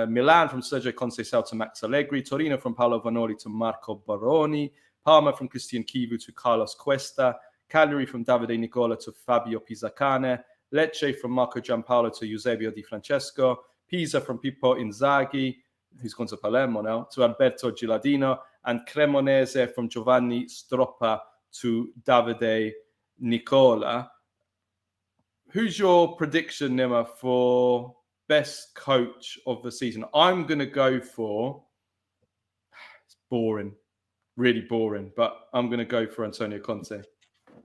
Speaker 2: Milan from Sergio Conceição to Max Allegri, Torino from Paolo Vanoli to Marco Baroni, Parma from Cristian Chivu to Carlos Cuesta, Cagliari from Davide Nicola to Fabio Pisacane, Lecce from Marco Giampaolo to Eusebio Di Francesco, Pisa from Pippo Inzaghi, who's gone to Palermo now, to Alberto Gilardino, and Cremonese from Giovanni Stroppa to Davide Nicola. Who's your prediction, Nima, for best coach of the season? I'm going to go for, it's boring, really boring, but I'm going to go for Antonio Conte.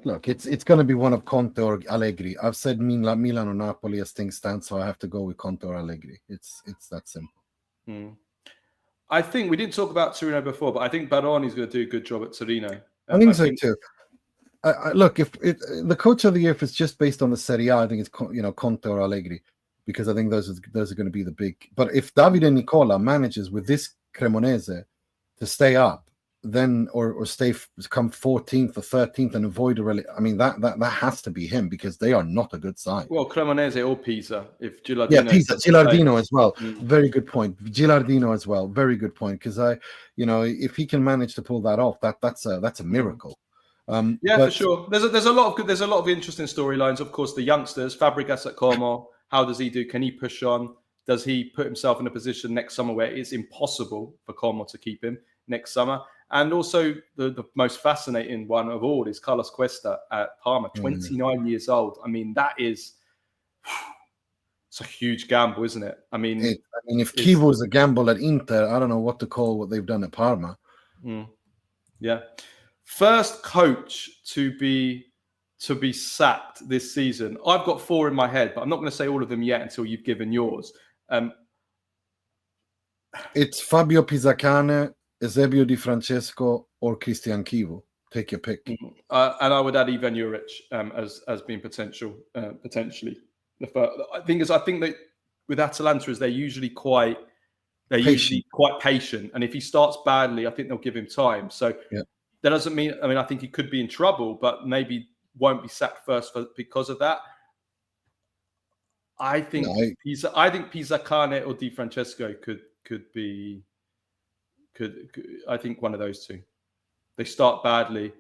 Speaker 3: Look, it's going to be one of Conte or Allegri. I've said Milan or Napoli as things stand, so I have to go with Conte or Allegri. It's that simple.
Speaker 2: I think we didn't talk about Torino before, but I think Baroni's going to do a good job at Torino.
Speaker 3: I think so too. Look, if the coach of the year, if it's just based on the Serie A, I think it's Conte or Allegri, because I think those are going to be the big. But if Davide Nicola manages with this Cremonese to stay up, then or come 14th or 13th and avoid that has to be him, because they are not a good side.
Speaker 2: Well, Cremonese or Pisa, if Gilardino.
Speaker 3: Pisa, Gilardino as well. Very good point. Gilardino as well. Very good point, because if he can manage to pull that off, that's a miracle.
Speaker 2: For sure. There's a lot of interesting storylines. Of course, the youngsters, Fabregas at Como. How does he do? Can he push on? Does he put himself in a position next summer where it's impossible for Como to keep him next summer? And also the most fascinating one of all is Carlos Cuesta at Parma, 29 years old. I mean, it's a huge gamble, isn't it? I mean,
Speaker 3: if Chivu is a gamble at Inter, I don't know what to call what they've done at Parma.
Speaker 2: Yeah. First coach to be sacked this season. I've got 4 in my head, but I'm not going to say all of them yet until you've given yours.
Speaker 3: It's Fabio Pisacane, Eusebio Di Francesco, or Cristian Chivu. Take your pick.
Speaker 2: And I would add Ivan Juric as being potentially. I think that with Atalanta, they're usually quite patient, and if he starts badly, I think they'll give him time. So that doesn't mean. I think he could be in trouble, but maybe won't be sacked first because of that. I think Pisacane or Di Francesco could be. I think one of those two. They start badly,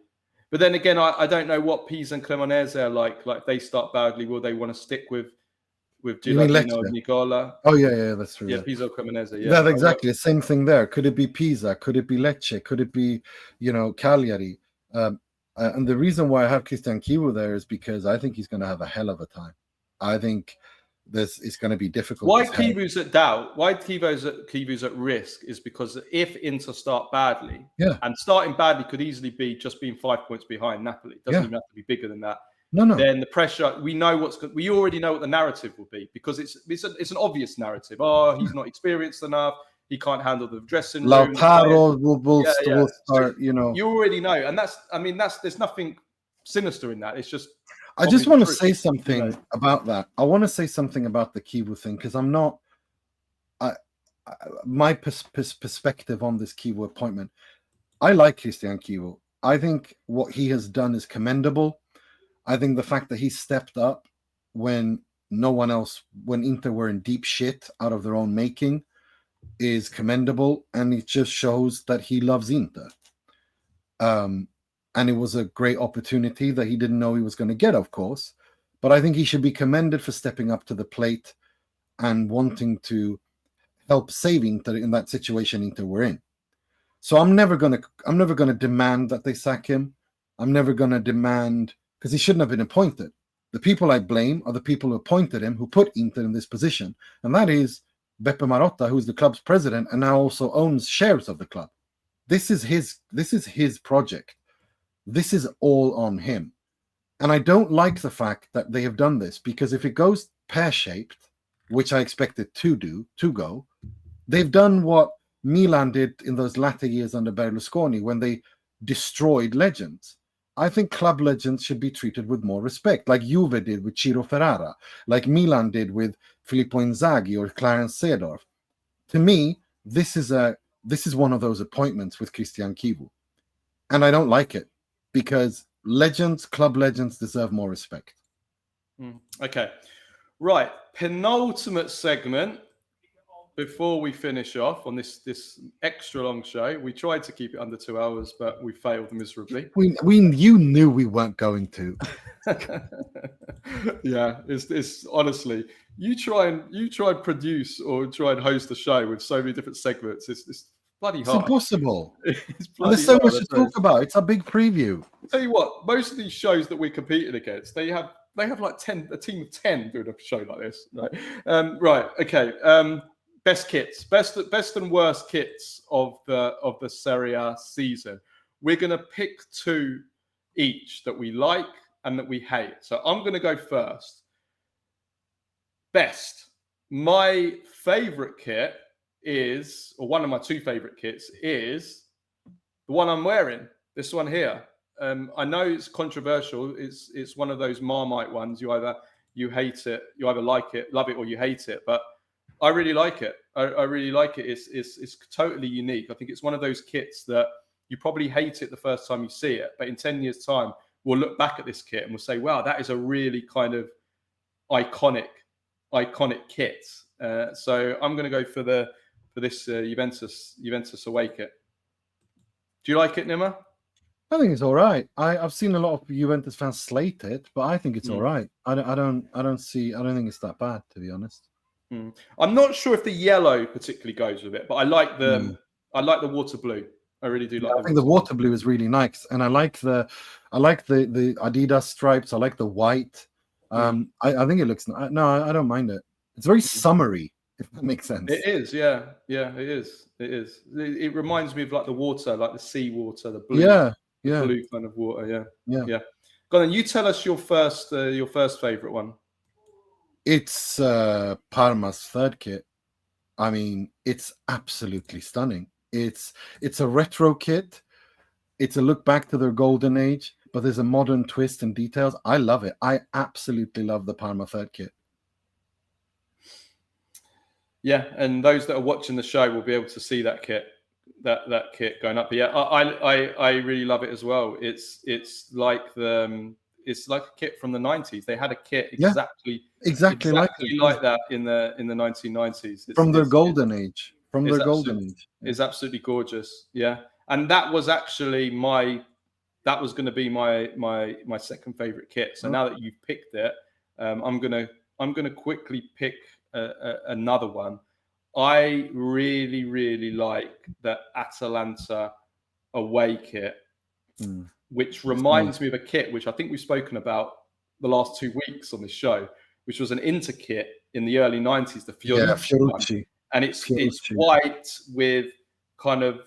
Speaker 2: but then again, I don't know what Pisa and Cremonese are like. Like, if they start badly, will they want to stick with Gilardino and Nicola?
Speaker 3: Oh yeah, that's true.
Speaker 2: Yeah, Pisa or Cremonese. Yeah,
Speaker 3: that's exactly the same thing there. Could it be Pisa? Could it be Lecce? Could it be Cagliari? And the reason why I have Cristian Chivu there is because I think he's going to have a hell of a time. I think it's going to be difficult.
Speaker 2: Why Kivu's at doubt? Why Kivu's at risk is because if Inter start badly, and starting badly could easily be just being 5 points behind Napoli. It doesn't even have to be bigger than that.
Speaker 3: No.
Speaker 2: Then the pressure. We already know what the narrative will be, because it's an obvious narrative. Oh, he's not experienced enough. He can't handle the dressing room.
Speaker 3: Lautaro will start.
Speaker 2: You already know, and there's nothing sinister in that. It's just.
Speaker 3: I just want to say something about that. I want to say something about the Chivu thing, because I'm not. My perspective on this Chivu appointment, I like Cristian Chivu. I think what he has done is commendable. I think the fact that he stepped up when Inter were in deep shit out of their own making, is commendable, and it just shows that he loves Inter. And it was a great opportunity that he didn't know he was going to get, of course. But I think he should be commended for stepping up to the plate and wanting to help save Inter in that situation Inter were in. So I'm never going to demand that they sack him. I'm never going to demand, because he shouldn't have been appointed. The people I blame are the people who appointed him, who put Inter in this position, and that is Beppe Marotta, who's the club's president and now also owns shares of the club. This is his project. This is all on him. And I don't like the fact that they have done this, because if it goes pear-shaped, which I expect it to go, they've done what Milan did in those latter years under Berlusconi, when they destroyed legends. I think club legends should be treated with more respect, like Juve did with Ciro Ferrara, like Milan did with Filippo Inzaghi or Clarence Seedorf. To me, this is one of those appointments with Cristian Chivu, and I don't like it because club legends deserve more respect.
Speaker 2: Okay, right. Penultimate segment before we finish off on this extra long show. We tried to keep it under 2 hours, but we failed miserably.
Speaker 3: You knew we weren't going to.
Speaker 2: Yeah, it's honestly, you try and produce or try and host a show with so many different segments. It's bloody hard.
Speaker 3: It's impossible.
Speaker 2: It's bloody
Speaker 3: there's so
Speaker 2: hard,
Speaker 3: much to talk about. It's a big preview.
Speaker 2: I'll tell you what, most of these shows that we're competing against, they have like a team of 10 doing a show like this. Right. Right. Okay. Best kits, best and worst kits of the Serie A season. We're gonna pick 2 each that we like and that we hate. So I'm gonna go first. Best. My favorite kit is, or one of my 2 favorite kits is the one I'm wearing. This one here. I know it's controversial. It's one of those Marmite ones. You hate it, you either like it, love it, or you hate it. But I really like it. I really like it. It's totally unique. I think it's one of those kits that you probably hate it the first time you see it, but in 10 years' time, we'll look back at this kit and we'll say, "Wow, that is a really kind of iconic kit." So I'm going to go for this Juventus away kit. Do you like it, Nima?
Speaker 3: I think it's all right. I've seen a lot of Juventus fans slate it, but I think it's all right. I don't think it's that bad, to be honest.
Speaker 2: I'm not sure if the yellow particularly goes with it, but I like the water blue. I really do like.
Speaker 3: I think the water blue is really nice, and I like the Adidas stripes. I like the white. I think it looks. No, I don't mind it. It's very summery, if that makes sense.
Speaker 2: It is, yeah, it is. It reminds me of like the water, like the sea water, the blue, blue kind of water. Yeah. Go on, you tell us your first favorite one.
Speaker 3: It's Parma's third kit. I mean, it's absolutely stunning. It's a retro kit. It's a look back to their golden age, but there's a modern twist and details. I love it. I absolutely love the Parma third kit.
Speaker 2: Yeah, and those that are watching the show will be able to see that kit going up. But yeah, I really love it as well. It's like a kit from the 90s. They had a kit exactly like that in the 1990s.
Speaker 3: From their golden age.
Speaker 2: It's absolutely gorgeous. Yeah, and that was actually that was going to be my second favorite kit. So now that you've picked it, I'm gonna quickly pick another one. I really, really like the Atalanta away kit, which reminds me of a kit which I think we've spoken about the last 2 weeks on this show, which was an Inter kit in the early 90s, the Fiorentina. And it's white with kind of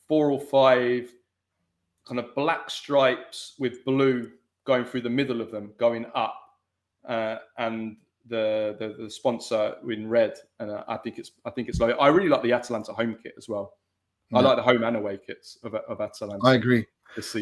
Speaker 2: 4 or 5 kind of black stripes with blue going through the middle of them, going up, and the sponsor in red. And I think it's like, I really like the Atalanta home kit as well. Yeah. I like the home and away kits of Atalanta.
Speaker 3: I agree.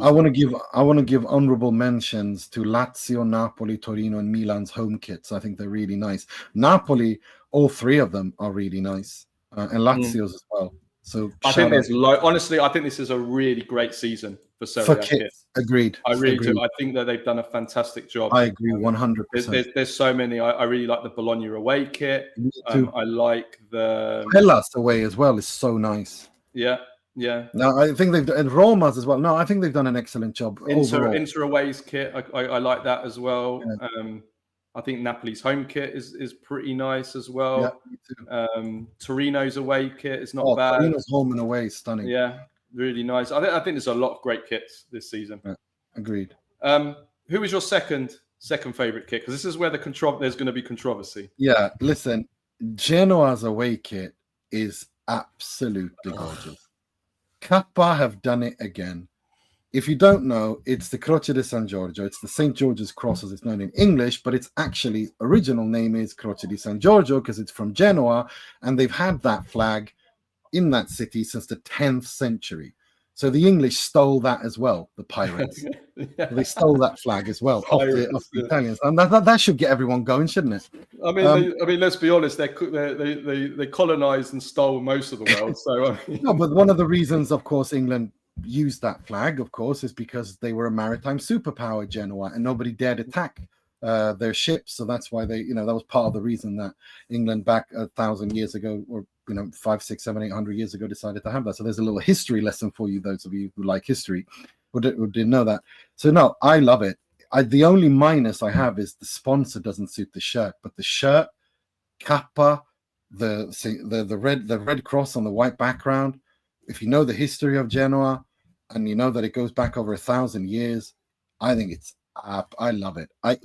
Speaker 3: I want to give honorable mentions to Lazio, Napoli, Torino, and Milan's home kits. I think they're really nice. Napoli, all 3 of them are really nice, and Lazio's as well. So
Speaker 2: I think honestly, I think this is a really great season for Serie A kits.
Speaker 3: Agreed.
Speaker 2: I really do. I think that they've done a fantastic job.
Speaker 3: I agree 100%.
Speaker 2: There's so many. I really like the Bologna away kit. I like the
Speaker 3: Hellas away as well. Is so nice.
Speaker 2: Yeah.
Speaker 3: No, I think they've done Roma's as well. No, I think they've done an excellent job.
Speaker 2: Inter away's kit, I like that as well. Yeah. I think Napoli's home kit is pretty nice as well. Yeah, Torino's away kit is not bad.
Speaker 3: Torino's home and away is stunning.
Speaker 2: Yeah, really nice. I think there's a lot of great kits this season.
Speaker 3: Yeah, agreed.
Speaker 2: Who was your second favorite kit? Because this is where there's going to be controversy.
Speaker 3: Yeah, listen, Genoa's away kit is absolutely gorgeous. Kappa have done it again. If you don't know, it's the Croce di San Giorgio. It's the St. George's Cross as it's known in English, but its actually original name is Croce di San Giorgio because it's from Genoa, and they've had that flag in that city since the 10th century. So the English stole that as well, the pirates.
Speaker 2: Yeah.
Speaker 3: They stole that flag as well off the Italians, and that should get everyone going, shouldn't it?
Speaker 2: I mean, let's be honest. They colonized and stole most of the world. So
Speaker 3: no, but one of the reasons, of course, England used that flag, of course, is because they were a maritime superpower, Genoa, and nobody dared attack their ships. So that's why they, that was part of the reason that England back 1,000 years ago, or 5, 6, 7, 800 years ago, decided to have that. So there's a little history lesson for you, those of you who like history, who didn't know that. So no, I love it. The only minus I have is the sponsor doesn't suit the shirt, but the shirt, Kappa, the red cross on the white background. If you know the history of Genoa, and you know that it goes back over 1,000 years, I think it's I love it. I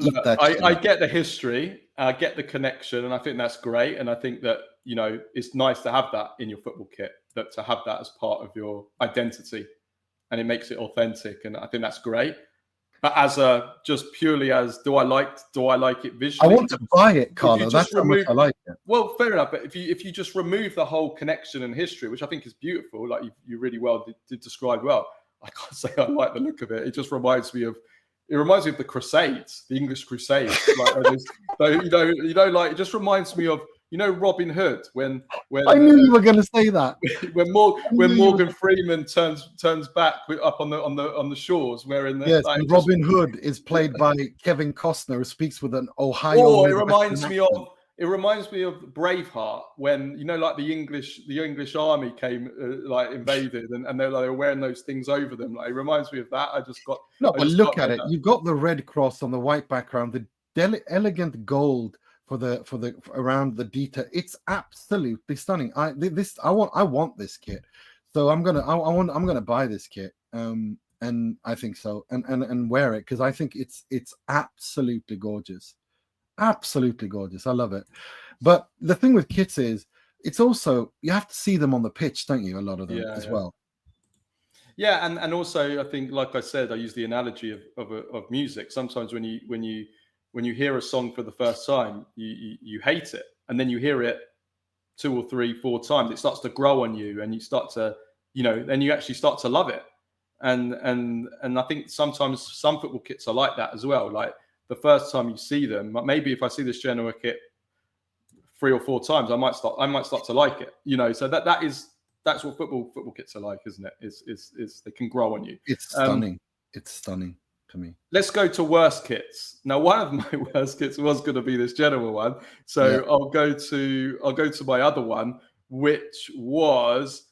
Speaker 2: get the history, I get the connection, and I think that's great. And I think that it's nice to have that in your football kit, to have that as part of your identity, and it makes it authentic. And I think that's great. But just purely as do I like it visually?
Speaker 3: I want to buy it, Carlo. That's how much I like it.
Speaker 2: Well, fair enough. But if you just remove the whole connection and history, which I think is beautiful, like you really well did describe well, I can't say I like the look of it. It just reminds me of the Crusades, the English Crusades. Like like it just reminds me of Robin Hood when
Speaker 3: I knew you were going to say that
Speaker 2: when Morgan Freeman turns back up on the shores, wearing the
Speaker 3: Robin Hood is played by Kevin Costner, who speaks with an Ohio.
Speaker 2: Oh, it reminds me of Braveheart when like the English army came invaded and they were wearing those things over them. Like, it reminds me of that.
Speaker 3: But look at it. You've got the red cross on the white background, the elegant gold for the around the detail. It's absolutely stunning. I want this kit, so I'm gonna buy this kit, and I think so, and wear it, because I think it's absolutely gorgeous. Absolutely gorgeous. I love it. But the thing with kits is it's also, you have to see them on the pitch, don't you? A lot of them as well.
Speaker 2: Yeah, and also I think, like I said, I use the analogy of music. Sometimes when you hear a song for the first time, you hate it, and then you hear it 2 or 3, 4 times, it starts to grow on you, and you start to, then you actually start to love it. And I think sometimes some football kits are like that as well. Like, the first time you see them, maybe if I see this Genoa kit 3 or 4 times, I might start to like it. So that's what football kits are like, isn't it? Is they can grow on you.
Speaker 3: It's stunning. It's stunning to me.
Speaker 2: Let's go to worst kits. Now, one of my worst kits was going to be this Genoa one, so yeah. I'll go to my other one, which was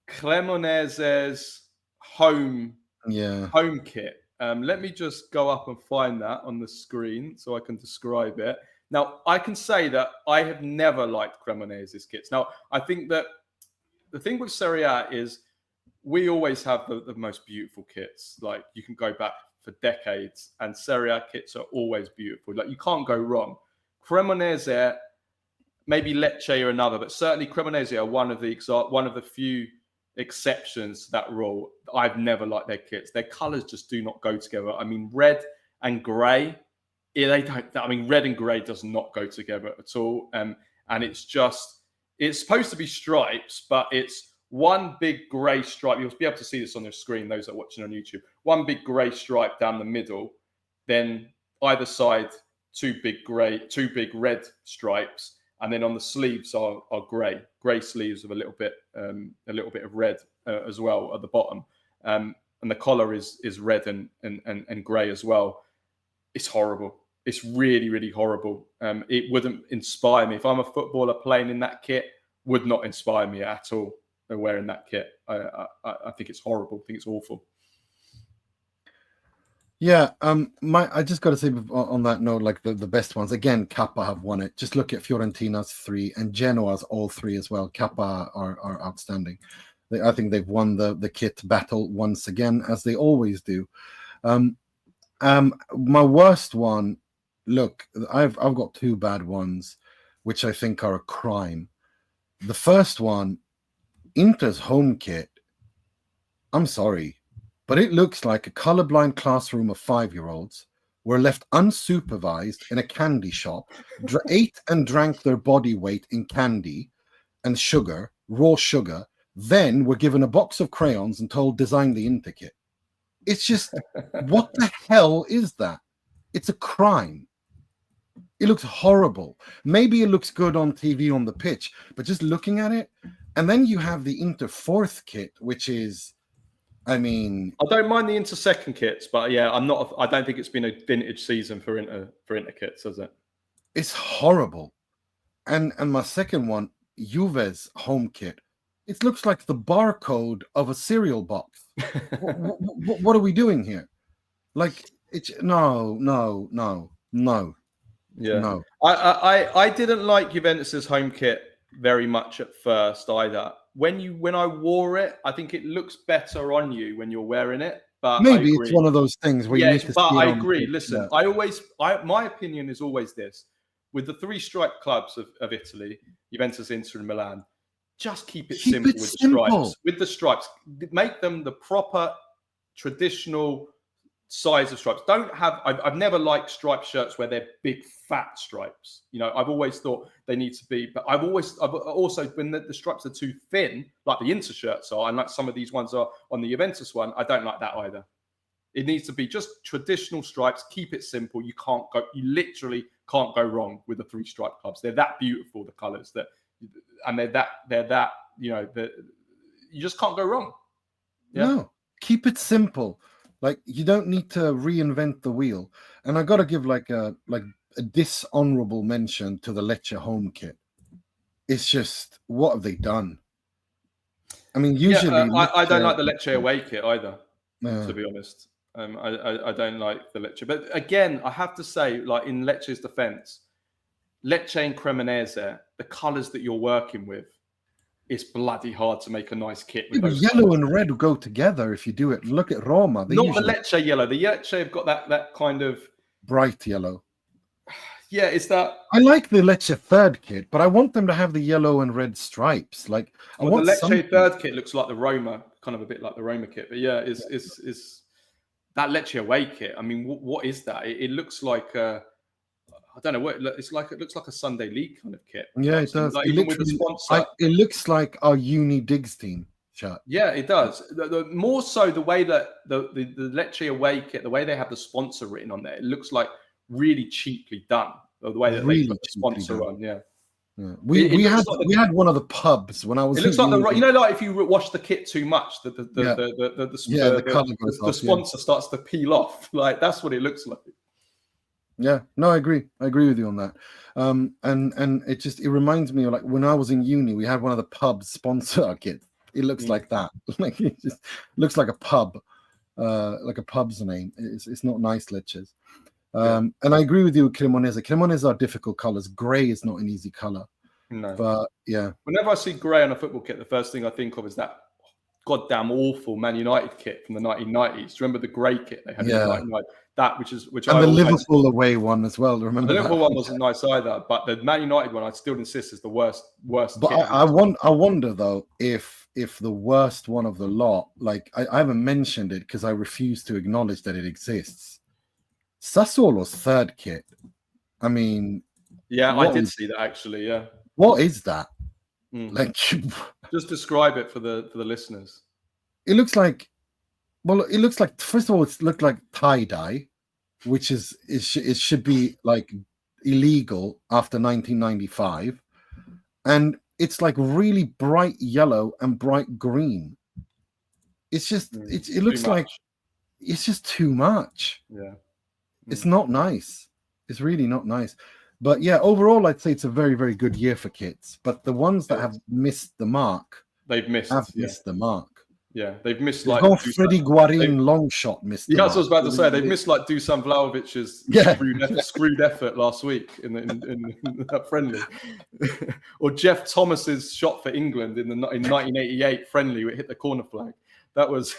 Speaker 2: Cremonese's home kit. Let me just go up and find that on the screen so I can describe it. Now, I can say that I have never liked Cremonese's kits. Now, I think that the thing with Serie A is we always have the most beautiful kits. Like, you can go back for decades, and Serie A kits are always beautiful. Like, you can't go wrong. Cremonese, maybe Lecce are another, but certainly Cremonese are one of the few exceptions to that rule. I've never liked their kits. Their colours just do not go together. I mean, red and grey, red and grey does not go together at all. And it's supposed to be stripes, but it's one big grey stripe. You'll be able to see this on the screen, those that are watching on YouTube. One big grey stripe down the middle, then either side, two big red stripes, and then on the sleeves are grey sleeves with a little bit of red as well at the bottom, and the collar is red and grey as well. It's horrible. It's really, really horrible. It wouldn't inspire me if I'm a footballer playing in that kit. Would not inspire me at all wearing that kit. I think it's horrible. I think it's awful.
Speaker 3: Yeah, I just got to say on that note, like the best ones, again, Kappa have won it. Just look at Fiorentina's 3 and Genoa's all 3 as well. Kappa are outstanding. I think they've won the kit battle once again, as they always do. My worst one, look, I've got 2 bad ones, which I think are a crime. The first one, Inter's home kit. I'm sorry, but it looks like a colorblind classroom of 5-year-olds were left unsupervised in a candy shop, ate and drank their body weight in candy and sugar, raw sugar, Then we're given a box of crayons and told design the Inter kit. It's just, what the hell is that? It's a crime. It looks horrible. Maybe it looks good on TV on the pitch, but just looking at it, and then you have the Inter fourth kit, which is, I mean,
Speaker 2: I don't mind the Inter second kits, but yeah, I don't think it's been a vintage season for Inter kits, has it?
Speaker 3: It's horrible. And my second one, Juve's home kit. It looks like the barcode of a cereal box. What are we doing here? Like, it's no.
Speaker 2: Yeah,
Speaker 3: no.
Speaker 2: I didn't like Juventus's home kit very much at first either. When I wore it, I think it looks better on you when you're wearing it. But
Speaker 3: maybe it's one of those things where you need to.
Speaker 2: But I agree. Listen, my opinion is always this: with the three striped clubs of Italy, Juventus, Inter, and Milan, just keep it simple with the stripes. With the stripes, make them the proper traditional size of stripes. Don't have. I've never liked striped shirts where they're big fat stripes. You know, I've always thought they need to be. But I've also when the stripes are too thin, like the Inter shirts are, and like some of these ones are on the Juventus one. I don't like that either. It needs to be just traditional stripes. Keep it simple. You literally can't go wrong with the three striped clubs. They're that beautiful, the colours and they're that. You know, you just can't go wrong.
Speaker 3: Yeah? No, keep it simple. Like, you don't need to reinvent the wheel. And I got to give like a dishonorable mention to the Lecce home kit. It's just, what have they done? I mean, usually
Speaker 2: I don't like the Lecce away kit either. To be honest, I don't like the Lecce. But again, I have to say, like in Lecce's defense, Lecce and Cremonese, the colours that you're working with, it's bloody hard to make a nice kit with those
Speaker 3: yellow
Speaker 2: colours.
Speaker 3: And red go together if you do it. Look at Roma.
Speaker 2: Not usually... the Lecce yellow. The Lecce have got that kind of
Speaker 3: bright yellow.
Speaker 2: Yeah, it's that.
Speaker 3: I like the Lecce third kit, but I want them to have the yellow and red stripes. Like,
Speaker 2: the Lecce third kit looks like the Roma, kind of a bit like the Roma kit. But yeah, it's that Lecce away kit. I mean, what is that? It looks like I don't know what it's like. It looks like a Sunday League kind of kit.
Speaker 3: Yeah, it does.
Speaker 2: Like, even with the sponsor,
Speaker 3: it looks like our Uni Digs team shirt.
Speaker 2: Yeah, it does. The more so the way that the Lecce away kit, the way they have the sponsor written on there, it looks like really cheaply done. The way that they put the sponsor on, yeah.
Speaker 3: We had one of the pubs when I was.
Speaker 2: It looks like like if you wash the kit too much, the sponsor starts to peel off. Like, that's what it looks like.
Speaker 3: Yeah, no, I agree with you on that. And it reminds me of, like, when I was in uni, we had one of the pubs sponsor our kit. It looks like that. Like, it just looks like a pub, like a pub's name. It's not nice, Lecces. And I agree with you with Cremonese. Cremonese are difficult colors. Gray is not an easy color.
Speaker 2: No.
Speaker 3: But yeah.
Speaker 2: Whenever I see gray on a football kit, the first thing I think of is that goddamn awful Man United kit from the 1990s. Do you remember the grey kit they had in the 1990s? That which
Speaker 3: and the Liverpool away one as well. Remember
Speaker 2: the Liverpool one wasn't nice either, but the Man United one I still insist is the worst.
Speaker 3: But
Speaker 2: kit.
Speaker 3: I wonder though if the worst one of the lot, like I haven't mentioned it because I refuse to acknowledge that it exists. Sassuolo's third kit. I mean,
Speaker 2: yeah, I did see that actually. Yeah,
Speaker 3: what is that? Like,
Speaker 2: just describe it for the listeners.
Speaker 3: It looks like. Well, it looks like, first of all, it looked like tie-dye, which it should be like illegal after 1995. And it's like really bright yellow and bright green. It's just, it looks like it's just too much.
Speaker 2: Yeah.
Speaker 3: It's not nice. It's really not nice. But yeah, overall, I'd say it's a very, very good year for kits. But the ones that have missed the mark, missed the mark.
Speaker 2: Yeah, they've missed
Speaker 3: Freddie Guarin long shot missed.
Speaker 2: Yeah, that's what I was about to say. They've missed like Dusan Vlahovic's screwed effort last week in that friendly, or Jeff Thomas's shot for England in 1988 friendly, where it hit the corner flag. That was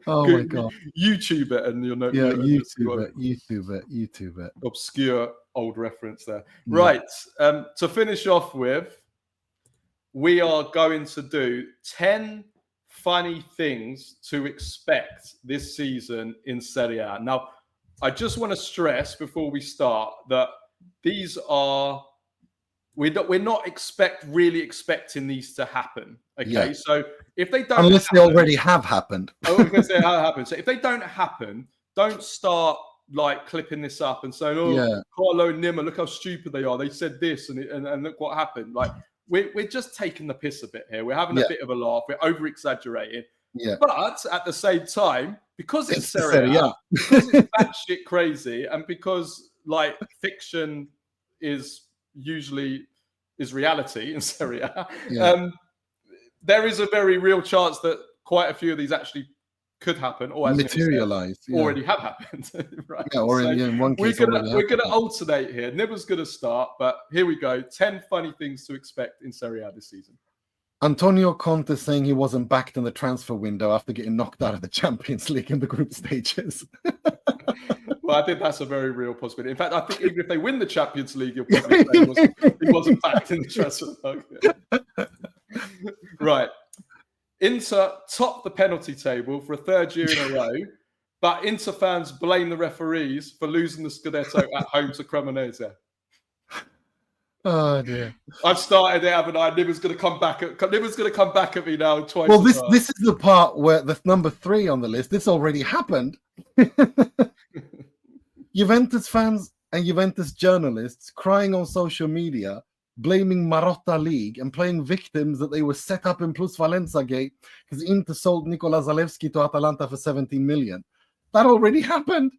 Speaker 3: oh my god!
Speaker 2: YouTube it and you'll know.
Speaker 3: Yeah, YouTube it.
Speaker 2: Obscure old reference there. Yeah. Right. To finish off with, we are going to do 10 funny things to expect this season in Serie A. Now, I just want to stress before we start that these are we're not really expecting these to happen. Okay,
Speaker 3: Yeah.
Speaker 2: so if they don't,
Speaker 3: unless they already have happened.
Speaker 2: I was going to say how it happens. So if they don't happen, don't start like clipping this up and saying, "Oh, Carlo and Nima, look how stupid they are. They said this, and look what happened." Like we're just taking the piss a bit here. We're having a bit of a laugh. We're over exaggerating.
Speaker 3: Yeah.
Speaker 2: But at the same time, because it's
Speaker 3: Serie A,
Speaker 2: because it's batshit crazy, and because like fiction is reality in Serie A, there is a very real chance that quite a few of these actually could happen or as
Speaker 3: materialize,
Speaker 2: already have happened. Right?
Speaker 3: Yeah, or in one case
Speaker 2: we're gonna alternate here. Nima's gonna start, but here we go. 10 funny things to expect in Serie A this season.
Speaker 3: Antonio Conte saying he wasn't backed in the transfer window after getting knocked out of the Champions League in the group stages.
Speaker 2: Well, I think that's a very real possibility. In fact, I think even if they win the Champions League, you'll probably say he wasn't backed in the transfer. Okay. Right. Inter top the penalty table for a third year in a row, but Inter fans blame the referees for losing the Scudetto at home to Cremonese.
Speaker 3: Oh dear!
Speaker 2: I've started it, haven't I? Nima's going to come back at me now twice.
Speaker 3: Well, this is the part where the number 3 on the list. This already happened. Juventus fans and Juventus journalists crying on social media, blaming Marotta League and playing victims that they were set up in Plusvalenza gate because Inter sold Nikola Zalewski to Atalanta for 17 million. That already happened.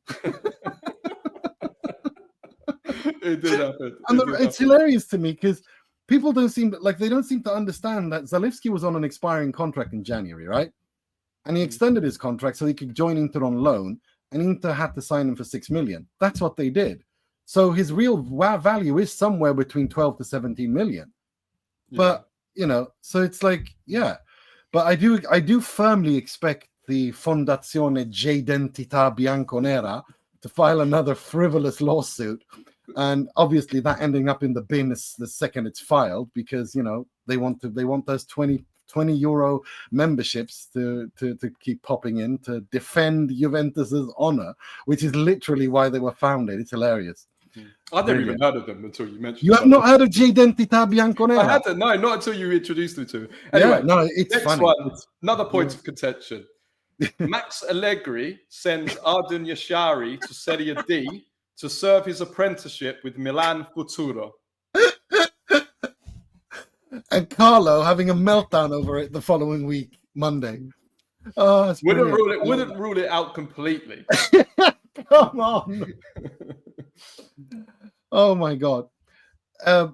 Speaker 2: It did happen.
Speaker 3: It's hilarious to me because people don't seem to understand that Zalewski was on an expiring contract in January, right? And he extended his contract so he could join Inter on loan, and Inter had to sign him for 6 million. That's what they did. So his real value is somewhere between 12 to 17 million. Yeah. But, so it's like, But I do firmly expect the Fondazione J'Identità Bianconera to file another frivolous lawsuit. And obviously that ending up in the bin is the second it's filed, because, they want those 20 euro memberships to keep popping in to defend Juventus's honor, which is literally why they were founded. It's hilarious.
Speaker 2: I've never even heard of them until you mentioned.
Speaker 3: You have not heard of J'Identità Bianconera?
Speaker 2: I hadn't. No, not until you introduced me to it. Anyway,
Speaker 3: it's
Speaker 2: next
Speaker 3: funny.
Speaker 2: One, another point of contention. Max Allegri sends Arden Jashari to Serie D to serve his apprenticeship with Milan Futuro.
Speaker 3: And Carlo having a meltdown over it the following week, Monday. Oh,
Speaker 2: wouldn't rule it out completely.
Speaker 3: Come on. Oh my God.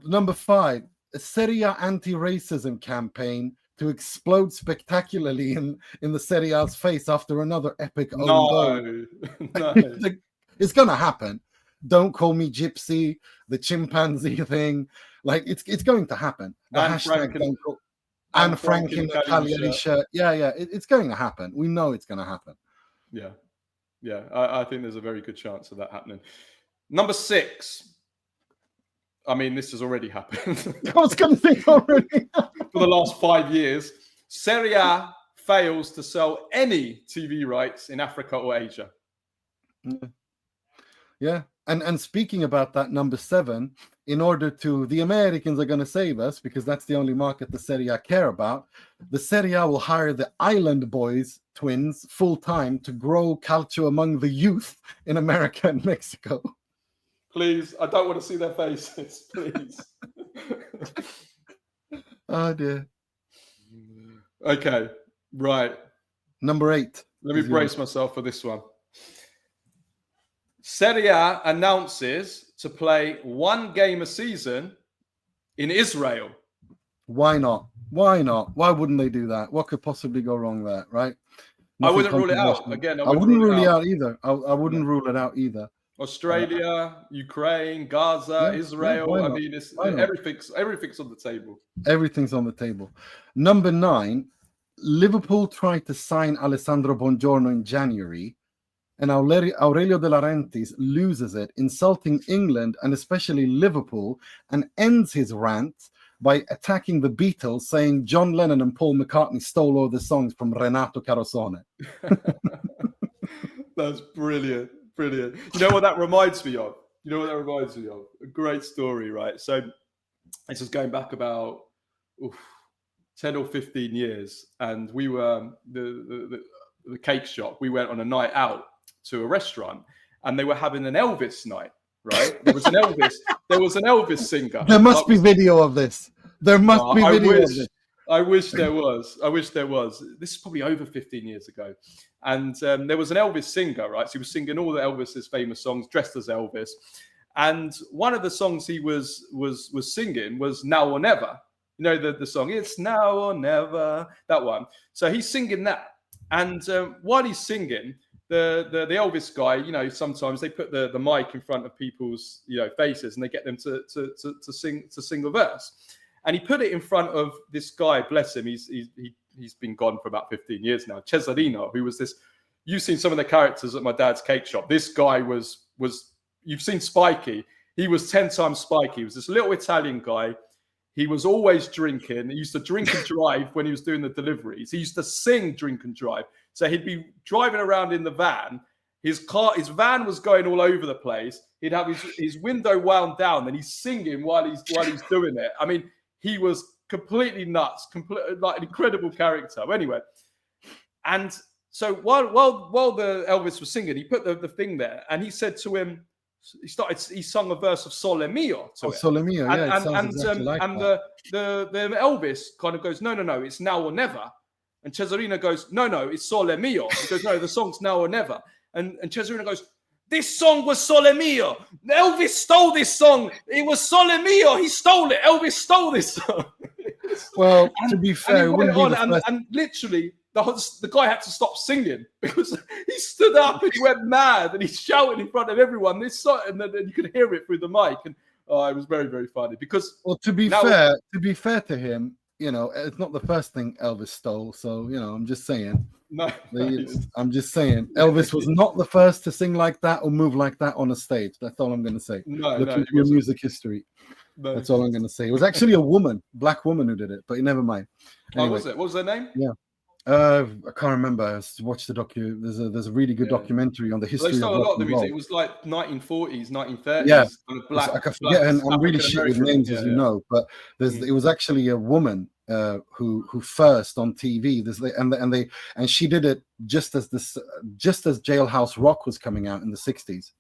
Speaker 3: Number 5, a Serie A anti-racism campaign to explode spectacularly in the Serie A's face after another epic own goal. No. It's gonna happen. Don't call me gypsy, the chimpanzee thing. Like it's going to happen. The hashtag don't call Anne Frank in the Cagliari shirt. Yeah, it's going to happen. We know it's going to happen.
Speaker 2: Yeah. I think there's a very good chance of that happening. Number 6. I mean, this has already happened.
Speaker 3: I was going to say already.
Speaker 2: For the last 5 years, Serie A fails to sell any TV rights in Africa or Asia.
Speaker 3: Yeah. And speaking about that, number 7, in order to, the Americans are going to save us because that's the only market the Serie A care about. The Serie A will hire the Island Boys twins full-time to grow culture among the youth in America and Mexico.
Speaker 2: Please, I don't want to see their faces, please.
Speaker 3: Oh, dear.
Speaker 2: Okay, right.
Speaker 3: Number 8.
Speaker 2: Let me brace myself for this one. Serie A announces to play 1 game a season in Israel.
Speaker 3: Why not? Why not? Why wouldn't they do that? What could possibly go wrong there, right?
Speaker 2: I wouldn't rule it out. Again,
Speaker 3: I wouldn't rule it out either. I wouldn't rule it out either.
Speaker 2: Australia, Ukraine, Gaza, Israel. I mean, everything's on the table.
Speaker 3: Everything's on the table. Number 9, Liverpool tried to sign Alessandro Buongiorno in January, and Aurelio De Laurentiis loses it, insulting England and especially Liverpool, and ends his rant by attacking the Beatles, saying John Lennon and Paul McCartney stole all the songs from Renato Carosone.
Speaker 2: That's brilliant. Brilliant. You know what that reminds me of? A great story, right? So this is going back about 10 or 15 years, and we were the cake shop. We went on a night out to a restaurant, and they were having an Elvis night. Right? There was an Elvis singer.
Speaker 3: There must be video of this. There must be video of this.
Speaker 2: I wish there was. This is probably over 15 years ago. And there was an Elvis singer, right? So he was singing all the Elvis's famous songs, dressed as Elvis. And one of the songs he was singing was Now or Never. You know the song, It's Now or Never, that one. So he's singing that. And while he's singing, the Elvis guy, you know, sometimes they put the mic in front of people's, you know, faces, and they get them to sing a verse. And he put it in front of this guy, bless him. He's been gone for about 15 years now. Cesarino, who was this. You've seen some of the characters at my dad's cake shop. This guy was. You've seen Spikey. He was 10 times Spikey. He was this little Italian guy. He was always drinking. He used to drink and drive when he was doing the deliveries. He used to sing, drink and drive. So he'd be driving around in the van. His van was going all over the place. He'd have his window wound down, and he's singing while he's doing it. I mean, he was completely nuts, like an incredible character. Anyway, and so while the Elvis was singing, he put the thing there, and he said to him, he sung a verse of Sole Mio to it.
Speaker 3: Sole Mio, yeah. And
Speaker 2: the Elvis kind of goes, no, it's now or never. And Cesarino goes, no, it's Sole Mio. He goes, no, the song's now or never. And Cesarino goes, this song was Sole Mio. Elvis stole this song. It was Sole Mio. He stole it. Elvis stole this song.
Speaker 3: Well, to be fair,
Speaker 2: and literally the guy had to stop singing because he stood up and he went mad and he's shouting in front of everyone this song, and then you could hear it through the mic. And it was very, very funny because.
Speaker 3: Well, to be fair to him, you know, it's not the first thing Elvis stole. So, you know, I'm just saying. I'm just saying. Elvis was not the first to sing like that or move like that on a stage. That's all I'm going to say. Look into your music history. No. That's all I'm going to say. It was actually a black woman who did it, but never mind. Anyway,
Speaker 2: was it? What was her name?
Speaker 3: Yeah. I can't remember. I watched the docu. There's a really good documentary on the history.
Speaker 2: They stole a lot of the music. It was like 1940s, 1930s.
Speaker 3: Yeah,
Speaker 2: kind of black.
Speaker 3: I can forget, and I'm really shit with names, as you know. But it was actually a woman who first on TV. And she did it just as Jailhouse Rock was coming out in the 60s.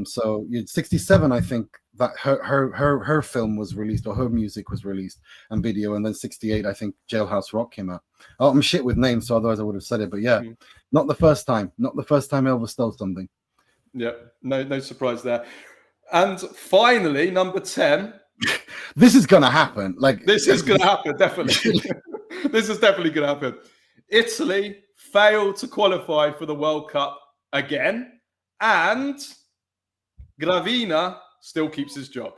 Speaker 3: So 67, I think that her film was released, or her music was released and video, and then 68, I think Jailhouse Rock came out. Oh, I'm shit with names, so otherwise I would have said it. But yeah, not the first time Elvis stole something. Yeah,
Speaker 2: no surprise there. And finally, number 10.
Speaker 3: This is gonna happen.
Speaker 2: This is gonna happen, definitely. This is definitely gonna happen. Italy failed to qualify for the World Cup again, and Gravina still keeps his job.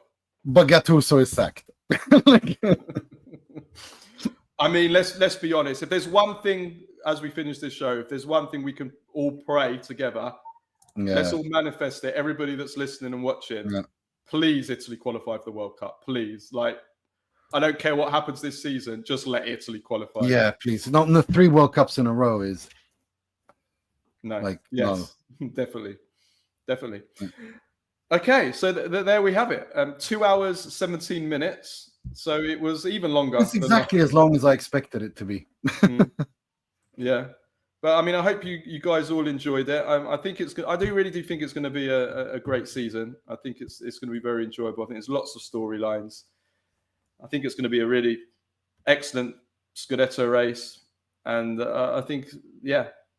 Speaker 3: But Gattuso is sacked.
Speaker 2: I mean, let's be honest. If there's one thing, as we finish this show, if there's one thing we can all pray together, let's all manifest it. Everybody that's listening and watching, please, Italy qualify for the World Cup. Please, I don't care what happens this season. Just let Italy qualify.
Speaker 3: Yeah, please. Not in the 3 World Cups in a row is.
Speaker 2: No. No. Definitely. Okay, so there we have it. 2 hours, 17 minutes. So it was even longer.
Speaker 3: It's exactly as long as I expected it to be.
Speaker 2: Yeah. But I mean, I hope you guys all enjoyed it. I think I really do think it's going to be a great season. I think it's going to be very enjoyable. I think there's lots of storylines. I think it's going to be a really excellent Scudetto race. And I think,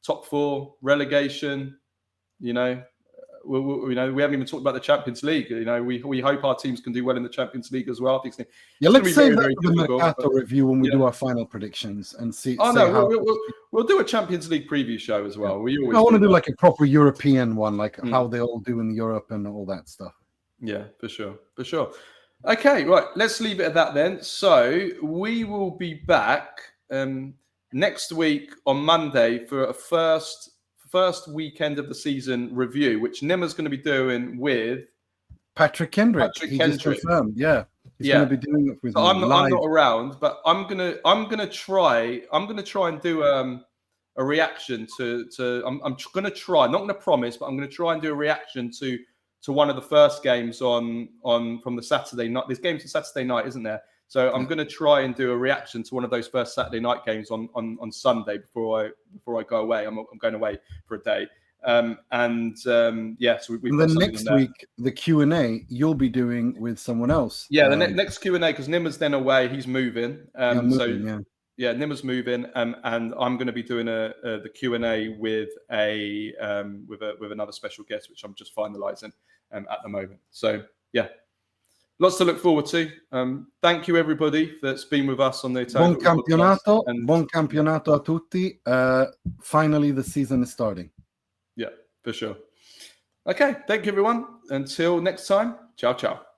Speaker 2: top 4, relegation, we haven't even talked about the Champions League. We hope our teams can do well in the Champions League as well. I think
Speaker 3: let's save that for the Mercato review when we do our final predictions and see.
Speaker 2: We'll do a Champions League preview show as well. I
Speaker 3: want to do like a proper European one, how they all do in Europe and all that stuff.
Speaker 2: Yeah, for sure. Okay, right. Let's leave it at that then. So we will be back next week on Monday for a first weekend of the season review, which Nima's going to be doing with
Speaker 3: Patrick Kendrick. Just confirmed. Yeah, he's going to be doing it with me.
Speaker 2: I'm not around, but I'm gonna try and do a reaction to. I'm going to try. Not going to promise, but I'm going to try and do a reaction to to one of the first games on from the Saturday night. There's games on Saturday night, isn't there? So I'm going to try and do a reaction to one of those first Saturday night games on Sunday before I go away. I'm going away for a day. So we've
Speaker 3: got next week the Q&A you'll be doing with someone else.
Speaker 2: Yeah, the next Q&A, because Nima's then away. He's moving. Nima's moving, and I'm going to be doing the Q&A with with another special guest, which I'm just finalising at the moment. So yeah, lots to look forward to. Thank you everybody that's been with us on the Italian
Speaker 3: campionato. Buon campionato a tutti. Finally, the season is starting.
Speaker 2: Yeah, for sure. Okay, thank you everyone. Until next time, ciao ciao.